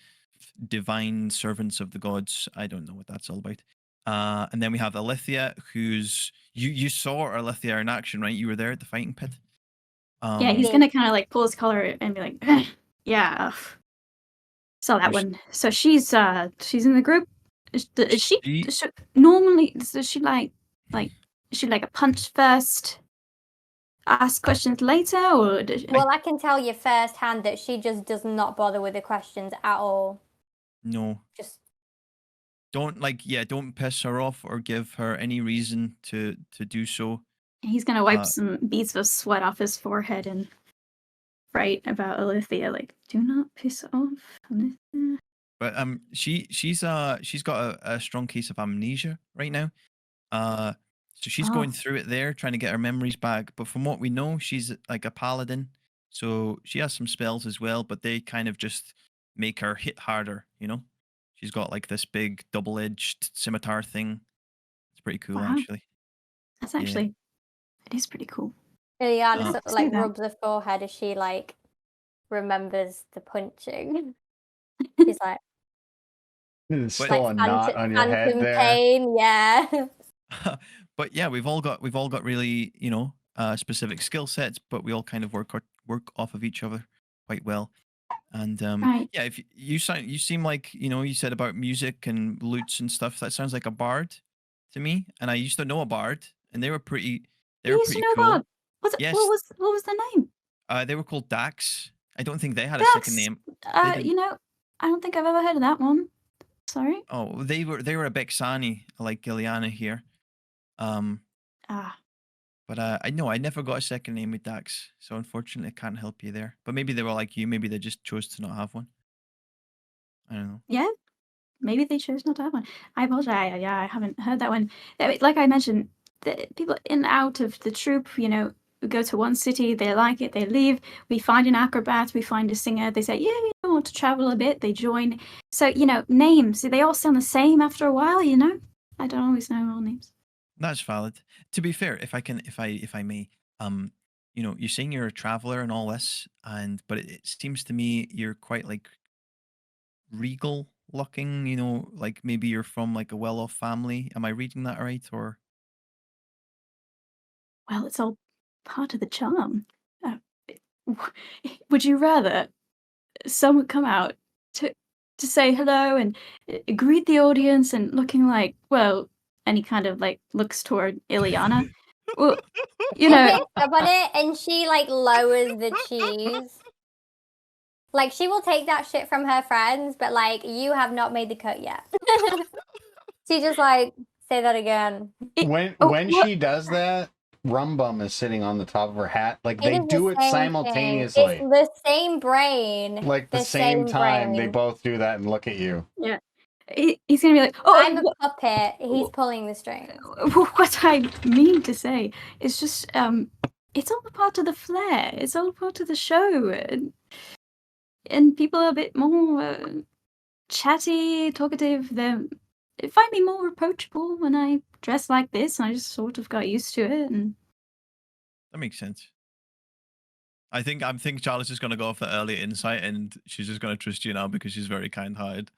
S4: divine servants of the gods. I don't know what that's all about. And then we have Alethea, who's you saw Alethea in action, right? You were there at the fighting pit.
S3: Yeah, he's
S2: Yeah.
S3: gonna kind of like pull his collar and be like, "Yeah, saw that
S4: There's-
S3: one." So she's in the group. Is she
S4: She-
S3: normally? Does she like is she like a punch first, ask questions later, or does she,
S2: Well, I can tell you firsthand that she just does not bother with the questions at all.
S4: no,
S2: Just
S4: don't piss her off or give her any reason to do so.
S3: he's gonna wipe some beads of sweat off his forehead and write about Alethea, like, "Do not piss off Alethea."
S4: But she's got a strong case of amnesia right now. So she's going
S3: Oh.
S4: through it there, trying to get her memories back. But from what we know, she's like a paladin, so she has some spells as well. But they kind of just make her hit harder. She's got like this big double-edged scimitar thing. It's pretty cool,
S3: Wow.
S4: actually.
S3: That's
S4: Yeah.
S3: actually it is pretty cool.
S2: Ileana
S4: Uh,
S2: sort of
S3: see
S2: like
S3: that.
S2: rubs her forehead as she like remembers the punching. She's like,
S1: There's
S4: But-
S1: still a knot on your head
S2: phantom
S1: there.
S2: pain, yeah.
S4: But yeah, we've all got really specific skill sets, but we all kind of work off of each other quite well. And
S3: Right.
S4: yeah, if you seem like you said about music and lutes and stuff. That sounds like a bard to me. And I used to know a bard, and they were pretty
S3: You used to know
S4: cool.
S3: Bob.
S4: Yes.
S3: What was the name?
S4: They were called Dax. I don't think they had a
S3: Dax.
S4: second name. didn't-
S3: I don't think I've ever heard of that one. Sorry.
S4: Oh, they were a Bexani like Gilliana here.
S3: Ah,
S4: But I know I never got a second name with Dax, so unfortunately I can't help you there. But maybe they were like you. Maybe they just chose to not have one. I don't know.
S3: yeah. Maybe they chose not to have one. I apologize. Yeah, I haven't heard that one. Like I mentioned, the people in and out of the troupe, we go to one city, they like it, they leave. We find an acrobat, we find a singer, they say, yeah, I want to travel a bit, they join. So, names, they all sound the same after a while, I don't always know all names.
S4: That's valid. To be fair, if I may, you're saying you're a traveler and all this, but it seems to me you're quite like regal looking. Like maybe you're from like a well-off family. Am I reading that right? Or
S3: Well, it's all part of the charm. Would you rather someone come out to say hello and greet the audience and looking like, well, and he kind of like looks toward Ileana? Well,
S2: He picks up on it and she like lowers the cheese. Like she will take that shit from her friends, but like you have not made the cut yet. She just like say that again.
S1: When she does that, Rum Bum is sitting on the top of her hat. Like they do it simultaneously.
S2: It's the same brain.
S1: Like the same time they
S2: brain.
S1: both do that and look at you.
S3: Yeah. He's gonna be like, oh,
S2: I'm a puppet. He's pulling the strings.
S3: What I mean to say is just, it's all a part of the flair. It's all part of the show, and people are a bit more chatty, talkative. They find me more approachable when I dressed like this, and I just sort of got used to it. And
S4: That makes sense. I think Charlotte's just gonna go off the early insight, and she's just gonna trust you now because she's very kind-hearted.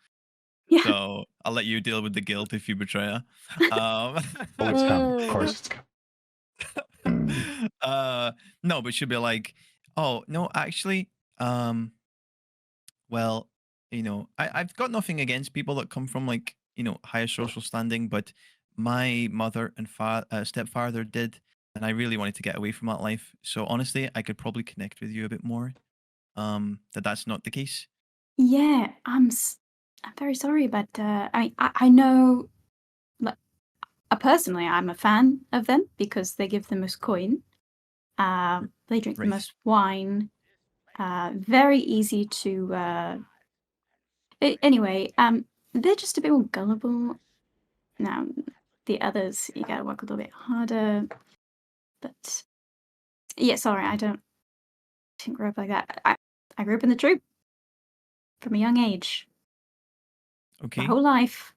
S3: yeah,
S4: So I'll let you deal with the guilt if you betray her.
S1: Oh, it's coming. Of course, it's coming.
S4: No, but she'll be like, "Oh no, actually, well, I've got nothing against people that come from like higher social standing, but my mother and stepfather did, and I really wanted to get away from that life. So honestly, I could probably connect with you a bit more. That's not the case.
S3: yeah. I'm very sorry, but I mean, I know, like, personally, I'm a fan of them because they give the most coin. They drink the
S4: Right.
S3: most wine. Very easy to. Anyway, they're just a bit more gullible. Now, the others, you gotta work a little bit harder. But yeah, sorry, I didn't grow up like that. I grew up in the troop from a young age, my
S4: Okay.
S3: whole life.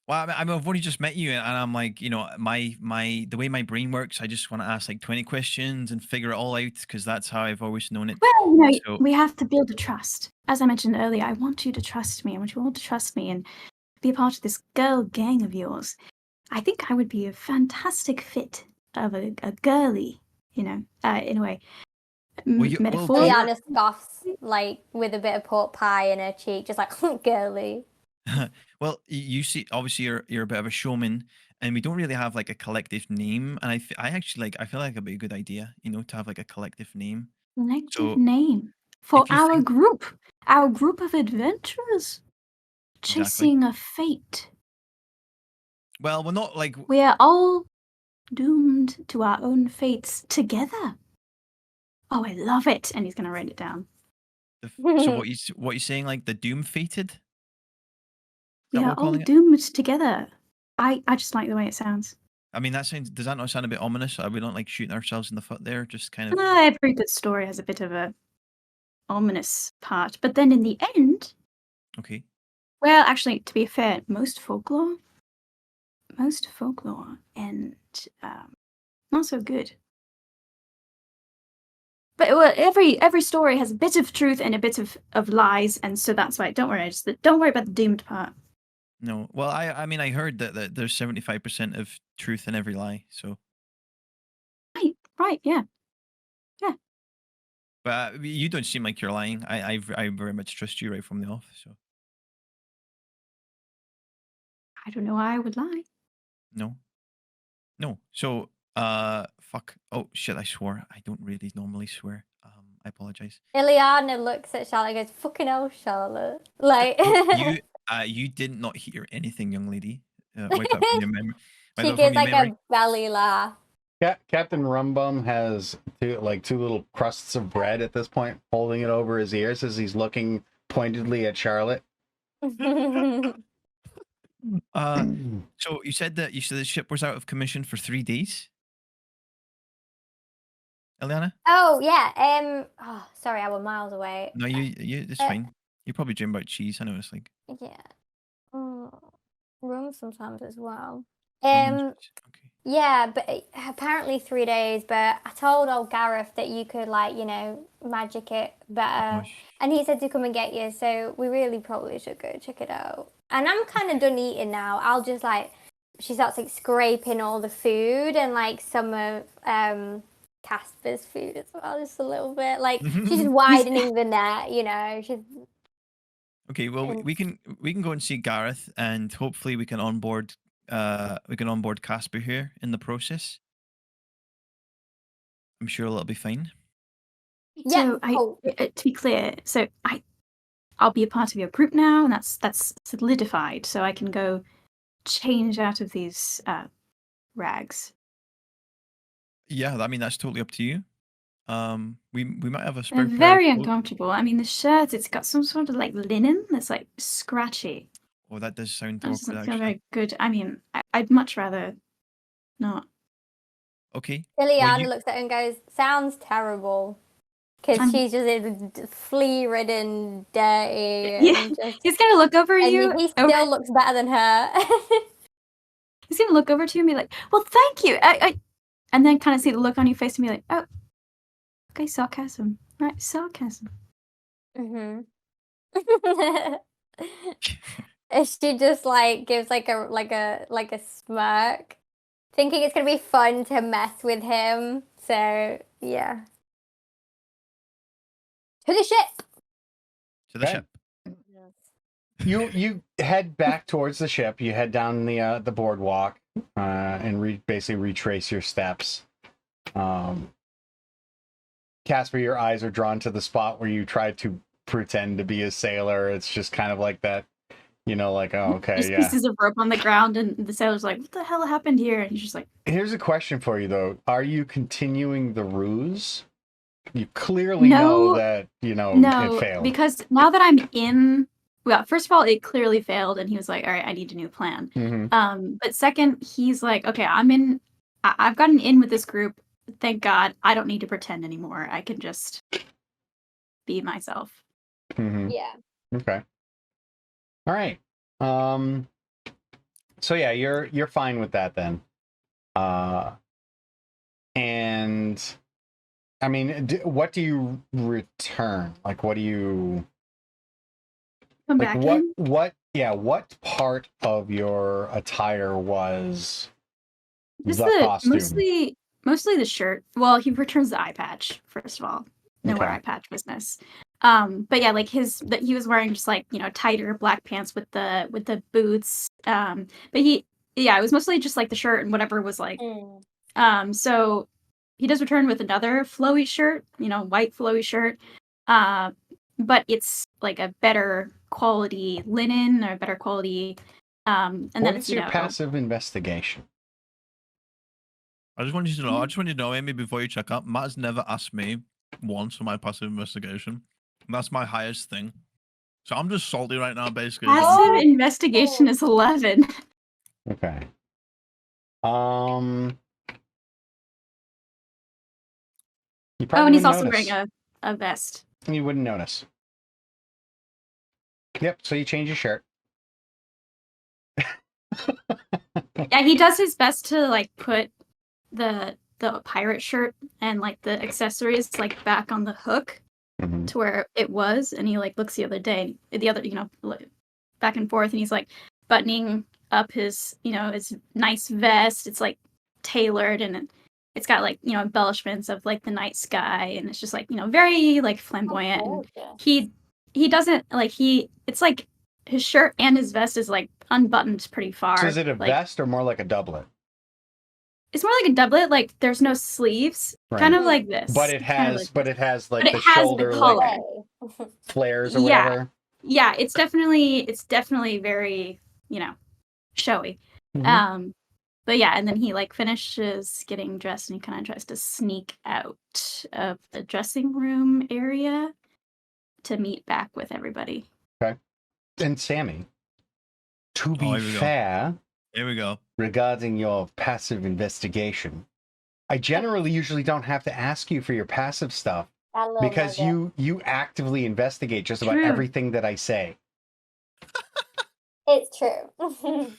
S4: Well, I mean, I've only just met you, and I'm like, the way my brain works, I just want to ask like 20 questions and figure it all out because that's how I've always known it.
S3: Well,
S4: So
S3: we have to build a trust. As I mentioned earlier, I want you to trust me. I want you all to trust me and be a part of this girl gang of yours. I think I would be a fantastic fit of a girly, in a way.
S4: Well, you- well,
S3: Metaphor.
S4: you're-
S2: Liana scoffs like with a bit of pork pie in her cheek, just like girly.
S4: well, you see, obviously you're a bit of a showman, and we don't really have like a collective name. And I actually I feel like it'd be a good idea, to have like a collective name.
S3: Collective
S4: So
S3: name for
S4: if you
S3: our
S4: think
S3: group of adventurers
S4: exactly,
S3: chasing a fate.
S4: well, we're not like
S3: We are all doomed to our own fates together. Oh, I love it. And he's gonna write it down.
S4: so what you saying, like the doom fated? Is
S3: We
S4: that what
S3: are
S4: we're
S3: all
S4: calling it?
S3: doomed together. I just like the way it sounds.
S4: I mean, does that not sound a bit ominous? Are we not like shooting ourselves in the foot there? Just kind of
S3: Every good story has a bit of a ominous part, but then in the end,
S4: okay.
S3: well, actually, to be fair, most folklore, and not so good. But well, every story has a bit of truth and a bit of lies, and so that's why. Don't worry, don't worry about the doomed part.
S4: No, well, I mean, I heard that there's 75% of truth in every lie. So,
S3: Right, yeah.
S4: but you don't seem like you're lying. I very much trust you right from the off. So,
S3: I don't know why I would lie.
S4: no, no. So, fuck. Oh shit! I swore. I don't really normally swear. I apologize.
S2: Ileana looks at Charlotte and goes, "Fucking hell, Charlotte!" Like
S4: You did not hear anything, young lady. Wipe that from your memory.
S2: she gives like a belly laugh.
S1: Captain Rumbum has two little crusts of bread at this point, holding it over his ears as he's looking pointedly at Charlotte.
S4: So you said the ship was out of commission for 3 days, Eliana?
S2: Oh yeah. Oh, sorry, I was miles away.
S4: No, it's fine. You probably dream about cheese. I know it's like
S2: Yeah. Rum sometimes as well.
S4: lemon cheese. Okay.
S2: Yeah, but apparently 3 days. But I told old Gareth that you could magic it better,
S4: Gosh.
S2: and he said to come and get you. So we really probably should go check it out. And I'm kind of done eating now. I'll just she starts scraping all the food and some of Casper's food as well, just a little bit. She's just widening the net. She's
S4: Okay, well we can go and see Gareth, and hopefully we can onboard Casper here in the process. I'm sure that'll be fine.
S3: So to be clear, so I'll be a part of your group now, and that's solidified. So I can go change out of these rags.
S4: Yeah, I mean that's totally up to you. We might have a spare
S3: They're
S4: pair of
S3: very
S4: clothes.
S3: uncomfortable. I mean, the shirt, it's got some sort of linen that's scratchy.
S4: Oh, that does sound
S3: That doesn't
S4: awkward,
S3: feel
S4: actually.
S3: very good. I mean, I'd much rather not.
S4: Okay.
S2: Ileana looks at her and goes, "Sounds terrible." Because she's just flea-ridden, dirty.
S3: Yeah,
S2: And
S3: he's gonna look over
S2: and
S3: you.
S2: he still looks better than her.
S3: he's gonna look over to you and be like, "Well, thank you," and then kind of see the look on your face and be like, "Oh, okay, sarcasm, right? Sarcasm."
S2: Mm-hmm. She just like gives like a smirk, thinking it's gonna be fun to mess with him. So yeah. To the ship.
S4: To the
S1: Okay.
S4: ship.
S1: You head back towards the ship. You head down the boardwalk and basically retrace your steps. Casper, your eyes are drawn to the spot where you tried to pretend to be a sailor. It's just kind of like that, like, oh, okay,
S3: There's
S1: yeah.
S3: pieces of rope on the ground, and the sailor's like, "What the hell happened here?" And he's just like,
S1: Here's a question for you, though. Are you continuing the ruse? You clearly know that, it
S3: no,
S1: failed.
S3: because now that I'm in, well, first of all, it clearly failed, and he was like, "All right, I need a new plan."
S1: Mhm.
S3: But second, he's like, "Okay, I've gotten in with this group. Thank God, I don't need to pretend anymore. I can just be myself."
S1: Mhm.
S2: Yeah.
S1: Okay. All right. So yeah, you're fine with that then. And I mean, what do you return? Like, what do you
S3: Come
S1: like?
S3: back in.
S1: What part of your attire was
S3: Just
S1: the costume?
S3: mostly the shirt. Well, he returns the eye patch first of all. No more
S1: Okay.
S3: eye patch business. But yeah, like he was wearing just like tighter black pants with the boots. But it was mostly just like the shirt and whatever was like. So he does return with another flowy shirt, white flowy shirt. But it's like a better quality linen or better quality. And
S1: What
S3: then
S1: is
S3: it's
S1: your passive investigation?
S4: I just want you to know, Amy, before you check out, Matt has never asked me once for my passive investigation. And that's my highest thing. So I'm just salty right now, basically.
S3: Passive investigation is 11.
S1: Okay. You probably
S3: And he's
S1: wouldn't
S3: also
S1: notice.
S3: wearing a vest.
S1: You wouldn't notice. Yep. So you change your shirt.
S3: Yeah, he does his best to like put the pirate shirt and like the accessories like back on the hook
S1: Mhm.
S3: to where it was, and he like looks back and forth, and he's like buttoning up his his nice vest. It's like tailored, and it's got like embellishments of like the night sky, and it's just like very like flamboyant. And he doesn't like it's like his shirt and his vest is like unbuttoned pretty far.
S1: So is it a
S3: like,
S1: vest or more like a doublet?
S3: It's more like a doublet. Like there's no sleeves,
S1: Right.
S3: kind of like this.
S1: But it has,
S3: like
S1: it has like
S3: But it
S1: the
S3: has the
S1: shoulder
S3: collar.
S1: like flares or
S3: Yeah.
S1: whatever.
S3: Yeah, it's definitely very showy.
S1: Mhm.
S3: But yeah, and then he like finishes getting dressed, and he kind of tries to sneak out of the dressing room area to meet back with everybody.
S1: Okay. And Sammy, to be
S4: here we go.
S1: fair,
S4: Here we go.
S1: regarding your passive investigation, I generally usually don't have to ask you for your passive stuff because you actively investigate just about
S3: True.
S1: everything that I say.
S2: It's true.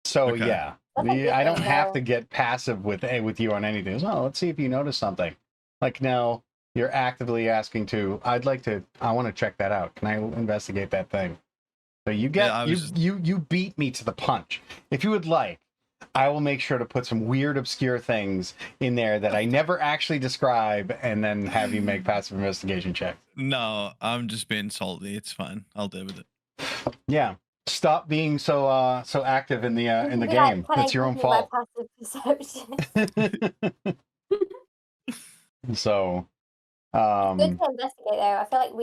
S1: So
S4: Okay.
S1: yeah,
S2: That's a good
S1: I don't
S2: thing,
S1: have
S2: though.
S1: to get passive with you on anything. Oh, let's see if you notice something. Like no, you're actively asking to. I want to check that out. Can I investigate that thing? So you get you beat me to the punch. If you would like, I will make sure to put some weird, obscure things in there that I never actually describe, and then have you make passive investigation checks.
S4: No, I'm just being salty. It's fine. I'll deal with it.
S1: Yeah. Stop being so active in the game.
S2: Can
S1: It's your own fault.
S2: My passive perception.
S1: So,
S2: Good to investigate though. I feel like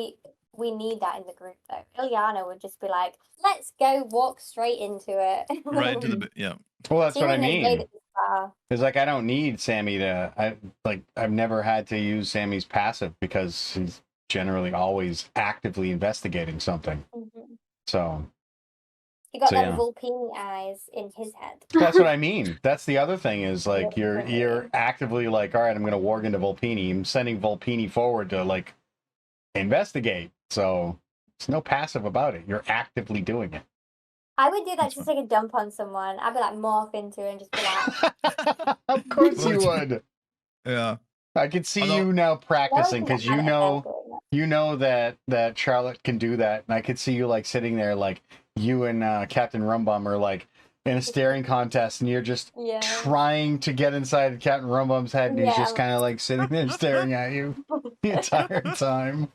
S2: we need that in the group though. Ileana would just be like, "Let's go walk straight into it."
S4: Right into the bit. Yeah.
S1: well, that's
S2: She
S1: what I
S2: wouldn't have made
S1: mean.
S2: it this far.
S1: It's like I don't need Sammy to. I've never had to use Sammy's passive because he's generally always actively investigating something.
S2: Mhm.
S1: So
S2: He got
S1: So,
S2: them
S1: yeah.
S2: Vulpini eyes in his head.
S1: that's what I mean. That's the other thing is like you're
S2: Definitely.
S1: actively like, all right, I'm going to warg into Vulpini. I'm sending Vulpini forward to like investigate. So it's no passive about it. You're actively doing it.
S2: I would do that
S4: That's
S2: just to take a dump on someone. I'd be like morph into it and just be like,
S1: Of course
S4: Well,
S1: you would.
S4: Yeah.
S1: I can see
S4: Although-
S1: you now
S2: no one
S1: practicing
S2: can
S1: because
S2: get
S1: you
S2: mad at
S1: know
S2: them doing
S1: you know that Charlotte can do that, and I could see you like sitting there like you and Captain Rumbum are like in a staring contest, and you're just
S2: that. Yeah.
S1: trying to get inside Captain Rumbum's head, and he's just
S2: Yeah.
S1: kind of like sitting there staring at you the entire time.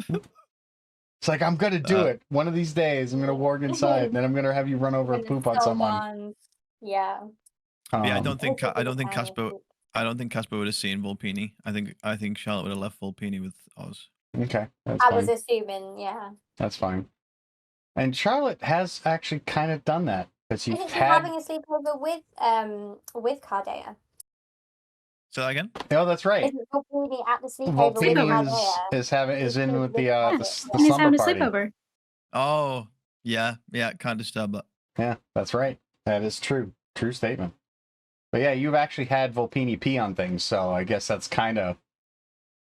S1: It's like, I'm gonna do it one of these days. I'm gonna walk inside, and then I'm gonna have you run over and
S2: When
S1: poop
S2: it's
S1: on
S2: so
S1: someone.
S2: long. Yeah.
S4: Yeah, I
S1: Um,
S4: don't think
S2: This is
S4: I
S2: the
S4: don't think
S2: time
S4: Casper
S2: to-
S4: I don't think Casper would have seen Volpini. I think Charlotte would have left Volpini with Oz.
S1: Okay, that's
S2: I
S1: fine.
S2: was assuming, yeah.
S1: That's fine. And Charlotte has actually kind of done that because you've
S2: Isn't she
S1: had.
S2: having a sleepover with Cardea?
S4: So again?
S1: Oh, that's right.
S2: Isn't Volpini at the sleepover with
S1: Volpini
S2: Cardea?
S1: is in with the
S3: Yeah.
S1: the
S3: And he's having
S1: slumber
S3: a
S1: party.
S3: sleepover.
S4: Oh, yeah, can't disturb that.
S1: Yeah, that's right. That is true. True statement. But yeah, you've actually had Volpini pee on things, so I guess that's kind of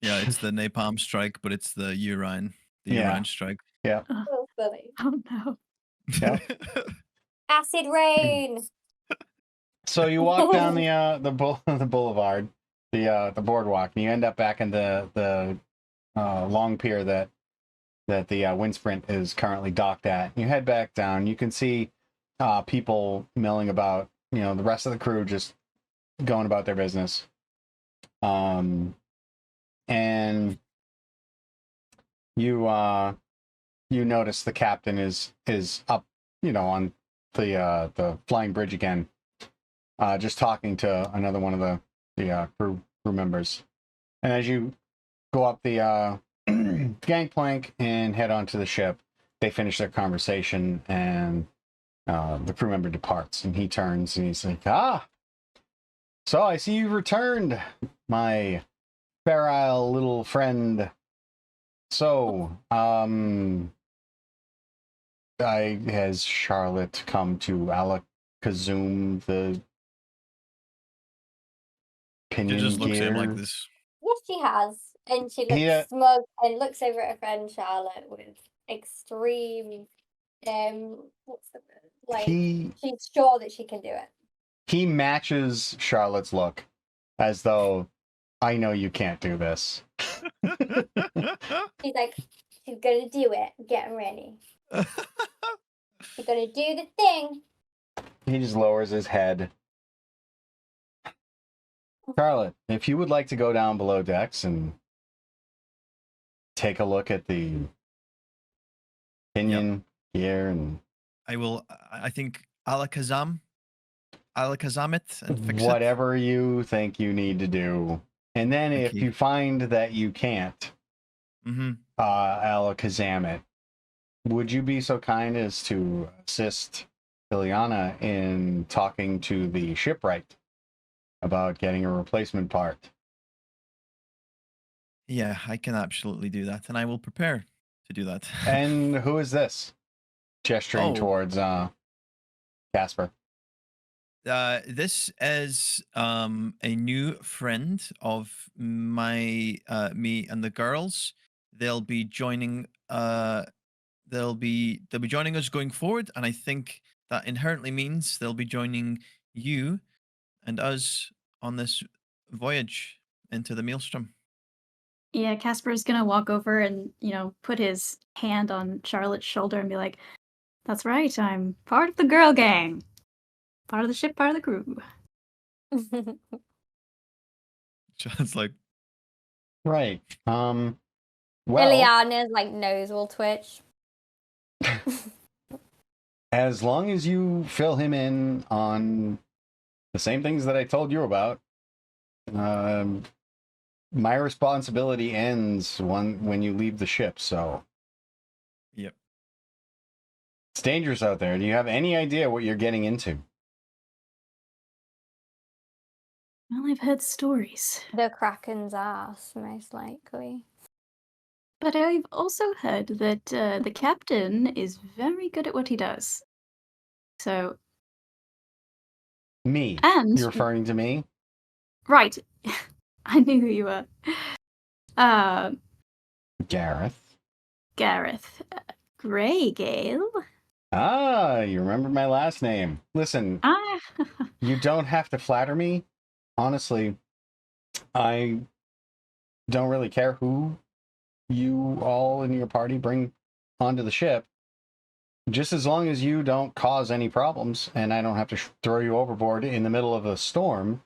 S4: Yeah, it's the napalm strike, but it's the urine. The
S1: Yeah.
S4: urine strike.
S2: So funny.
S3: Oh no.
S1: Yeah.
S2: Acid rain.
S1: So you walk down the boulevard, the boardwalk, and you end up back in the long pier that the wind sprint is currently docked at. You head back down. You can see people milling about. You know, the rest of the crew just going about their business. And you notice the captain is up, you know, on the flying bridge again, just talking to another one of the crew members. And as you go up the gangplank and head onto the ship, they finish their conversation, and the crew member departs, and he turns and he's like, so I see you've returned, my ferile little friend. So, has Charlotte come to Alakazum, the
S4: She
S1: pinion
S4: just looks at him
S1: gear?
S4: like this.
S2: Yes, she has. And she looks
S1: Yeah.
S2: smug and looks over at her friend Charlotte with extreme what's the word? Like she's sure that she can do it.
S1: He matches Charlotte's look, as though, I know you can't do this.
S2: She's like, she's gonna do it. Get ready. She's gonna do the thing.
S1: He just lowers his head. Charlotte, if you would like to go down below decks and take a look at the pinion gear and
S4: I will. I think Alakazam it and fix it.
S1: whatever you think you need to do. And then if
S4: Okay.
S1: you find that you can't
S4: Mm-hmm.
S1: Alakazam it, would you be so kind as to assist Ileana in talking to the shipwright about getting a replacement part?
S4: Yeah, I can absolutely do that, and I will prepare to do that.
S1: And who is this? Gesturing
S4: Oh.
S1: towards Casper.
S4: This is a new friend of my me and the girls. They'll be joining they'll be joining us going forward, and I think that inherently means they'll be joining you and us on this voyage into the maelstrom.
S3: Yeah, Casper's gonna walk over and, put his hand on Charlotte's shoulder and be like, "That's right, I'm part of the girl gang. Part of the ship, part of the crew."
S4: Just like,
S1: Right. Well,
S2: Ileana's like nose will twitch.
S1: as long as you fill him in on the same things that I told you about, my responsibility ends when you leave the ship. So,
S4: yep.
S1: it's dangerous out there. Do you have any idea what you're getting into?
S3: Well, I've heard stories.
S2: The Kraken's ass, most likely.
S3: But I've also heard that the captain is very good at what he does. So,
S1: Me.
S3: and
S1: You're referring to me?
S3: right, I knew who you were.
S1: Gareth.
S3: Gareth, Greygale.
S1: Ah, you remember my last name. Listen,
S3: Ah,
S1: you don't have to flatter me. Honestly, I don't really care who you all in your party bring onto the ship. Just as long as you don't cause any problems and I don't have to throw you overboard in the middle of a storm,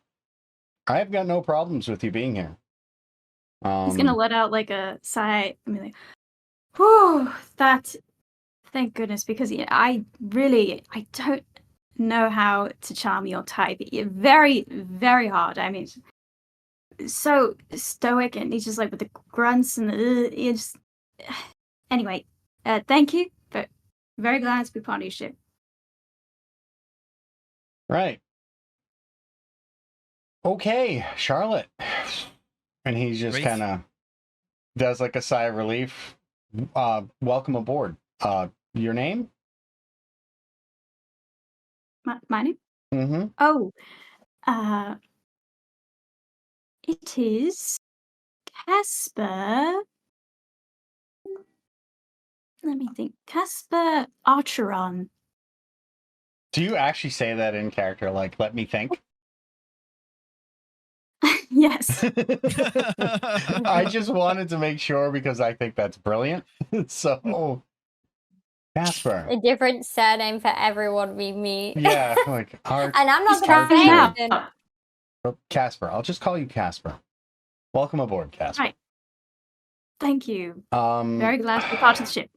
S1: I've got no problems with you being here.
S3: he's gonna let out like a sigh. I mean, like, whew, that. Thank goodness, because I don't know how to charm your type. You're very, very hard. I mean, so stoic, and he's just like with the grunts and you just. Anyway, thank you, but very glad to be part of your ship.
S1: Right. Okay, Charlotte. And he just
S4: Great.
S1: kind of does like a sigh of relief. Welcome aboard. Your name?
S3: My name?
S1: Mm-hmm.
S3: Oh, it is Casper. Let me think. Casper Archeron.
S1: Do you actually say that in character? Like, let me think.
S3: Yes.
S1: I just wanted to make sure because I think that's brilliant. So, Casper.
S2: A different surname for everyone we meet.
S1: Yeah, like
S2: And I'm not
S3: He's
S2: gonna
S3: trying
S2: say
S3: out.
S2: anything.
S1: Casper. I'll just call you Casper. Welcome aboard, Casper.
S3: Right. Thank you. Very glad to be part of the ship.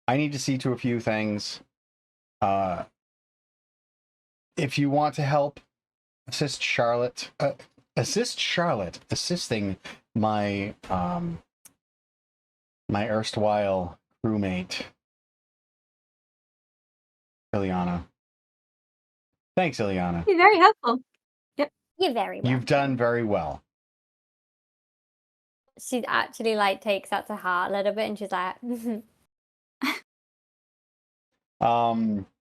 S1: I need to see to a few things. If you want to help assist Charlotte, assisting my my erstwhile crewmate, Ileana. Thanks, Ileana.
S3: You're very helpful.
S2: You're very welcome.
S1: You've done very well.
S2: She actually like takes that to heart a little bit, and she's like,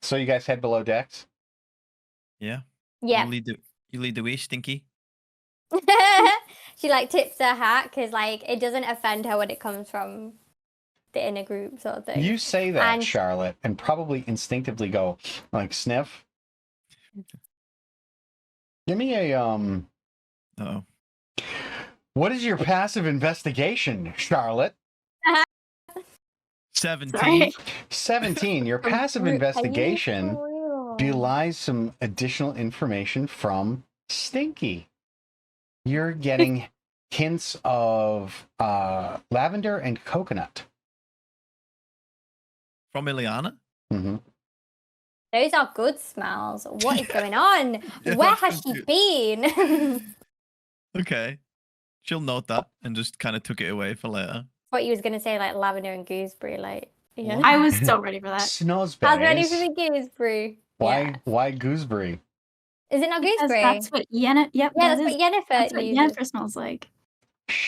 S1: So you guys head below decks?
S4: Yeah.
S2: yeah.
S4: You lead the way, Stinky.
S2: She like tips her hat because like it doesn't offend her when it comes from the inner group sort of thing.
S1: You say that,
S2: And-
S1: Charlotte, and probably instinctively go, like, sniff. Give me a,
S4: Oh.
S1: what is your passive investigation, Charlotte?
S4: 17.
S3: Sorry.
S1: 17. Your passive
S2: Are you
S1: investigation
S2: for real?
S1: belies some additional information from Stinky. You're getting hints of lavender and coconut.
S4: From Ileana?
S1: Mm-hmm.
S2: Those are good smells. What is going on?
S4: Yeah,
S2: Where
S4: that's
S2: has she been?
S4: Okay. She'll note that and just kind of took it away for later.
S2: What you was gonna say, like lavender and gooseberry, like yeah.
S3: I was so ready for that.
S2: I was ready for
S1: Snozberries.
S2: the gooseberry.
S1: Why?
S2: Yeah.
S1: Why gooseberry?
S2: Is it not
S3: Because
S2: gooseberry?
S3: that's what Yenna. Yep.
S2: Yeah,
S3: that
S2: that's
S3: is-
S2: what Yennefer
S3: That's what
S2: uses.
S3: Yennefer smells like.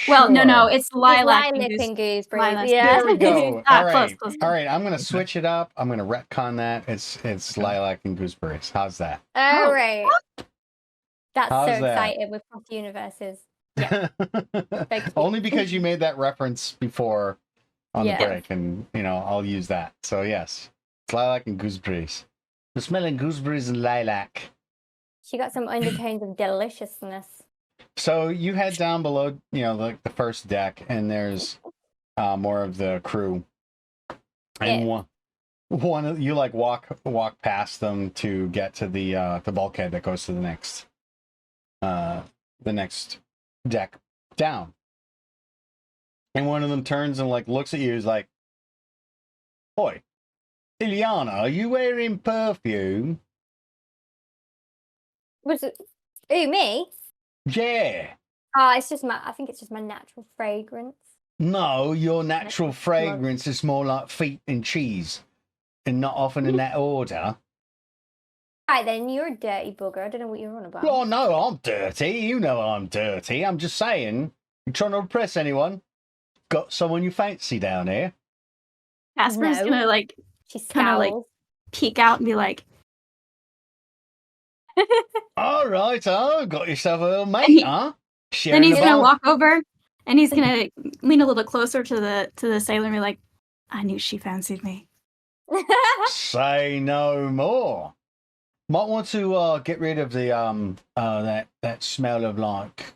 S3: Well, no,
S1: Sure.
S3: it's
S2: It's
S3: lilac and
S2: lilac and gooseberry.
S3: lilac.
S2: Yeah.
S1: There we go.
S3: Ah,
S1: All right.
S3: close.
S1: All right. I'm gonna switch it up. I'm gonna retcon that. It's lilac and gooseberries. How's that?
S2: All
S3: Oh.
S2: right. That's
S1: How's
S2: so
S1: that?
S2: exciting with cross universes. Thank you.
S1: Only because you made that reference before on
S2: Yeah.
S1: the break, and I'll use that. So yes, it's lilac and gooseberries. We're smelling gooseberries and lilac.
S2: She got some undertones of deliciousness.
S1: So you head down below, like the first deck, and there's more of the crew. And
S2: Yeah.
S1: one of you like walk past them to get to the bulkhead that goes to the next deck down. And one of them turns and like looks at you, is like, "Oi, Ileana, are you wearing perfume?"
S2: Was it? Ooh, me?
S1: Yeah.
S2: I think it's just my natural fragrance.
S1: No, your natural
S2: Natural.
S1: fragrance is more like feet and cheese, and not often in that order.
S2: Right then, you're a dirty bugger. I don't know what you're on about.
S1: Oh no, I'm dirty. You know I'm dirty. I'm just saying. You trying to impress anyone? Got someone you fancy down here?
S3: Casper's
S2: No.
S3: gonna like
S2: She
S3: kinda, like,
S2: scowls.
S3: peek out and be like,
S1: All right, got yourself a little mate,
S3: he-
S1: huh?
S3: then
S1: Sharing
S3: he's
S1: the
S3: gonna
S1: bunk?
S3: walk over and he's gonna lean a little closer to the sailor and be like, I knew she fancied me.
S1: Say no more. Might want to get rid of the that smell of like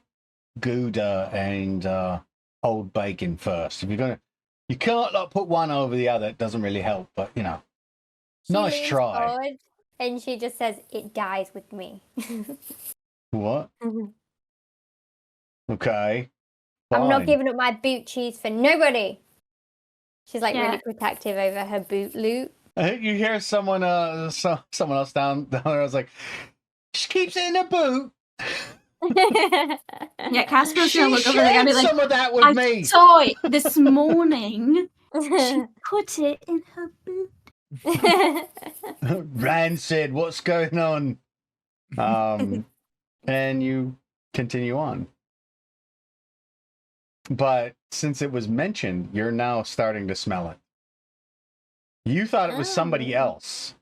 S1: Gouda and old bacon first. If you're gonna, you can't like put one over the other. It doesn't really help, but you know,
S2: She
S1: nice
S2: leans
S1: try.
S2: forward and she just says, "It dies with me."
S1: What? Okay.
S2: I'm not
S1: Fine.
S2: giving up my boot cheese for nobody. She's like
S3: Yeah.
S2: really protective over her boot loot.
S1: I think you hear someone someone else down there. I was like, she keeps it in her boot.
S3: Yeah, Casper's
S1: She
S3: gonna look over there and be
S1: shared
S3: like,
S1: some of that with
S3: I
S1: me.
S3: saw it this morning. She put it in her boot.
S1: Rancid, what's going on? And you continue on. But since it was mentioned, you're now starting to smell it. You thought it was somebody
S2: Oh.
S1: else.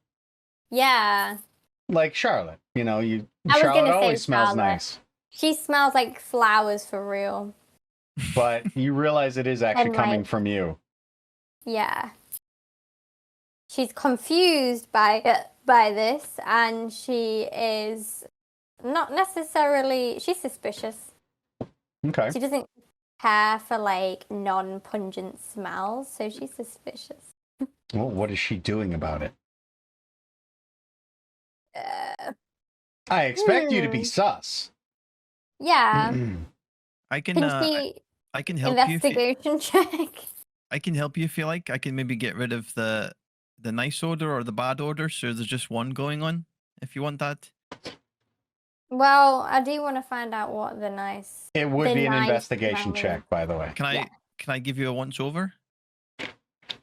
S2: Yeah.
S1: Like Charlotte. You know,
S2: I was
S1: Charlotte
S2: gonna say
S1: always smells
S2: Charlotte.
S1: nice.
S2: She smells like flowers for real.
S1: But you realize it is actually
S2: And,
S1: coming
S2: like-
S1: from you.
S2: Yeah. She's confused by this, and she is not necessarily. She's suspicious.
S1: Okay.
S2: She doesn't care for like non-pungent smells, so she's suspicious.
S1: Well, what is she doing about it? I expect you to be sus.
S2: Yeah.
S4: I can
S2: Can she
S4: I can help you. If you
S2: investigation check?
S4: I can help you if you like. I can maybe get rid of the nice odor or the bad odor, so there's just one going on. If you want that.
S2: Well, I do want to find out what the nice.
S1: It would
S2: The
S1: be an
S2: nice
S1: investigation
S2: smelling.
S1: check, by the way.
S4: Can I
S2: Yeah.
S4: can I give you a once over?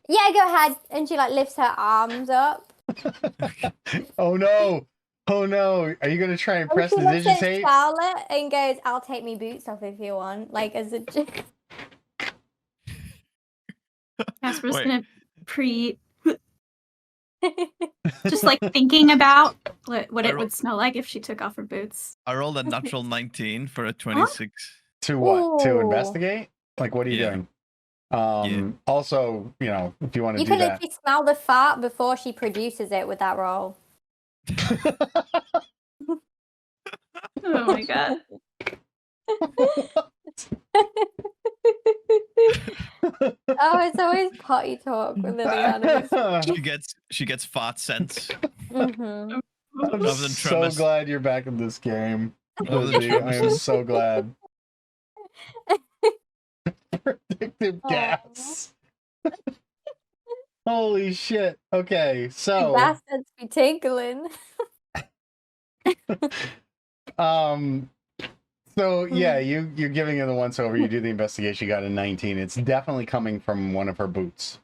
S2: Yeah, go ahead. And she like lifts her arms up.
S1: Oh no! Oh no! Are you gonna try and
S2: And
S1: press
S2: she
S1: the
S2: looks at
S1: digitate?
S2: Charlotte and goes, "I'll take me boots off if you want." Like as a joke.
S3: Casper's
S4: Wait.
S3: gonna just like thinking about what
S4: I
S3: it
S4: ro-
S3: would smell like if she took off her boots.
S4: I rolled a natural 19 for a 26.
S1: To what? To
S2: Ooh.
S1: investigate? Like, what are you
S4: Yeah.
S1: doing?
S4: Yeah.
S1: Also, you know, if you want to
S2: You
S1: do
S2: can
S1: that.
S2: literally smell the fart before she produces it with that roll.
S3: Oh my god.
S2: Oh, it's always potty talk with Liliana.
S4: She gets fart sense.
S2: Mm-hmm.
S1: I'm
S4: Other than
S1: so
S4: Tremors.
S1: glad you're back in this game.
S4: Other than
S1: Lizzie. I am
S4: Tremors.
S1: so glad. Predictive
S2: Aw.
S1: gas. Holy shit. Okay, so
S2: Bastards be tinkling.
S1: so yeah, you're giving her the once over, you do the investigation, you got a 19. It's definitely coming from one of her boots.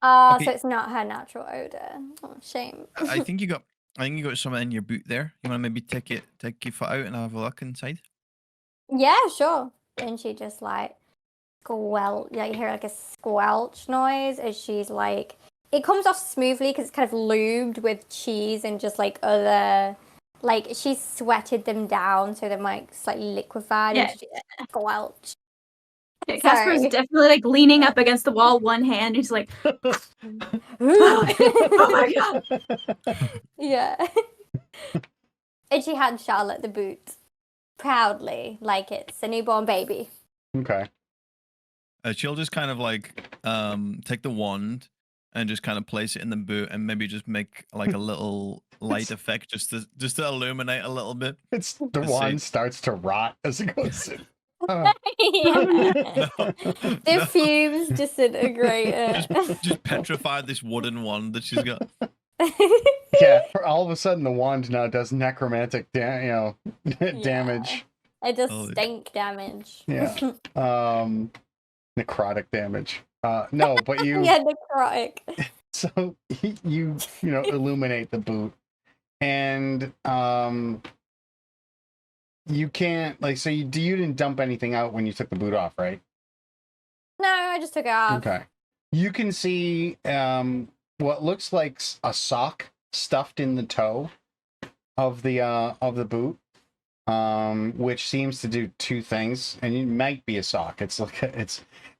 S2: Oh,
S4: Okay.
S2: so it's not her natural odor. Oh, shame.
S4: I think you got something in your boot there. You want to maybe take your foot out and have a look inside?
S2: Yeah, sure. And she just like squelch, like you hear like a squelch noise as she's like, it comes off smoothly because it's kind of lubed with cheese and just like other, like she's sweated them down so they're like slightly liquefied.
S3: Yeah.
S2: And she squelch.
S3: Okay, Casper's
S2: Sorry.
S3: definitely like leaning up against the wall, one hand. He's like, oh my god.
S2: Yeah. And she hands Charlotte the boot proudly, like it's a newborn baby.
S1: Okay.
S4: She'll just kind of like take the wand and just kind of place it in the boot and maybe just make like a little light effect just to illuminate a little bit.
S1: It's the
S4: Let's
S1: wand
S4: see.
S1: starts to rot as it goes in. Oh.
S2: Yeah.
S4: No,
S2: The
S4: no.
S2: fumes disintegrate it.
S4: Just petrified this wooden wand that she's got.
S1: Yeah, all of a sudden the wand now does necromantic damage.
S2: It does
S4: Holy-
S2: stink damage.
S1: Yeah. Necrotic damage. No, but you
S2: Yeah, necrotic.
S1: so you illuminate the boot and you can't like so you didn't dump anything out when you took the boot off, right?
S2: No, I just took it off.
S1: Okay. You can see what looks like a sock stuffed in the toe of the boot, which seems to do two things, and it might be a sock. It's like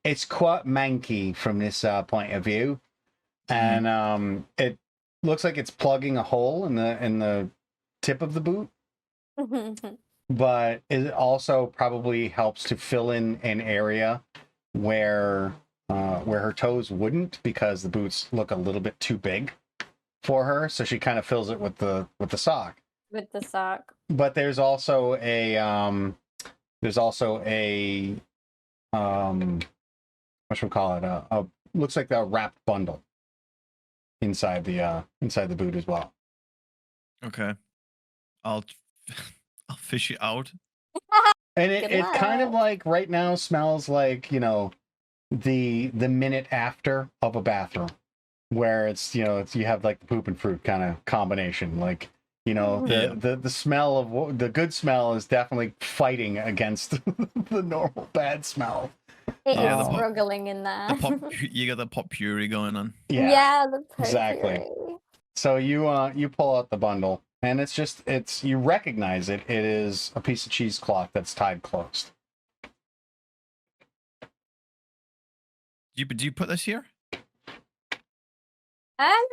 S1: it's quite manky from this point of view. and it looks like it's plugging a hole in the tip of the boot, but it also probably helps to fill in an area where her toes wouldn't, because the boots look a little bit too big for her. So she kind of fills it with the sock.
S2: With the sock.
S1: But there's also a what should we call it? A looks like a wrapped bundle inside the boot as well.
S4: Okay. I'll fish it out.
S1: And
S2: Good
S1: it kind of
S2: luck.
S1: like right now smells like, the minute after of a bathroom, where it's you have like the poop and fruit kind of combination, like the smell of the good smell is definitely fighting against the normal bad smell.
S2: It
S4: Yeah,
S2: is
S4: the pop-
S2: struggling in there.
S4: You got the pop puree going on.
S1: Yeah,
S2: the
S1: exactly.
S2: potpourri.
S1: So you pull out the bundle, and it's you recognize it. It is a piece of cheesecloth that's tied closed.
S4: Do you put this here?
S2: I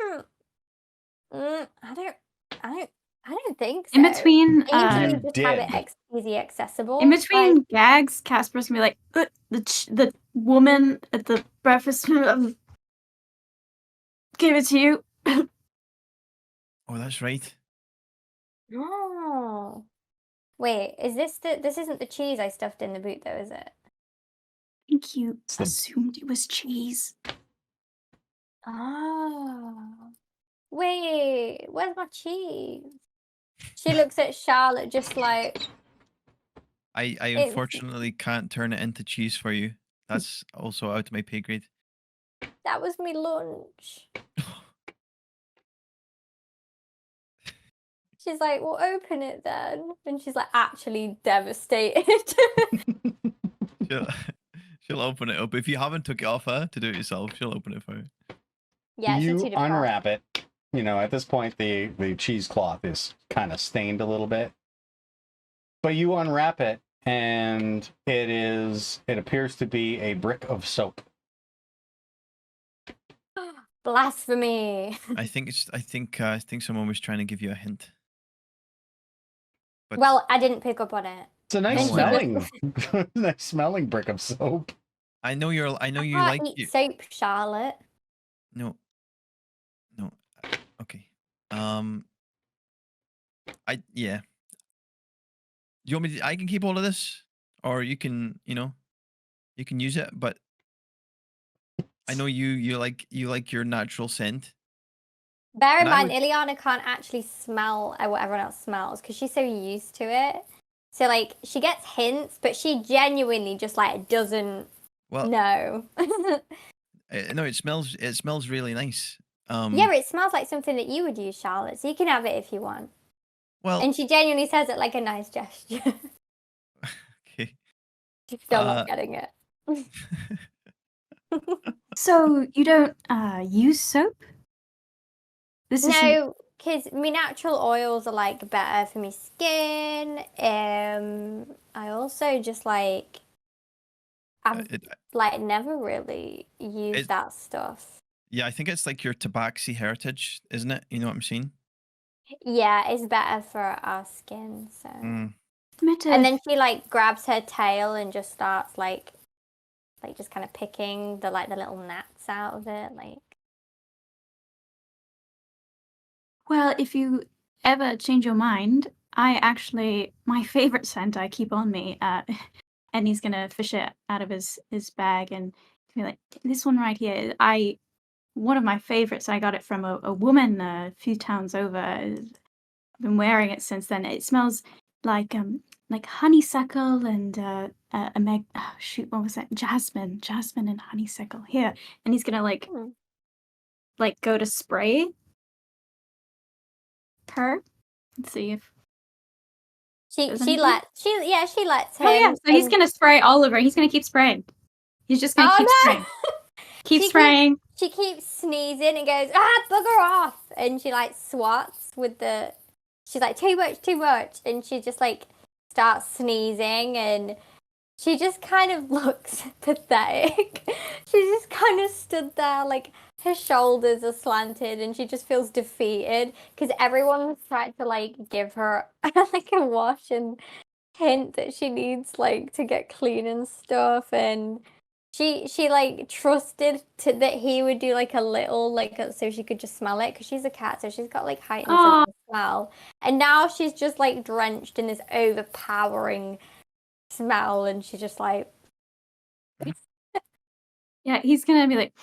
S2: don't think so.
S3: In between,
S2: I
S1: You
S2: usually just have it
S1: did.
S2: Easy accessible.
S3: in between gags, Casper's gonna be like, the woman at the breakfast gave it to you.
S4: Oh, that's right.
S2: Oh. Wait, is this this isn't the cheese I stuffed in the boot though, is it?
S3: I think you
S1: It's the-
S3: assumed it was cheese.
S2: Oh. Wait, where's my cheese? She looks at Charlotte just like,
S4: I
S2: It's-
S4: unfortunately can't turn it into cheese for you. That's also out of my pay grade.
S2: that was me lunch. She's like, well, open it then. And she's like, actually devastated.
S4: She'll open it up. If you haven't took it off her to do it yourself, she'll open it for you.
S2: Yeah,
S1: You
S2: she's too depressed.
S1: unwrap it. At this point, the cheesecloth is kind of stained a little bit. But you unwrap it, and it appears to be a brick of soap.
S2: Blasphemy.
S4: I think someone was trying to give you a hint. But
S2: Well, I didn't pick up on it.
S1: It's a nice
S4: Oh,
S1: smelling, nice smelling brick of soap.
S4: I know you
S2: I
S4: like
S2: can't eat soap, Charlotte.
S4: No. Okay. Yeah. You want me to, I can keep all of this, or you can use it, but I know you like your natural scent.
S2: Bear in
S4: And I
S2: mind, Ileana can't actually smell what everyone else smells because she's so used to it. So, like, she gets hints, but she genuinely just, like, doesn't know.
S4: No, it smells really nice.
S2: Yeah, it smells like something that you would use, Charlotte. So you can have it if you want.
S4: Well,
S2: And she genuinely says it like a nice gesture.
S4: okay.
S2: She's still not getting it.
S3: So you don't use soap? This is
S2: No, because my natural oils are like better for my skin. I also just like I've like never really used that stuff.
S4: Yeah, I think it's like your tabaxi heritage, isn't it? You know what I'm saying?
S2: Yeah, it's better for our skin. So,
S4: Mm.
S2: and then she like grabs her tail and just starts like just kind of picking the little gnats out of it, like.
S3: Well, if you ever change your mind, my favorite scent I keep on me, and he's gonna fish it out of his bag and be like, this one right here. One of my favorites. I got it from a woman a few towns over. I've been wearing it since then. It smells like honeysuckle and what was that? Jasmine and honeysuckle. Here, and he's gonna like go to spray her. Let's see if
S2: She lets him.
S3: Oh yeah, so he's gonna spray all over. He's gonna keep spraying. He's just gonna keep spraying. Keep spraying.
S2: She keeps sneezing and goes, bugger off, and she like swats with the. She's like too much, and she just like starts sneezing, and she just kind of looks pathetic. She just kind of stood there, like her shoulders are slanted, and she just feels defeated because everyone's tried to like give her like a wash and hint that she needs like to get clean and stuff, and she like trusted that he would do like a little like so she could just smell it because she's a cat, so she's got like heightened sense of smell, and now she's just like drenched in this overpowering smell, and she's just like,
S3: Yeah, he's gonna be like,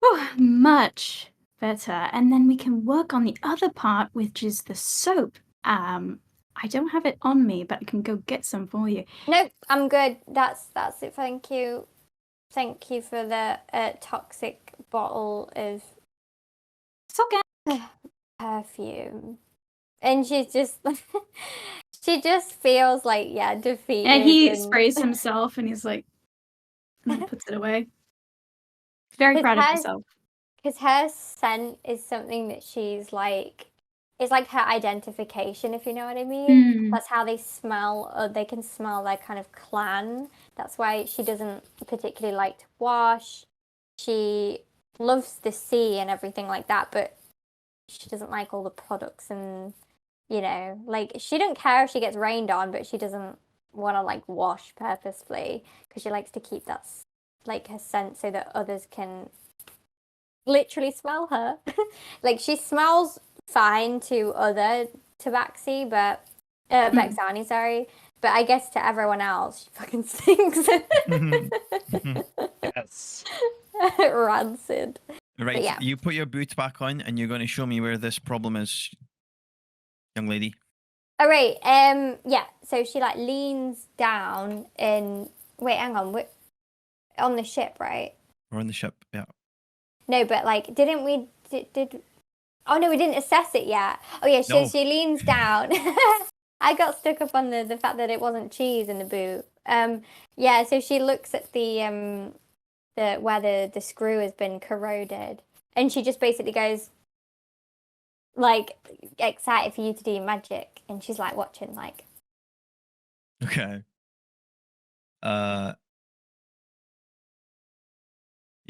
S3: oh, much better. And then we can work on the other part, which is the soap. I don't have it on me, but I can go get some for you.
S2: nope, I'm good. That's it. Thank you for the toxic bottle of
S3: It's okay.
S2: perfume. And she's just she just feels like defeated.
S3: And he sprays himself, and he's like, and then puts it away. Very proud of himself.
S2: Because her scent is something that she's like, it's like her identification, if you know what I mean. That's how they smell. They can smell their kind of clan. That's why she doesn't particularly like to wash. She loves the sea and everything like that, but she doesn't like all the products and, like she don't care if she gets rained on, but she doesn't want to like wash purposefully because she likes to keep that like her scent so that others can literally smell her. Like she smells fine to other tabaxi, but Bexani, sorry, but I guess to everyone else she fucking stinks.
S1: Yes.
S2: Rancid.
S4: Right,
S2: yeah.
S4: You put your boots back on, and you're going to show me where this problem is, young lady.
S2: All right. Yeah. So she like leans down and wait, hang on. We're on the ship, right?
S4: We're on the ship, yeah.
S2: No, but like, didn't we? Did? Oh no, we didn't assess it yet. Oh yeah. So
S4: No.
S2: she leans down. I got stuck up on the fact that it wasn't cheese in the boot. Yeah. So she looks at the where the screw has been corroded, and she just basically goes, like, excited for you to do your magic, and she's like watching, like.
S4: Okay. Yeah,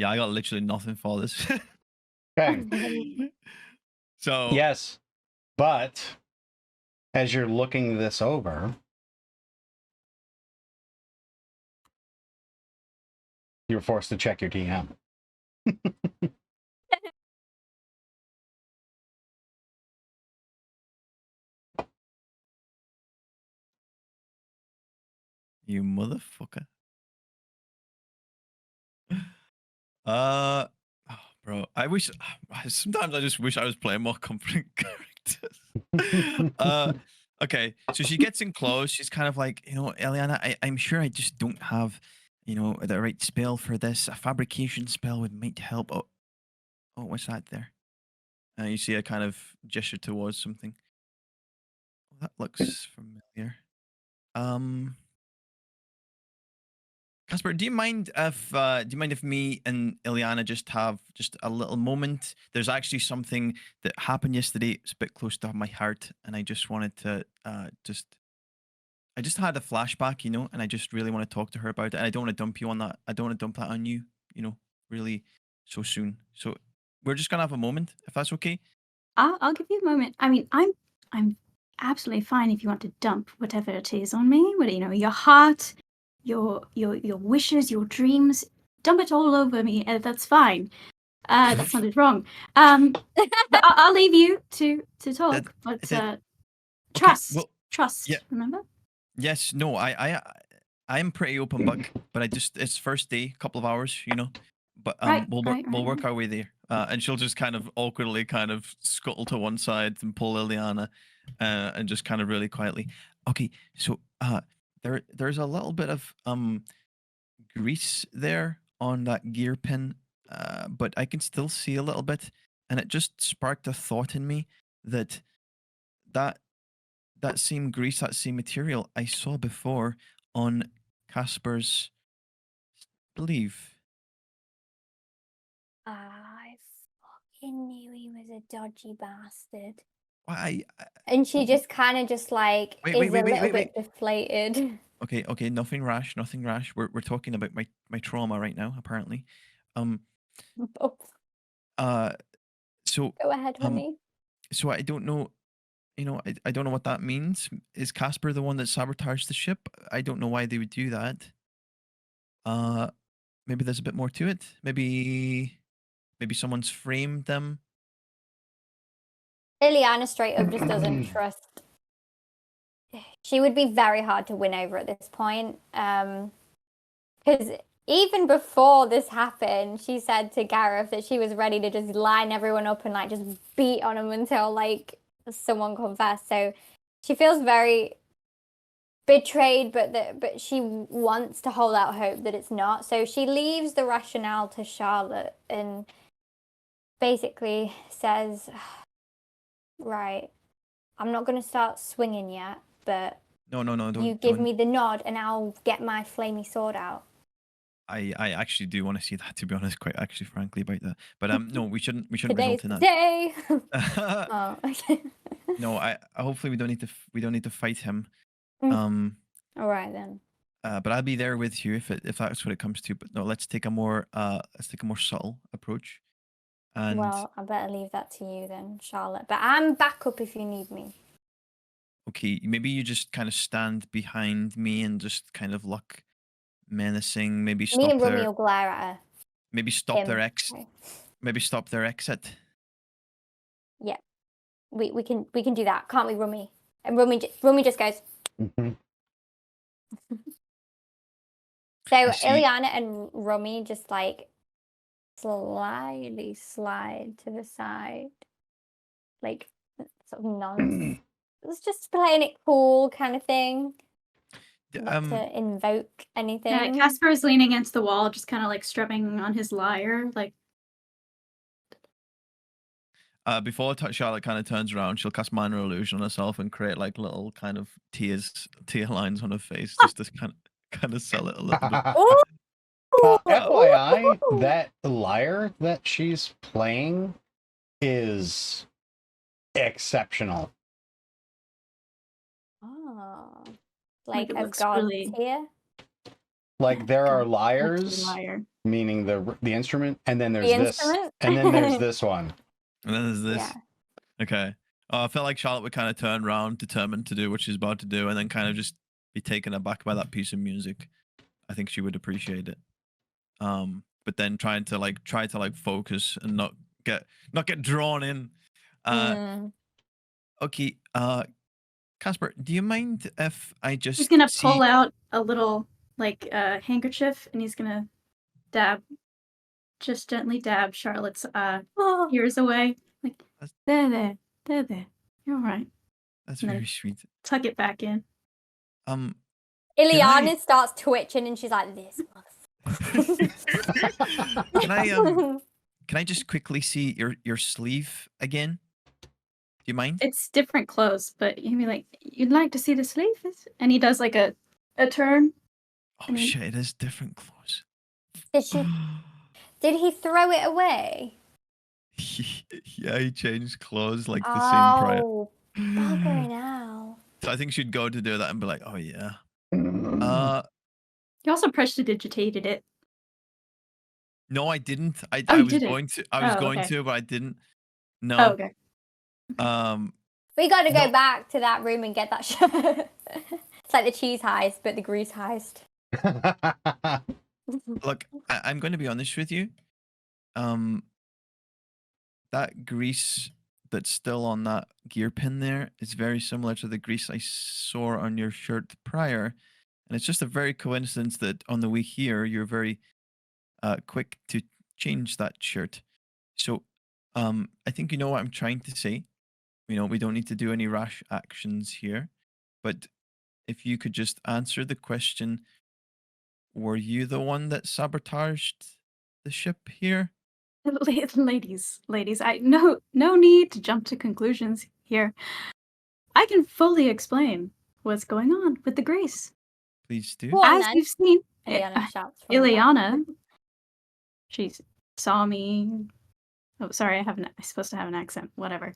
S4: I got literally nothing for this.
S1: Okay.
S4: So
S1: Yes, but as you're looking this over, you're forced to check your DM.
S4: you motherfucker. Oh, bro, sometimes I just wish I was playing more competent characters. Okay, so she gets in close. She's kind of like, Eliana, I'm sure I just don't have, the right spell for this. A fabrication spell might help. Oh, what's that there? You see a kind of gesture towards something. Oh, that looks familiar. Casper, do you mind if me and Ileana just have just a little moment? There's actually something that happened yesterday. It's a bit close to my heart, and I just wanted to I just had a flashback, and I just really want to talk to her about it. And I don't want to dump you on that. I don't want to dump that on you, really so soon. So we're just gonna have a moment, if that's okay.
S3: I'll give you a moment. I mean, I'm absolutely fine if you want to dump whatever it is on me. Your heart, your wishes, your dreams. Dump it all over me. That's fine. That sounded wrong. But I'll leave you to talk. But trust,
S4: well,
S3: trust.
S4: yeah.
S3: Remember?
S4: Yes. No. I'm pretty open book, but it's first day, couple of hours, But we'll work our way there. And she'll just kind of awkwardly kind of scuttle to one side and pull Liliana, and just kind of really quietly. Okay, so there's a little bit of grease there on that gear pin, but I can still see a little bit, and it just sparked a thought in me that same grease, that same material I saw before on Casper's sleeve.
S2: I fucking knew he was a dodgy bastard.
S4: Why?
S2: And she just kind of just like
S4: Wait,
S2: is
S4: wait,
S2: a little
S4: wait.
S2: bit deflated.
S4: Okay, nothing rash, nothing rash. We're talking about my trauma right now, apparently.
S2: Oh,
S4: So
S2: go ahead, honey.
S4: so I don't know, I don't know what that means. Is Casper the one that sabotaged the ship? I don't know why they would do that. Maybe there's a bit more to it. Maybe someone's framed them.
S2: Ileana straight up just doesn't trust. She would be very hard to win over at this point. Because even before this happened, she said to Gareth that she was ready to just line everyone up and like just beat on them until like someone confessed. So she feels very betrayed, but she wants to hold out hope that it's not. So she leaves the rationale to Charlotte and basically says, right, I'm not going to start swinging yet, but
S4: No, don't.
S2: you give
S4: don't.
S2: me the nod and I'll get my flamey sword out.
S4: I actually do want to see that, to be honest, quite actually, frankly, about that. But no, we shouldn't
S2: Today's
S4: result in that.
S2: day. Oh, okay.
S4: No, I hopefully we don't need to fight him.
S2: All right then.
S4: But I'll be there with you if that's what it comes to. But no, let's take a more subtle approach. And
S2: Well, I better leave that to you then, Charlotte. But I'm back up if you need me.
S4: okay, maybe you just kind of stand behind me and just kind of look menacing. Maybe
S2: Me
S4: stop
S2: and Rummy
S4: their
S2: will glare at her.
S4: maybe stop their
S2: Him.
S4: ex
S2: Okay.
S4: maybe stop their exit.
S2: Yeah, we can do that, can't we, Rummy? And Rummy just goes.
S1: Mhm.
S2: So
S4: I see.
S2: Ileana and Rummy just like slightly slide to the side, like sort of nonsense. It's just playing it cool kind of thing. Not to invoke anything.
S3: Yeah, Casper is leaning against the wall, just kind of like strumming on his lyre, like.
S4: Before Charlotte kind of turns around, she'll cast minor illusion on herself and create like little kind of tear lines on her face, just to kind of sell it a little bit.
S1: FYI, that lyre that she's playing is exceptional.
S2: Oh, like
S3: it
S2: as
S3: looks
S2: God
S3: really-
S2: tier.
S1: Like there are
S3: God,
S1: lyres,
S3: lyre.
S1: meaning the instrument, and then there's
S2: The
S1: this,
S2: instrument?
S1: and then there's this one.
S4: And then there's this.
S2: Yeah.
S4: Okay. I felt like Charlotte would kind of turn around, determined to do what she's about to do, and then kind of just be taken aback by that piece of music. I think she would appreciate it. But then try to focus and not get drawn in. Okay. Casper, do you mind if I just?
S3: He's gonna pull out a little like handkerchief, and he's gonna just gently dab Charlotte's ears away. Like there. You're all right.
S4: That's
S3: And then
S4: very sweet.
S3: tuck it back in.
S2: Ileana starts twitching and she's like, "This motherfucker."
S4: Can I just quickly see your sleeve again? Do you mind?
S3: It's different clothes, but you'd be like, "You'd like to see the sleeve?" And he does like a turn.
S4: Oh shit! It is different clothes.
S2: Did he throw it away?
S4: Yeah, he changed clothes like the same prior.
S2: Oh, bugger now.
S4: So I think she'd go to do that and be like, "Oh yeah."
S3: You also prestidigitated it.
S4: No, I didn't. I
S3: you
S4: was
S3: didn't?
S4: going to. I was going
S3: okay.
S4: to, but I didn't. No.
S3: Oh, okay.
S2: We got to go back to that room and get that shirt. It's like the cheese heist, but the grease heist.
S4: Look, I'm going to be honest with you. That grease that's still on that gear pin there is very similar to the grease I saw on your shirt prior. And it's just a very coincidence that on the way here, you're very quick to change that shirt. So I think you know what I'm trying to say. We don't need to do any rash actions here. But if you could just answer the question, were you the one that sabotaged the ship here?
S3: Ladies, no need to jump to conclusions here. I can fully explain what's going on with the grease.
S4: Please do.
S2: Go on,
S3: As
S2: then.
S3: you've seen,
S2: Ileana shouts from the back.
S3: Ileana, she saw me. Oh, sorry, I'm supposed to have an accent. Whatever.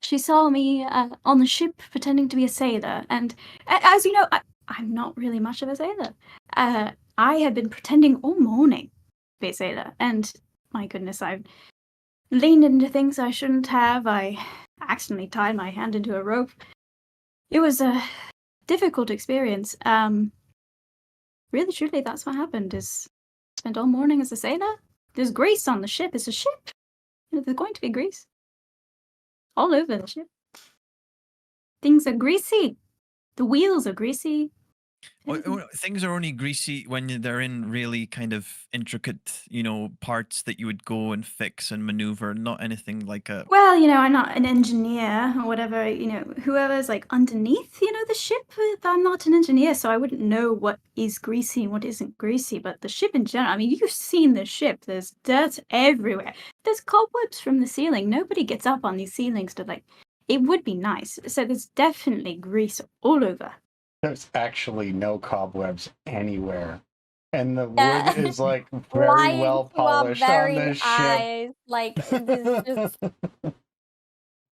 S3: She saw me on the ship pretending to be a sailor, and as you know, I'm not really much of a sailor. I have been pretending all morning to be a sailor, and my goodness, I've leaned into things I shouldn't have. I accidentally tied my hand into a rope. It was a difficult experience. Really, truly, that's what happened. Is spent all morning as a sailor. There's grease on the ship. It's a ship. There's going to be grease all over the ship. Things are greasy. The wheels are greasy.
S4: Things are only greasy when they're in really kind of intricate, parts that you would go and fix and maneuver, not anything like a.
S3: Well, I'm not an engineer or whatever, whoever's like underneath, the ship. I'm not an engineer, so I wouldn't know what is greasy and what isn't greasy. But the ship in general, I mean, you've seen the ship. There's dirt everywhere. There's cobwebs from the ceiling. Nobody gets up on these ceilings to it would be nice. So there's definitely grease all over.
S1: There's actually no cobwebs anywhere. And the
S2: Yeah.
S1: wood is like very
S2: Lying
S1: well
S2: to our
S1: polished on
S2: very
S1: this ship.
S2: eyes. Like, this is just...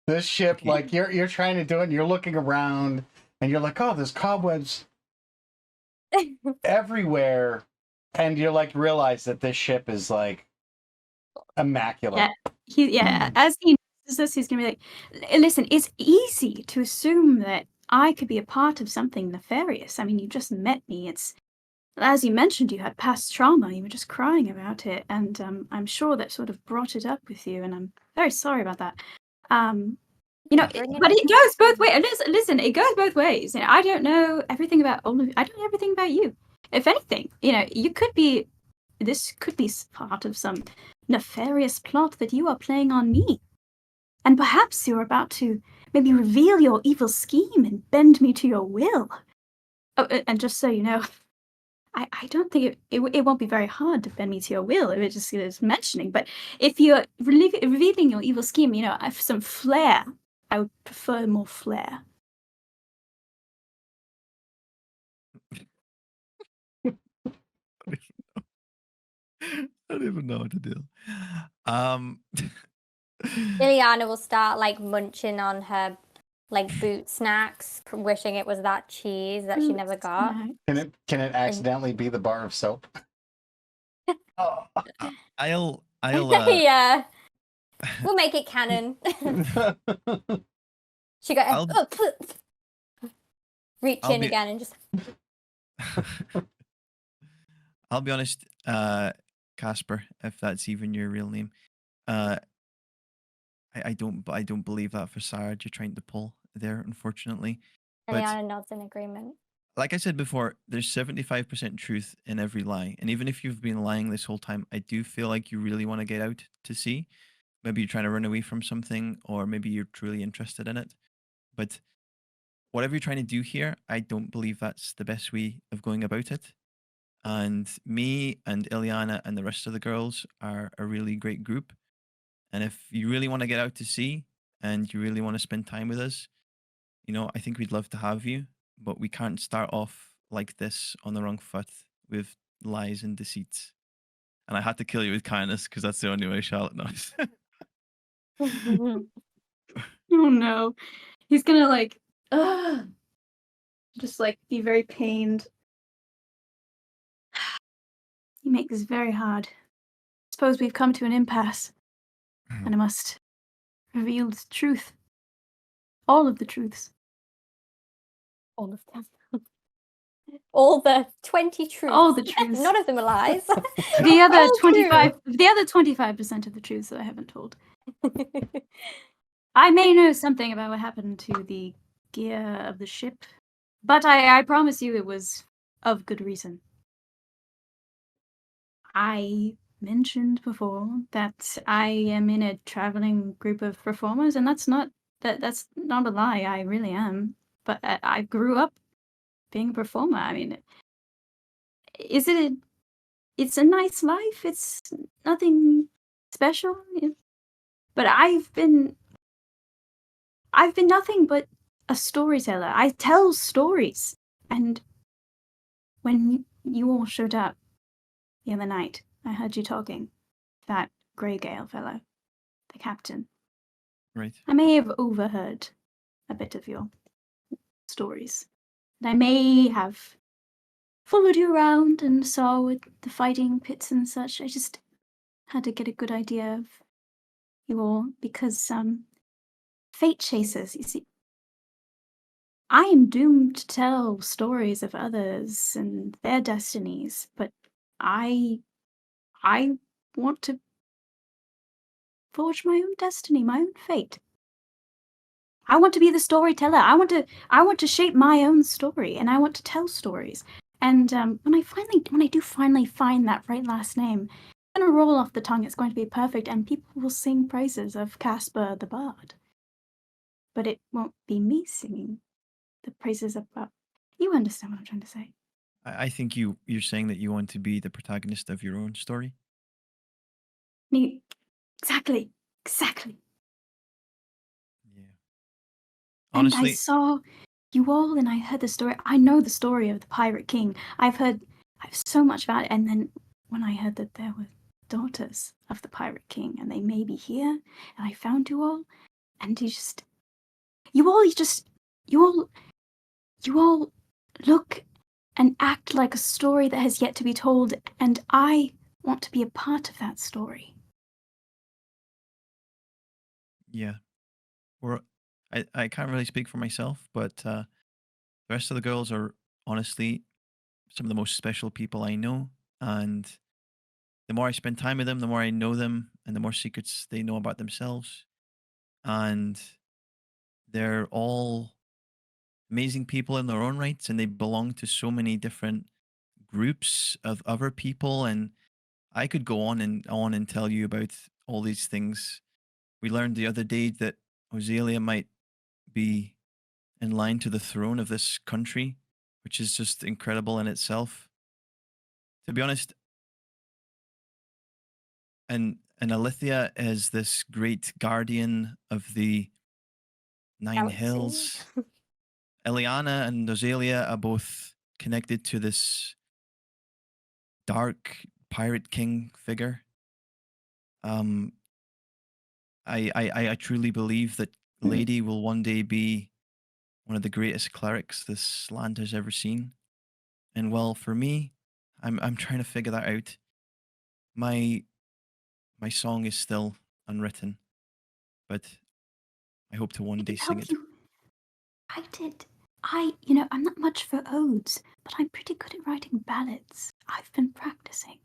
S1: This ship,
S4: Okay.
S1: like you're trying to do it and you're looking around and you're like, oh, there's cobwebs everywhere. And you're like, realize that this ship is like immaculate.
S3: As he knows this, he's gonna be like, listen, it's easy to assume that I could be a part of something nefarious. I mean, you just met me. It's, as you mentioned, you had past trauma. You were just crying about it, and I'm sure that sort of brought it up with you, and I'm very sorry about that.
S2: Bring
S3: but it goes both ways. Listen, it goes both ways. I don't know everything about all of you. I don't know everything about you. If anything, this could be part of some nefarious plot that you are playing on me. And perhaps you're about to maybe reveal your evil scheme and bend me to your will. Oh, and just so you know, I don't think it won't be very hard to bend me to your will if it just is mentioning. But if you're revealing your evil scheme, some flair, I would prefer more flair.
S4: I don't even know what to do.
S2: Ileana will start like munching on her like boot snacks, wishing it was that cheese that she never got.
S1: Can it accidentally be the bar of soap? Oh.
S4: I'll
S2: Yeah, we'll make it canon. She got reach in again and just.
S4: I'll be honest, Casper, if that's even your real name. I don't believe that facade you're trying to pull there, unfortunately. But
S2: Ileana nods in agreement.
S4: like I said before, there's 75% truth in every lie. And even if you've been lying this whole time, I do feel like you really want to get out to sea. Maybe you're trying to run away from something, or maybe you're truly interested in it. But whatever you're trying to do here, I don't believe that's the best way of going about it. And me and Ileana and the rest of the girls are a really great group. And if you really want to get out to sea and you really want to spend time with us, I think we'd love to have you, but we can't start off like this on the wrong foot with lies and deceits. And I had to kill you with kindness because that's the only way Charlotte knows.
S3: Oh no. He's gonna just be very pained. You make this very hard. Suppose we've come to an impasse, and I must reveal the truth. All of the truths.
S2: All of them. All the 20 truths.
S3: All the truths.
S2: None of them are lies.
S3: The other
S2: All true.
S3: 25% of the truths that I haven't told. I may know something about what happened to the gear of the ship, but I promise you it was of good reason. I mentioned before that I am in a traveling group of performers, and that's not a lie. I really am. But I grew up being a performer. I mean, it's a nice life. It's nothing special. But I've been nothing but a storyteller. I tell stories. And when you all showed up the other night, I heard you talking. That Grey Gale fellow, the captain.
S4: Right.
S3: I may have overheard a bit of your stories. And I may have followed you around and saw with the fighting pits and such. I just had to get a good idea of you all because fate chasers, you see. I am doomed to tell stories of others and their destinies, but I want to forge my own destiny, my own fate. I want to be the storyteller. I want to shape my own story, and I want to tell stories. And when I do finally find that right last name, it's gonna roll off the tongue. It's going to be perfect, and people will sing praises of Caspar the Bard. But it won't be me singing the praises of. You understand what I'm trying to say?
S4: I think you're saying that you want to be the protagonist of your own story.
S3: Exactly.
S4: Yeah.
S3: And I
S4: Honestly,
S3: saw you all, and I heard the story. I know the story of the Pirate King. I've so much about it. And then when I heard that there were daughters of the Pirate King, and they may be here, and I found you all, and you all look and act like a story that has yet to be told, and I want to be a part of that story.
S4: yeah. I can't really speak for myself, but the rest of the girls are honestly some of the most special people I know. And the more I spend time with them, the more I know them, and the more secrets they know about themselves. And they're all amazing people in their own rights, and they belong to so many different groups of other people. And I could go on and tell you about all these things. We learned the other day that Ozelia might be in line to the throne of this country, which is just incredible in itself. To be honest, and Alithia is this great guardian of the Nine
S2: Galaxy.
S4: Hills. Eliana and Ozelia are both connected to this dark pirate king figure. I truly believe that Lady will one day be one of the greatest clerics this land has ever seen. And well, for me, I'm trying to figure that out. My song is still unwritten, but I hope to one
S3: I
S4: day
S3: can
S4: sing
S3: help
S4: it.
S3: you. I'm not much for odes, but I'm pretty good at writing ballads. I've been practicing.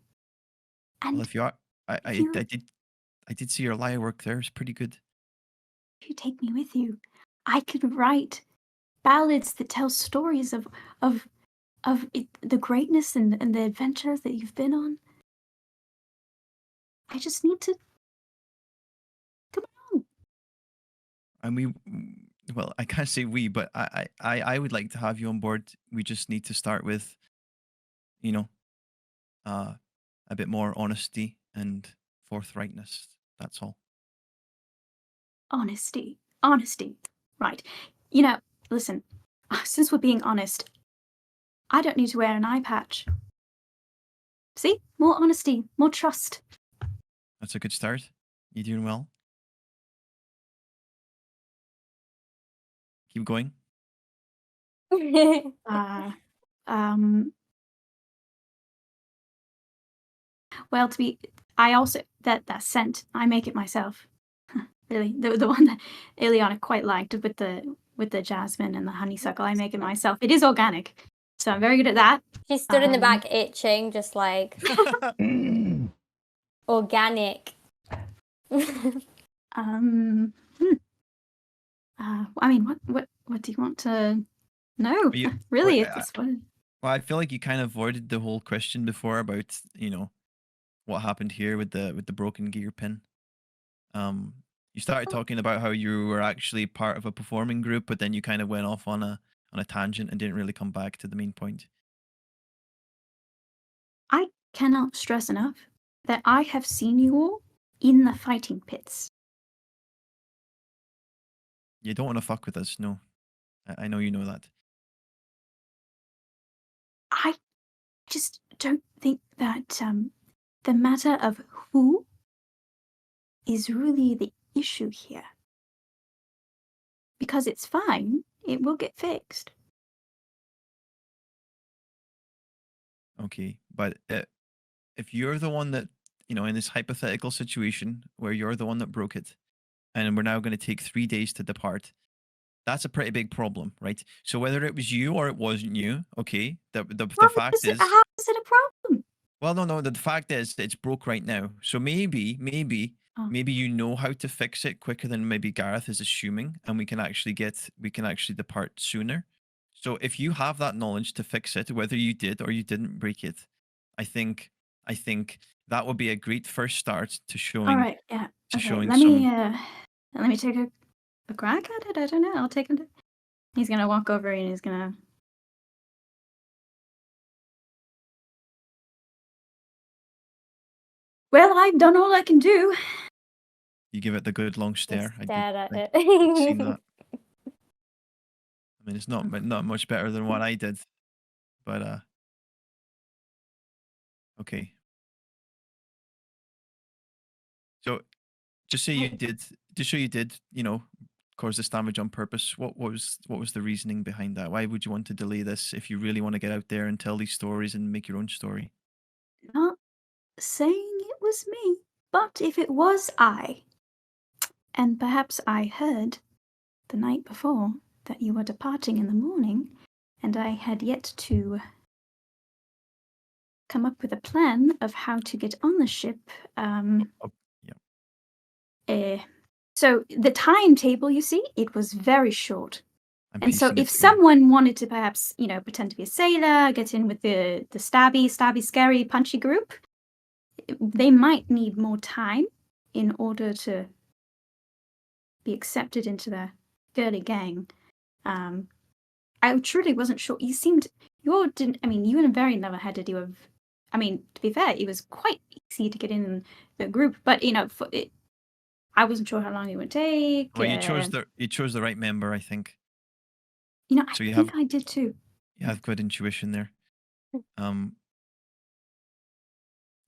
S4: Well,
S3: And
S4: if you are,
S3: if you
S4: I did see your lyre work there. It's pretty good.
S3: if you take me with you, I could write ballads that tell stories of the greatness and the adventures that you've been on. I just need to come on.
S4: And well, I can't say we, but I would like to have you on board. We just need to start with, you know, uh, a bit more honesty and forthrightness. That's all.
S3: Honesty. Right. Listen, since we're being honest, I don't need to wear an eye patch. See? More honesty, more trust.
S4: That's a good start. You doing well? Keep going.
S3: Uh, um, well, I also, that scent, I make it myself. Really, the one that Ileana quite liked with the jasmine and the honeysuckle, I make it myself. It is organic, so I'm very good at that.
S2: She stood in the back itching, just like organic.
S3: I mean, what do you want to know? Really, it's what.
S4: Well, I feel like you kind of avoided the whole question before about what happened here with the broken gear pin. You started talking about how you were actually part of a performing group, but then you kind of went off on a tangent and didn't really come back to the main point.
S3: I cannot stress enough that I have seen you all in the fighting pits.
S4: You don't want to fuck with us, no. I know you know that.
S3: I just don't think that the matter of who is really the issue here. Because it's fine, it will get fixed.
S4: Okay, but if you're the one that, in this hypothetical situation where you're the one that broke it, and we're now going to take 3 days to depart, that's a pretty big problem, right? So whether it was you or it wasn't you, okay, the fact is,
S3: how is it a problem?
S4: well, no, the fact is it's broke right now. So maybe
S3: Oh.
S4: you know how to fix it quicker than maybe Gareth is assuming, and we can actually depart sooner. So if you have that knowledge to fix it, whether you did or you didn't break it, I think that would be a great first start to showing
S3: All right, yeah.
S4: to
S3: Okay,
S4: showing
S3: let
S4: some.
S3: me take a crack at it. I don't know. I'll take him. He's gonna walk over and he's gonna. Well, I've done all I can do.
S4: You give it the good long stare.
S2: Just stared at
S4: I'd
S2: it.
S4: seen that. I mean, it's not much better than what I did, but okay. So just so you did, cause this damage on purpose. What was the reasoning behind that? Why would you want to delay this if you really want to get out there and tell these stories and make your own story?
S3: Not saying it was me, but if it was I, and perhaps I heard the night before that you were departing in the morning, and I had yet to come up with a plan of how to get on the ship.
S4: Oh, yeah.
S3: So the timetable, you see, it was very short.
S4: I'm
S3: And so
S4: piecing it
S3: if
S4: together.
S3: someone wanted to perhaps, pretend to be a sailor, get in with the stabby, scary, punchy group, they might need more time in order to be accepted into the girly gang. I truly wasn't sure. You and very level-headed. To be fair, it was quite easy to get in the group, but I wasn't sure how long it would take.
S4: Well, you chose the right member, I think.
S3: I
S4: So you
S3: think
S4: have
S3: I did too.
S4: you have good intuition there.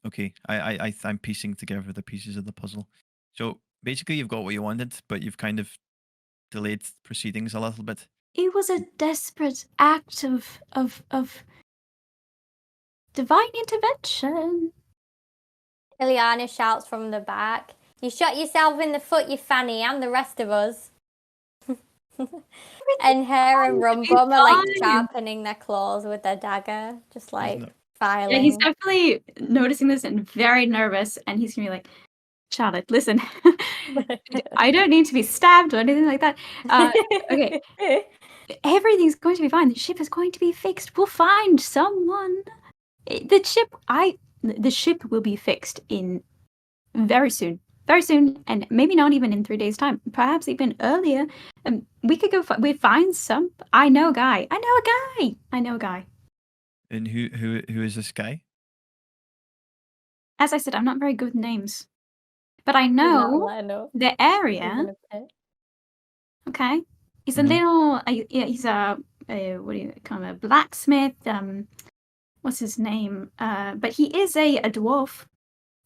S4: Okay, I'm piecing together the pieces of the puzzle. So basically, you've got what you wanted, but you've kind of delayed proceedings a little bit.
S3: It was a desperate act of divine intervention.
S2: Ileana shouts from the back. You shot yourself in the foot, you fanny, and the rest of us. And her and Rumbum are like sharpening their claws with their dagger, just like filing.
S3: Yeah, he's definitely noticing this and very nervous, and he's gonna be like, Charlotte, listen, I don't need to be stabbed or anything like that. Okay. Everything's going to be fine. The ship is going to be fixed. We'll find someone. The ship will be fixed in very soon, and maybe not even in 3 days' time. Perhaps even earlier. We could go. We find some. I know a guy.
S4: And who is this guy?
S3: As I said, I'm not very good with names, but I know the area. Okay, he's a little. He's a what do you call him? A blacksmith. What's his name? But he is a dwarf,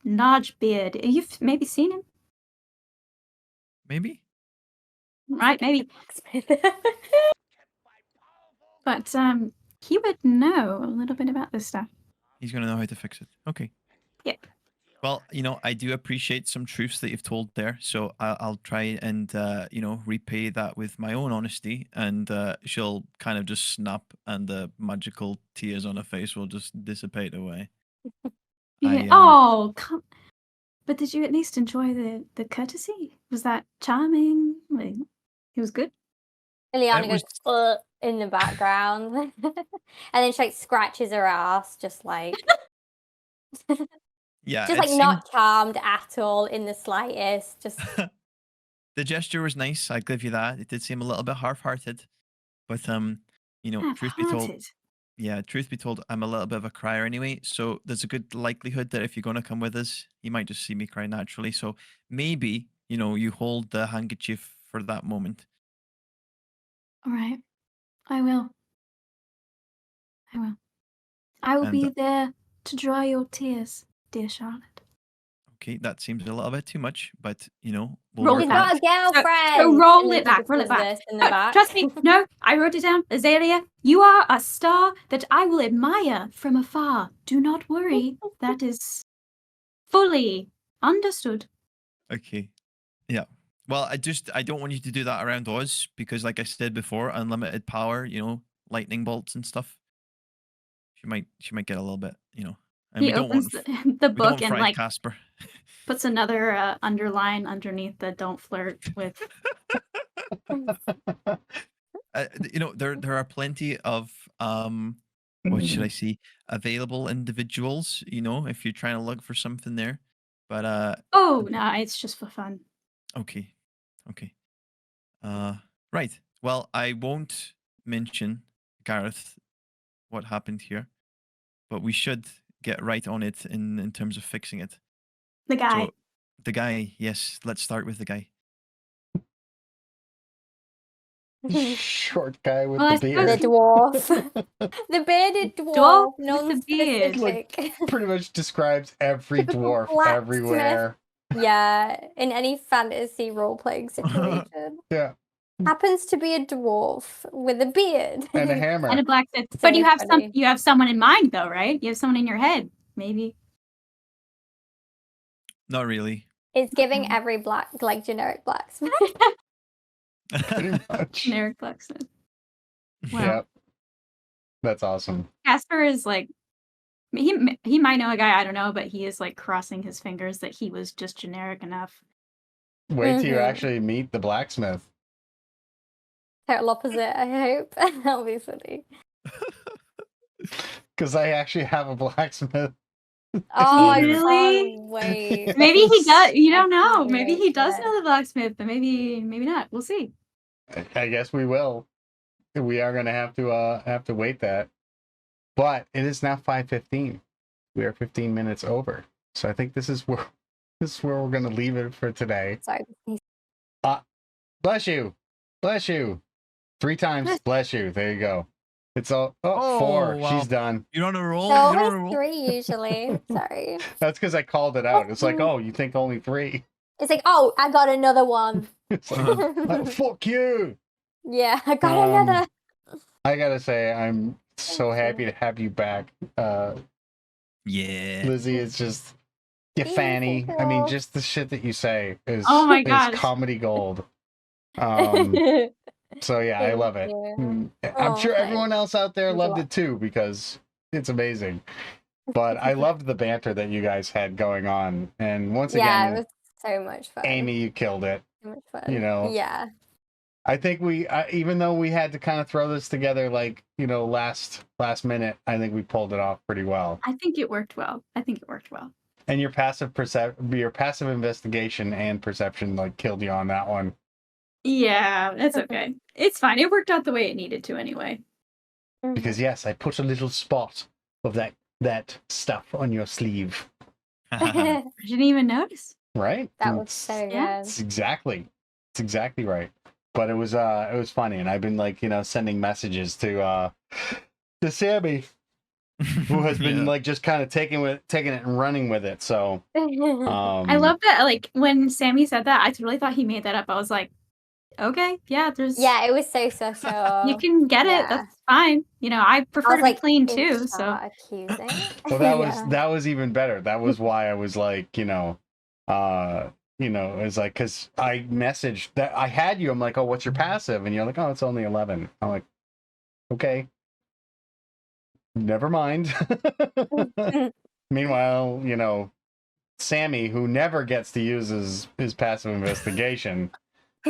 S3: large beard. You've maybe seen him,
S4: Maybe.
S3: right? Maybe. But he would know a little bit about this stuff.
S4: He's gonna know how to fix it. Okay.
S3: Yep.
S4: Well, I do appreciate some truths that you've told there, so I'll try and repay that with my own honesty, and she'll kind of just snap, and the magical tears on her face will just dissipate away.
S3: Oh, come! But did you at least enjoy the courtesy? Was that charming? It was good.
S2: Ileana goes in the background, and then she like scratches her ass, just like.
S4: Yeah,
S2: just like not charmed at all in the slightest. Just
S4: the gesture was nice. I give you that. It did seem a little bit half-hearted, but truth be told, I'm a little bit of a crier anyway. So there's a good likelihood that if you're going to come with us, you might just see me cry naturally. So maybe you hold the handkerchief for that moment.
S3: All right, I will. I will be there to dry your tears, dear Charlotte.
S4: Okay, that seems a little bit too much, but we'll
S3: Roll
S4: work
S2: She's
S3: it
S4: on
S2: got
S4: it.
S2: a girlfriend.
S3: So roll
S2: And
S3: it
S2: then
S3: back, roll it
S2: does
S3: back.
S2: this in the
S3: No,
S2: back.
S3: trust me. No, I wrote it down. Azalea, you are a star that I will admire from afar. Do not worry. That is fully understood.
S4: Okay. Yeah. Well, I don't want you to do that around Oz because, like I said before, unlimited power. Lightning bolts and stuff. She might get a little bit. And
S3: He
S4: we don't
S3: opens
S4: want
S3: the
S4: we don't
S3: book
S4: want
S3: and
S4: fried Casper.
S3: puts another underline underneath the "don't flirt with."
S4: There are plenty of what should I say, available individuals. If you're trying to look for something there, but
S3: Oh no, it's just for fun.
S4: okay. Right. Well, I won't mention, Gareth, what happened here, but we should get right on it in terms of fixing it.
S3: The guy.
S4: So, the guy, yes, let's start with the guy.
S1: Short guy with
S3: Well, I
S1: the
S3: suppose
S2: The
S1: beard.
S2: dwarf. The bearded dwarf.
S3: Dwarf with the beard.
S2: Non-specific.
S1: Pretty much describes every
S2: Typical
S1: dwarf
S2: blacksmith.
S1: everywhere.
S2: Yeah, in any fantasy role-playing situation.
S1: Yeah,
S2: Happens to be a dwarf with a beard.
S1: and a hammer.
S3: And a blacksmith.
S2: So
S3: But you have
S2: funny.
S3: you have someone in mind though, right? You have someone in your head, maybe.
S4: Not really.
S2: It's giving every generic blacksmith.
S1: Pretty much.
S3: Generic blacksmith. Wow.
S1: Yep. That's awesome.
S3: Casper is like he might know a guy, I don't know, but he is like crossing his fingers that he was just generic enough.
S1: Wait till you
S2: Mhm.
S1: actually meet the blacksmith.
S2: Total opposite, I hope. That'll be funny.
S1: Because I actually have a blacksmith.
S2: Oh, I
S3: Really?
S2: can't wait.
S3: Maybe he does. You don't
S2: I
S3: know.
S2: can't
S3: Maybe
S2: wait,
S3: he does
S2: yeah.
S3: know the blacksmith, but maybe not. We'll see.
S1: I guess we will. We are going to have to wait that. But it is now 5:15. We are 15 minutes over. So I think this is where we're going to leave it for today.
S2: Sorry.
S1: Bless you. Bless you. 3 times. Bless you. There you go. It's all
S4: Oh,
S1: 4.
S4: wow.
S1: She's done.
S4: You're on a roll.
S2: So
S4: You're on a
S2: always
S4: roll.
S2: 3 usually. Sorry.
S1: That's because I called it out. It's like, oh, you think only 3?
S2: It's like, oh, I got another one.
S1: It's like, fuck you.
S2: Yeah, I got another.
S1: I gotta say, I'm so
S2: Thank you.
S1: happy to have you back.
S4: Yeah.
S1: Lizzie, it's just you
S2: Thank
S1: fanny.
S2: you,
S1: I mean,
S2: girl.
S1: just the shit that you say is
S3: Oh my
S1: is
S3: gosh.
S1: comedy gold. So yeah, I
S2: Thank
S1: love it.
S2: you.
S1: I'm
S2: Oh,
S1: sure everyone else out there
S2: Thanks a
S1: loved
S2: lot.
S1: it too because it's amazing. But I loved the banter that you guys had going on, and once
S2: Yeah,
S1: again,
S2: it was so much fun.
S1: Amy, you killed it.
S2: So much fun.
S1: you know,
S2: Yeah.
S1: I think even though we had to kind of throw this together, like last minute, I think we pulled it off pretty well.
S3: I think it worked well.
S1: And your passive investigation and perception like killed you on that one.
S3: Yeah, it's okay. It's fine. It worked out the way it needed to anyway.
S2: Mhm.
S1: Because yes, I put a little spot of that stuff on your sleeve,
S3: I didn't even notice.
S1: right?
S2: That was so
S3: Yeah.
S2: good.
S1: It's exactly right. But it was funny, and I've been like sending messages to Sammy, who has been
S4: Yeah.
S1: like just kind of taking it and running with it. So
S3: I love that. Like when Sammy said that, I totally thought he made that up. I was like, okay, yeah, there's
S2: Yeah, it was so special.
S3: you can get
S2: Yeah.
S3: it. That's fine. I prefer
S2: I was
S3: to
S2: like,
S3: be clean
S2: "Don't
S3: too. So
S2: start accusing.
S1: Well, that was
S2: Yeah.
S1: that was even better. That was why I was like, it was like because I messaged that I had you. I'm like, oh, what's your passive? And you're like, oh, it's only 11. I'm like, okay, never mind. Meanwhile, Sammy, who never gets to use his passive investigation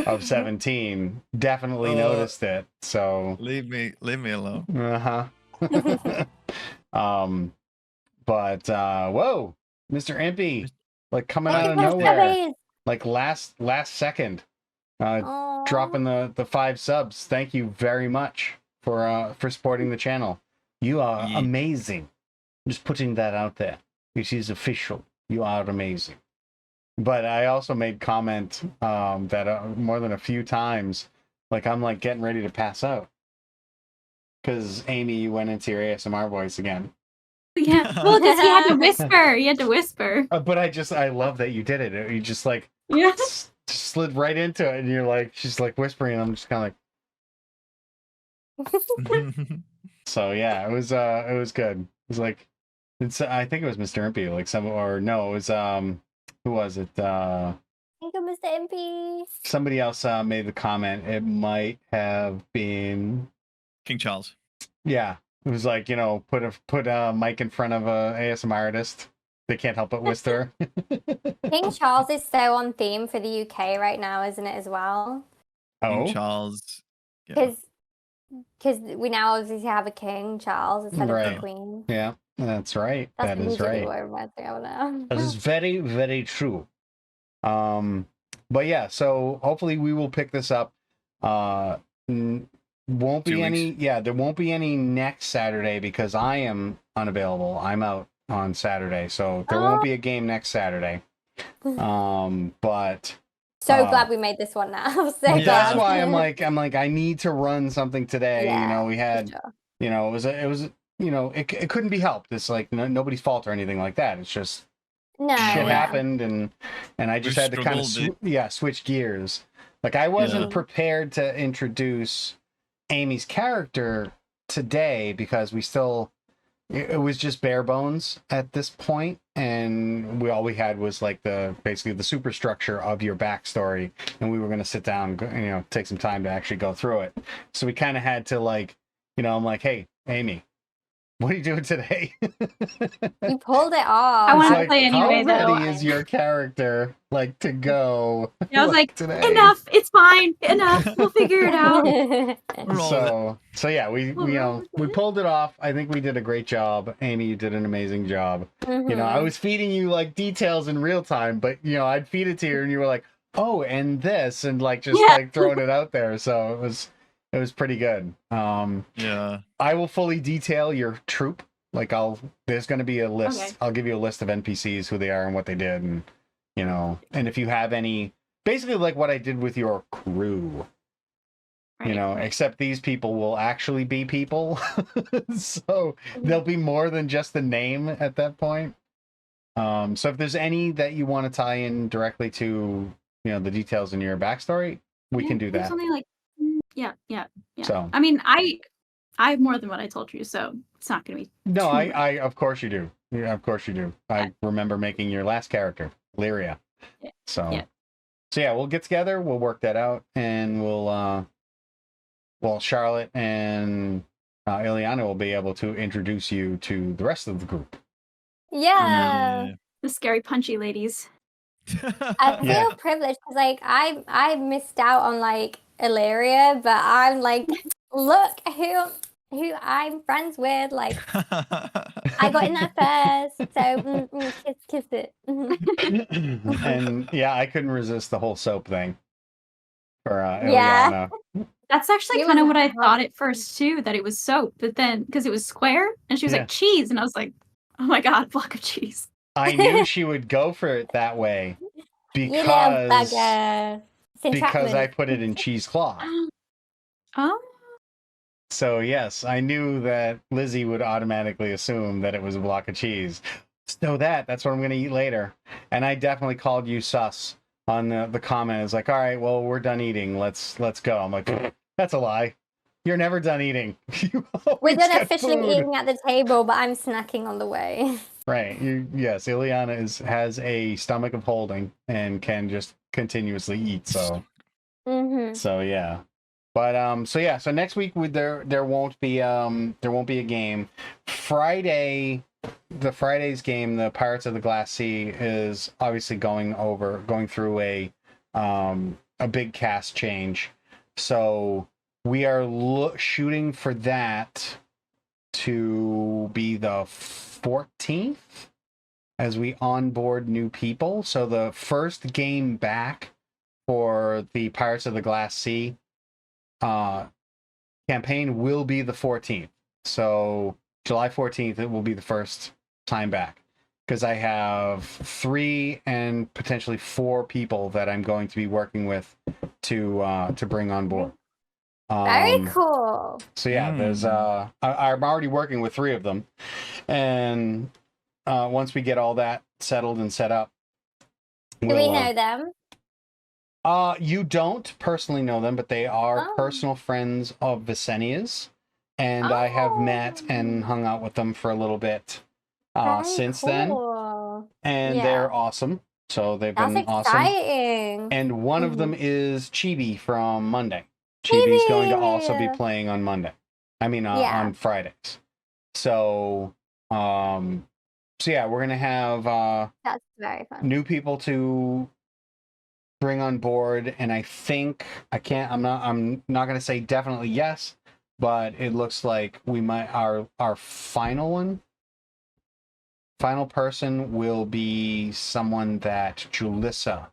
S1: of 17, definitely noticed it. So
S4: Leave me alone.
S1: But whoa, Mr. Impy, like coming out of
S2: Yes,
S1: nowhere,
S2: puppies!
S1: like last second,
S2: Aw.
S1: dropping the 5 subs. Thank you very much for supporting the channel. You are
S4: Yeah.
S1: amazing. Just putting that out there. This is official. You are amazing. But I also made comment that more than a few times, like I'm like getting ready to pass out because Amy, you went into your ASMR voice again.
S3: Yeah. Well, because he had to whisper. He had to whisper.
S1: But I love that you did it. You just like
S3: Yeah.
S1: just slid right into it, and you're like, she's like whispering, and I'm just kind of like, so yeah, it was good. It was like, I think it was Mr. Impy, like it was who was it?
S2: Thank you, Mr. MP.
S1: Somebody else made the comment. It might have been
S4: King Charles.
S1: Yeah, it was like, put a mic in front of a ASMR artist. They can't help but whisper.
S2: King Charles is so on theme for the UK right now, isn't it, as well?
S4: King
S1: Oh,
S4: Charles. Yeah.
S2: Because we now obviously have a King Charles instead of
S1: Right.
S2: the Queen.
S1: yeah, that's right.
S2: That's
S1: That is
S2: immediately
S1: right.
S2: what it reminds me of now.
S1: That is very, very true. But yeah, so hopefully we will pick this up. Won't be
S4: 2 weeks.
S1: any. Yeah, there won't be any next Saturday because I am unavailable. I'm out on Saturday, so there won't be a game next Saturday. But
S2: So glad we made this one now. So
S4: Yeah.
S2: glad.
S1: that's why I'm like I need to run something today.
S2: Yeah,
S1: We had,
S2: for sure.
S1: it was it couldn't be helped. It's like nobody's fault or anything like that. It's just
S2: No,
S1: shit
S2: yeah.
S1: happened, and I just had to kind of
S4: struggled,
S1: switch gears. Like I wasn't
S2: Yeah.
S1: prepared to introduce Amy's character today because it was just bare bones at this point, and all we had was like basically the superstructure of your backstory, and we were going to sit down, take some time to actually go through it. So we kind of had to I'm like, hey, Amy, what are you doing today?
S2: You pulled it off.
S3: I
S1: It's
S3: wanna play anyway,
S1: how
S3: though.
S1: ready is your character to go?
S3: I was like,
S1: today?
S3: enough. It's fine. Enough. We'll figure it out.
S1: So yeah, we pulled it off. I think we did a great job. Amy, you did an amazing job. I was feeding you like details in real time, but I'd feed it to you and you were like, oh, and this, and throwing it out there. So it was pretty good.
S4: Yeah.
S1: I will fully detail your troop. There's going to be a list.
S3: Okay.
S1: I'll give you a list of NPCs, who they are and what they did, and and if you have any, basically like what I did with your crew.
S3: Right.
S1: Except these people will actually be people. So they'll be more than just the name at that point. So if there's any that you want to tie in directly to, the details in your backstory, we can do
S3: there's
S1: that.
S3: Something like, yeah.
S1: So
S3: I mean, I have more than what I told you, so it's not gonna be.
S1: no,
S3: too much.
S1: I of course you do. Yeah, of course you do. I remember making your last character, Alleria.
S3: Yeah.
S1: So
S3: Yeah.
S1: so yeah, we'll get together, we'll work that out, and Charlotte and Ileana will be able to introduce you to the rest of the group.
S2: Yeah.
S3: The scary punchy ladies.
S2: I feel
S1: Yeah.
S2: privileged because I missed out on Alleria, but I'm like, look who I'm friends with. Like I got in there first, so kiss it.
S1: And yeah, I couldn't resist the whole soap thing for
S2: Yeah.
S1: Ileana.
S3: That's actually
S2: You
S3: kind of
S2: were
S3: what I
S2: hot.
S3: thought at first too, that it was soap, but then because it was square, and she was
S1: Yeah.
S3: like cheese, and I was like, oh my god, block of cheese.
S1: I knew she would go for it that way
S2: You little
S1: because
S2: bugger. It's
S1: because I
S2: entrapment.
S1: put it in cheesecloth.
S3: Oh,
S1: So yes, I knew that Lizzie would automatically assume that it was a block of cheese. So that's what I'm going to eat later. And I definitely called you sus on the comment. It's like, all right, well, we're done eating. Let's go. I'm like, that's a lie. You're never done eating. You
S2: We're
S1: always
S2: done
S1: get
S2: officially
S1: food.
S2: eating at the table, but I'm snacking on the way.
S1: Right. Yes, Ileana has a stomach of holding and can just continuously eat. So yeah. But so next week there won't be a game. Friday's game, the Pirates of the Glass Sea, is obviously going through a big cast change. So we are shooting for that to be the 14th as we onboard new people. So the first game back for the Pirates of the Glass Sea campaign will be the 14th. So July 14th, it will be the first time back, because I have 3 and potentially 4 people that I'm going to be working with to bring on board.
S2: Very cool.
S1: So yeah, there's I'm already working with 3 of them, and once we get all that settled and set up,
S2: Do we know them?
S1: You don't personally know them, but they are
S2: Oh.
S1: personal friends of Visenia's, and I have met and hung out with them for a little bit
S2: Very
S1: since then,
S2: cool.
S1: and
S2: Yeah.
S1: they're awesome. So they've
S2: That's
S1: been awesome.
S2: exciting.
S1: And one of them is Chibi from Monday. Chibi's going to also be
S2: Chibi!
S1: playing on Monday. I mean,
S2: Yeah.
S1: on Fridays. So, so yeah, we're gonna have
S2: That's very fun.
S1: new people to bring on board, and I think I'm not gonna say definitely yes, but it looks like we might our final person will be someone that Julissa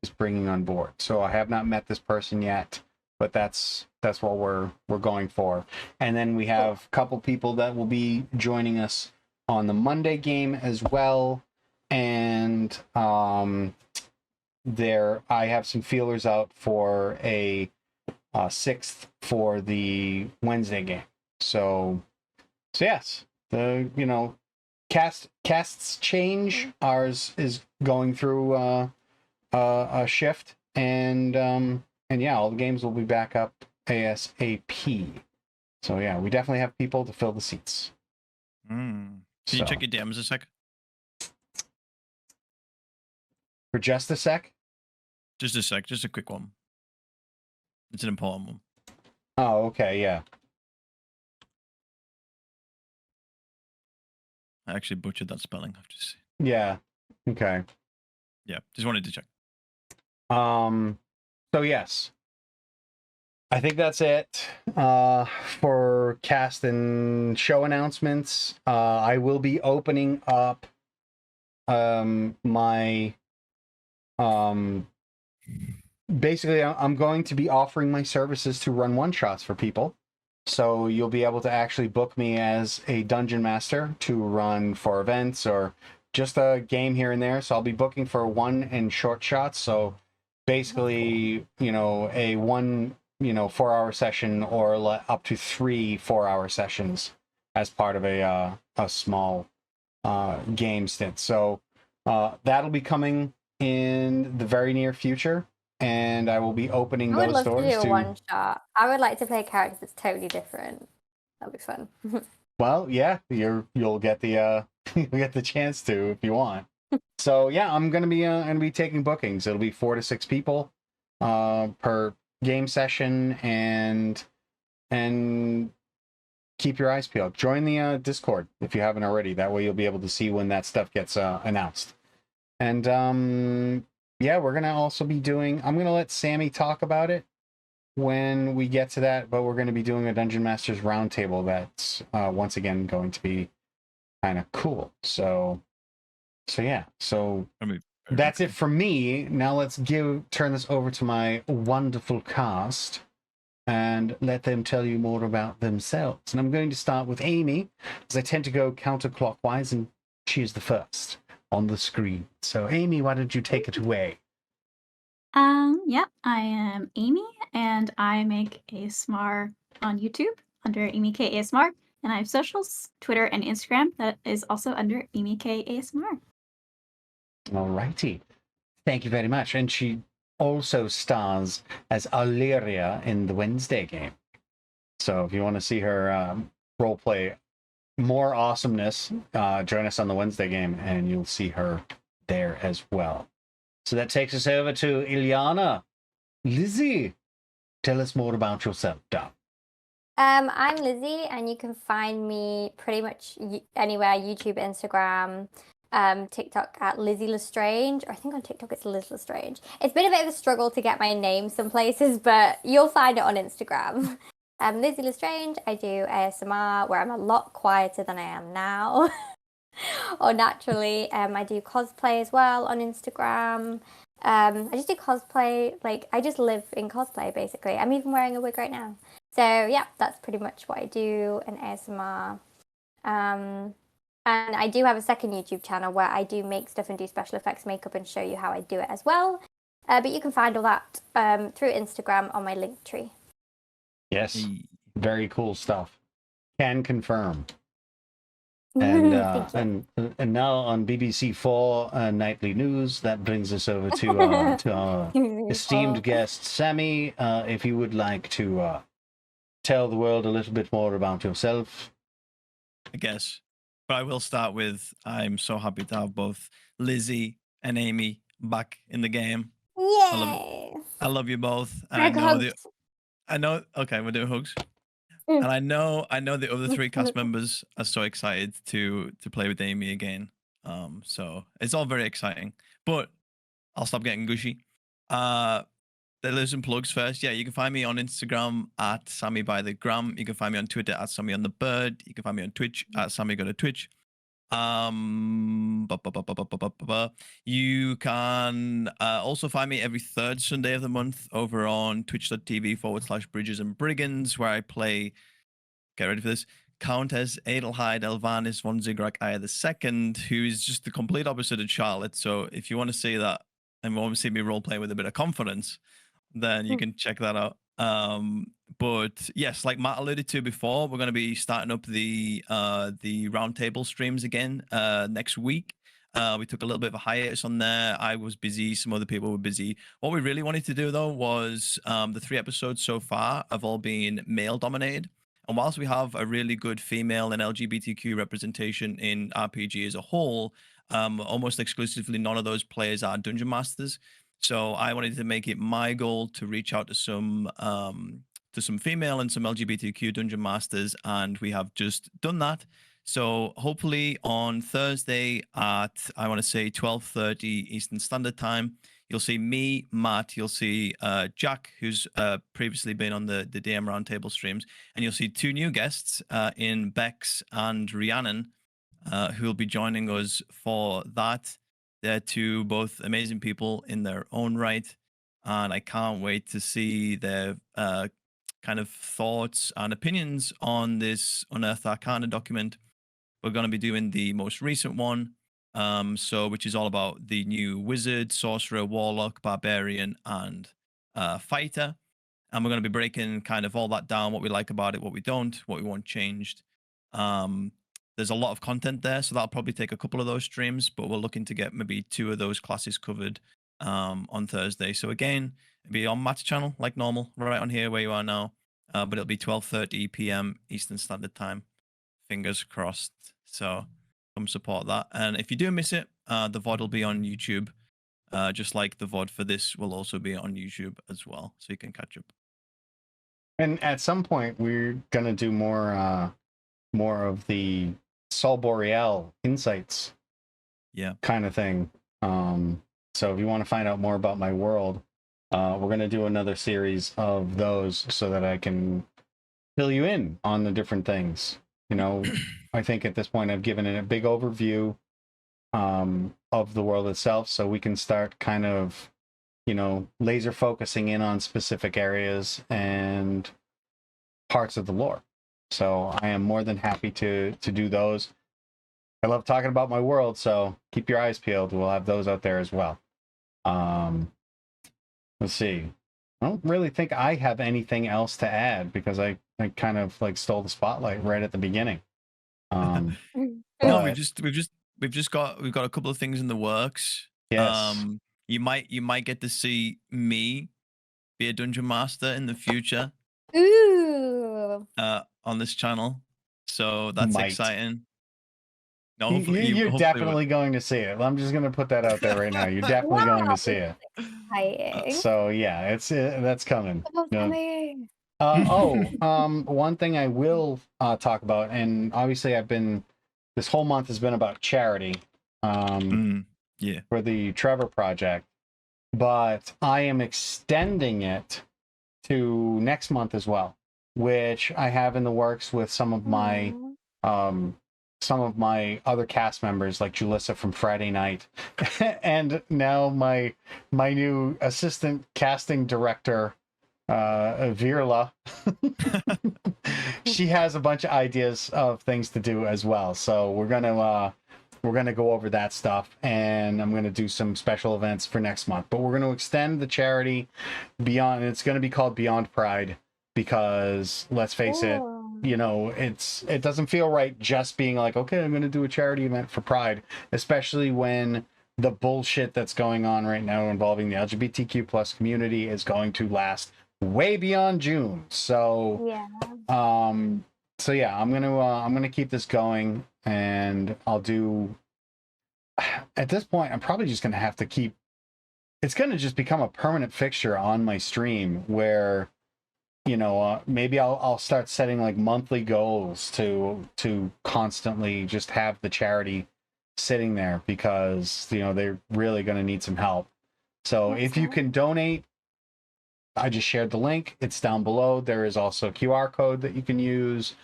S1: is bringing on board. So I have not met this person yet, but that's what we're going for. And then we have a couple people that will be joining us on the Monday game as well. And I have some feelers out for a 6th for the Wednesday game. So yes, casts change. Ours is going through a shift, and yeah, all the games will be back up ASAP. So yeah, we definitely have people to fill the seats.
S4: Can you check your DMs a sec?
S1: For just a sec?
S4: Just a sec, just a quick one. It's an important one.
S1: Oh, okay, yeah.
S4: I actually butchered that spelling. I've just
S1: Yeah. Okay.
S4: Yeah, just wanted to check.
S1: So yes, I think that's it for cast and show announcements. I will be opening up my basically I'm going to be offering my services to run one-shots for people. So you'll be able to actually book me as a dungeon master to run for events or just a game here and there. So I'll be booking for 1 and short shots. So basically, a 1, 4-hour session or up to 3 4-hour sessions as part of a small game stint. So that'll be coming in the very near future. And I will be opening
S2: I would
S1: those
S2: love
S1: doors
S2: to do a one shot. I would like to play a character that's totally different. That'd be fun.
S1: Well, yeah, you'll get the you'll get the chance to if you want. So yeah, I'm gonna be taking bookings. It'll be 4 to 6 people per game session, and keep your eyes peeled. Join the Discord if you haven't already. That way you'll be able to see when that stuff gets announced. And yeah, we're gonna also be I'm gonna let Sammy talk about it when we get to that, but we're gonna be doing a Dungeon Masters roundtable that's once again going to be kind of cool. So yeah. So that's it for me. Now let's turn this over to my wonderful cast and let them tell you more about themselves. And I'm going to start with Amy, as I tend to go counterclockwise, and she is the first on the screen. So Amy, why don't you take it away?
S3: Yeah, I am Amy, and I make ASMR on YouTube under Amy K ASMR, and I have socials, Twitter and Instagram, that is also under Amy K ASMR.
S1: Alrighty. Thank you very much. And she also stars as Alleria in the Wednesday game. So if you want to see her roleplay more awesomeness, join us on the Wednesday game and you'll see her there as well. So that takes us over to Ilyana. Lizzie, tell us more about yourself, darling.
S2: I'm Lizzie, and you can find me pretty much anywhere: YouTube, Instagram, TikTok at Lizzie Lestrange. Or I think on TikTok it's Liz Lestrange. It's been a bit of a struggle to get my name some places, but you'll find it on Instagram. Lizzie Lestrange. I do ASMR, where I'm a lot quieter than I am now. Or naturally, I do cosplay as well on Instagram. I just do cosplay, I just live in cosplay basically. I'm even wearing a wig right now. So yeah, that's pretty much what I do in ASMR. And I do have a second YouTube channel where I do make stuff and do special effects makeup and show you how I do it as well. But you can find all that through Instagram on my link tree.
S1: Yes,
S4: Hey.
S1: very cool stuff. Can confirm. And
S2: Thank you.
S1: and now on BBC4 nightly news, that brings us over to our esteemed guest Sammy. If you would like to tell the world a little bit more about yourself.
S4: I guess. But I will start with I'm so happy to have both Lizzie and Amy back in the game.
S2: Yay!
S4: I love you both. And
S2: Greg hugs.
S4: I know okay, we're doing hugs.
S2: Mm.
S4: And I know the other three cast members are so excited to play with Amy again. So it's all very exciting. But I'll stop getting gushy. There's some plugs first. Yeah, you can find me on Instagram at Sammy by the Gram. You can find me on Twitter at Sammy on the Bird. You can find me on Twitch at Sammy Go to Twitch. You can also find me every third Sunday of the month over on twitch.tv/Bridges and Brigands, where I play, get ready for this, Countess Adelheid Elvanis von Zigrak Aya II, who is just the complete opposite of Charlotte. So if you want to see that and want to see me role play with a bit of confidence, then you can check that out. But yes, like Matt alluded to before, we're going to be starting up the roundtable streams again next week. We took a little bit of a hiatus on there. I was busy, some other people were busy. What we really wanted to do though was the 3 episodes so far have all been male dominated. And whilst we have a really good female and LGBTQ representation in RPG as a whole, almost exclusively none of those players are dungeon masters. So I wanted to make it my goal to reach out to some female and some LGBTQ dungeon masters, and we have just done that. So hopefully on Thursday at, I want to say 12:30 Eastern Standard Time, you'll see me, Matt, you'll see Jack, who's previously been on the DM Roundtable streams, and you'll see 2 new guests in Bex and Rhiannon, who will be joining us for that. They're 2 both amazing people in their own right, and I can't wait to see their kind of thoughts and opinions on this Unearthed Arcana document. We're going to be doing the most recent one, which is all about the new wizard, sorcerer, warlock, barbarian, and fighter. And we're going to be breaking kind of all that down, what we like about it, what we don't, what we want changed. There's a lot of content there, so that'll probably take a couple of those streams, but we're looking to get maybe 2 of those classes covered on Thursday. So again, it'll be on Matt's channel like normal, right on here where you are now, but it'll be 12:30 p.m. Eastern Standard Time. Fingers crossed. So come support that. And if you do miss it, the VOD will be on YouTube, just like the VOD for this will also be on YouTube as well, so you can catch up.
S1: And at some point, we're gonna do more of the Sol Boreal insights, kind of thing. So if you want to find out more about my world, we're gonna do another series of those so that I can fill you in on the different things. You know, I think at this point I've given it a big overview of the world itself, so we can start kind of, you know, laser focusing in on specific areas and parts of the lore. So I am more than happy to do those. I love talking about my world, so keep your eyes peeled. We'll have those out there as well. Let's see. I don't really think I have anything else to add because I kind of like stole the spotlight right at the beginning.
S4: No,
S1: but
S4: we've got a couple of things in the works.
S1: yes,
S4: You might get to see me be a dungeon master in the future.
S2: Ooh.
S4: On this channel, so that's
S1: Might.
S4: exciting. No,
S1: you're
S4: hopefully
S1: definitely going to see it. I'm just going to put that out there right now. You're definitely going to see it.
S2: Exciting.
S1: So yeah, it's that's coming.
S2: Oh,
S1: Yeah.
S2: Sammy.
S1: One thing I will talk about, and obviously this whole month has been about charity. For the Trevor Project, but I am extending it to next month as well, which I have in the works with some of my other cast members like Julissa from Friday Night and now my new assistant casting director Virla. She has a bunch of ideas of things to do as well, so we're gonna go over that stuff, and I'm gonna do some special events for next month. But we're gonna extend the charity beyond. It's gonna be called Beyond Pride, because let's face it,
S2: Ooh.
S1: you know, it doesn't feel right just being like, okay, I'm going to do a charity event for Pride, especially when the bullshit that's going on right now involving the LGBTQ plus community is going to last way beyond June. So
S2: Yeah.
S1: so yeah, I'm gonna keep this going, and I'll do. At this point, I'm probably just gonna have to keep. It's gonna just become a permanent fixture on my stream where, you know, maybe I'll start setting like monthly goals to constantly just have the charity sitting there, because you know they're really gonna need some help. So
S2: That's
S1: if you
S2: nice.
S1: can donate, I just shared the link. It's down below. There is also a QR code that you can use,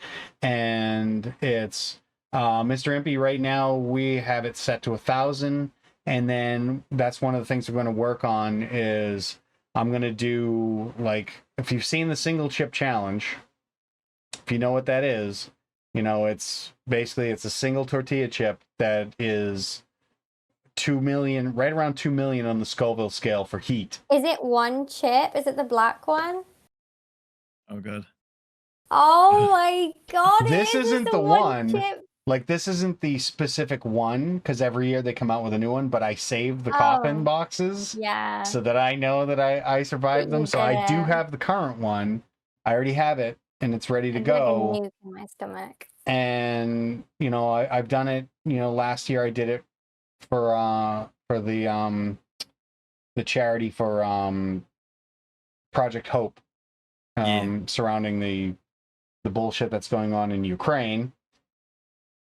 S1: and it's Mr. Impy. Right now, we have it set to 1,000, and then that's one of the things we're going to work on. Is I'm going to do, like, if you've seen the single chip challenge, if you know what that is, you know, it's basically it's a single tortilla chip that is 2 million, right around 2 million on the Scoville scale for heat.
S2: Is it one chip? Is it the black one?
S4: Oh god.
S2: Oh my god!
S1: This
S2: it is
S1: isn't
S2: just
S1: the
S2: a
S1: one.
S2: chip.
S1: Like, this isn't the specific one, because every year they come out with a new one, but I saved the coffin
S2: Oh,
S1: boxes
S2: yeah.
S1: so that I know that I survived
S2: That
S1: them.
S2: you
S1: So
S2: did
S1: I do
S2: it.
S1: have the current one. I already have it, and it's ready to
S2: It's like a
S1: go.
S2: nuke in my stomach.
S1: And, you know, I've done it, you know, last year I did it for the charity for Project Hope,
S4: Yeah.
S1: surrounding the bullshit that's going on in Ukraine.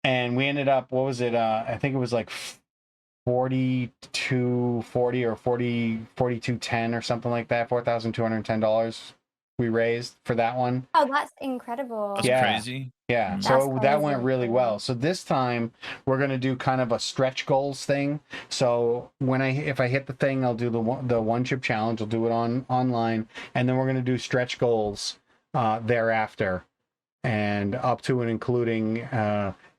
S1: And we ended up, what was it? I think it was like 4240 or 4210 or something like that. $4,210 we raised for that one.
S2: Oh, that's incredible.
S4: That's
S1: Yeah.
S4: crazy.
S1: Yeah,
S4: Mm.
S1: so
S2: That's
S1: that went
S2: crazy,
S1: really
S2: yeah.
S1: well. So this time we're gonna do kind of a stretch goals thing. So if I hit the thing, I'll do the one chip challenge. I'll do it online, and then we're gonna do stretch goals thereafter, and up to and including.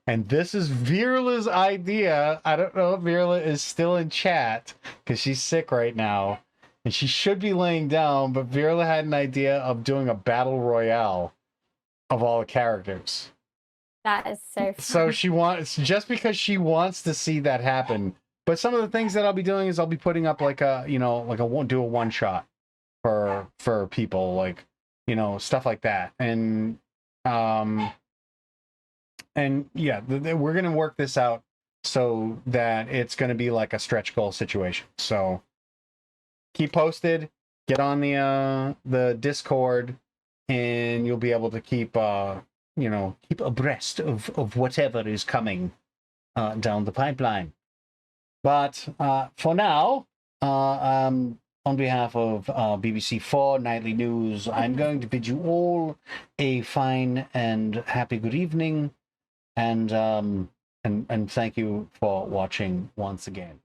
S1: And this is Virla's idea. I don't know if Virla is still in chat because she's sick right now, and she should be laying down. But Virla had an idea of doing a battle royale of all the characters.
S2: That is so fun.
S1: So she wants, just because she wants to see that happen. But some of the things that I'll be doing is I'll be putting up like a, you know, like a one shot for people, like, you know, stuff like that. And yeah, we're gonna work this out so that it's gonna be like a stretch goal situation. So keep posted, get on the Discord, and you'll be able to keep you know, keep abreast of whatever is coming down the pipeline. But for now, on behalf of BBC4 Nightly News, I'm going to bid you all a fine and happy good evening, and thank you for watching once again.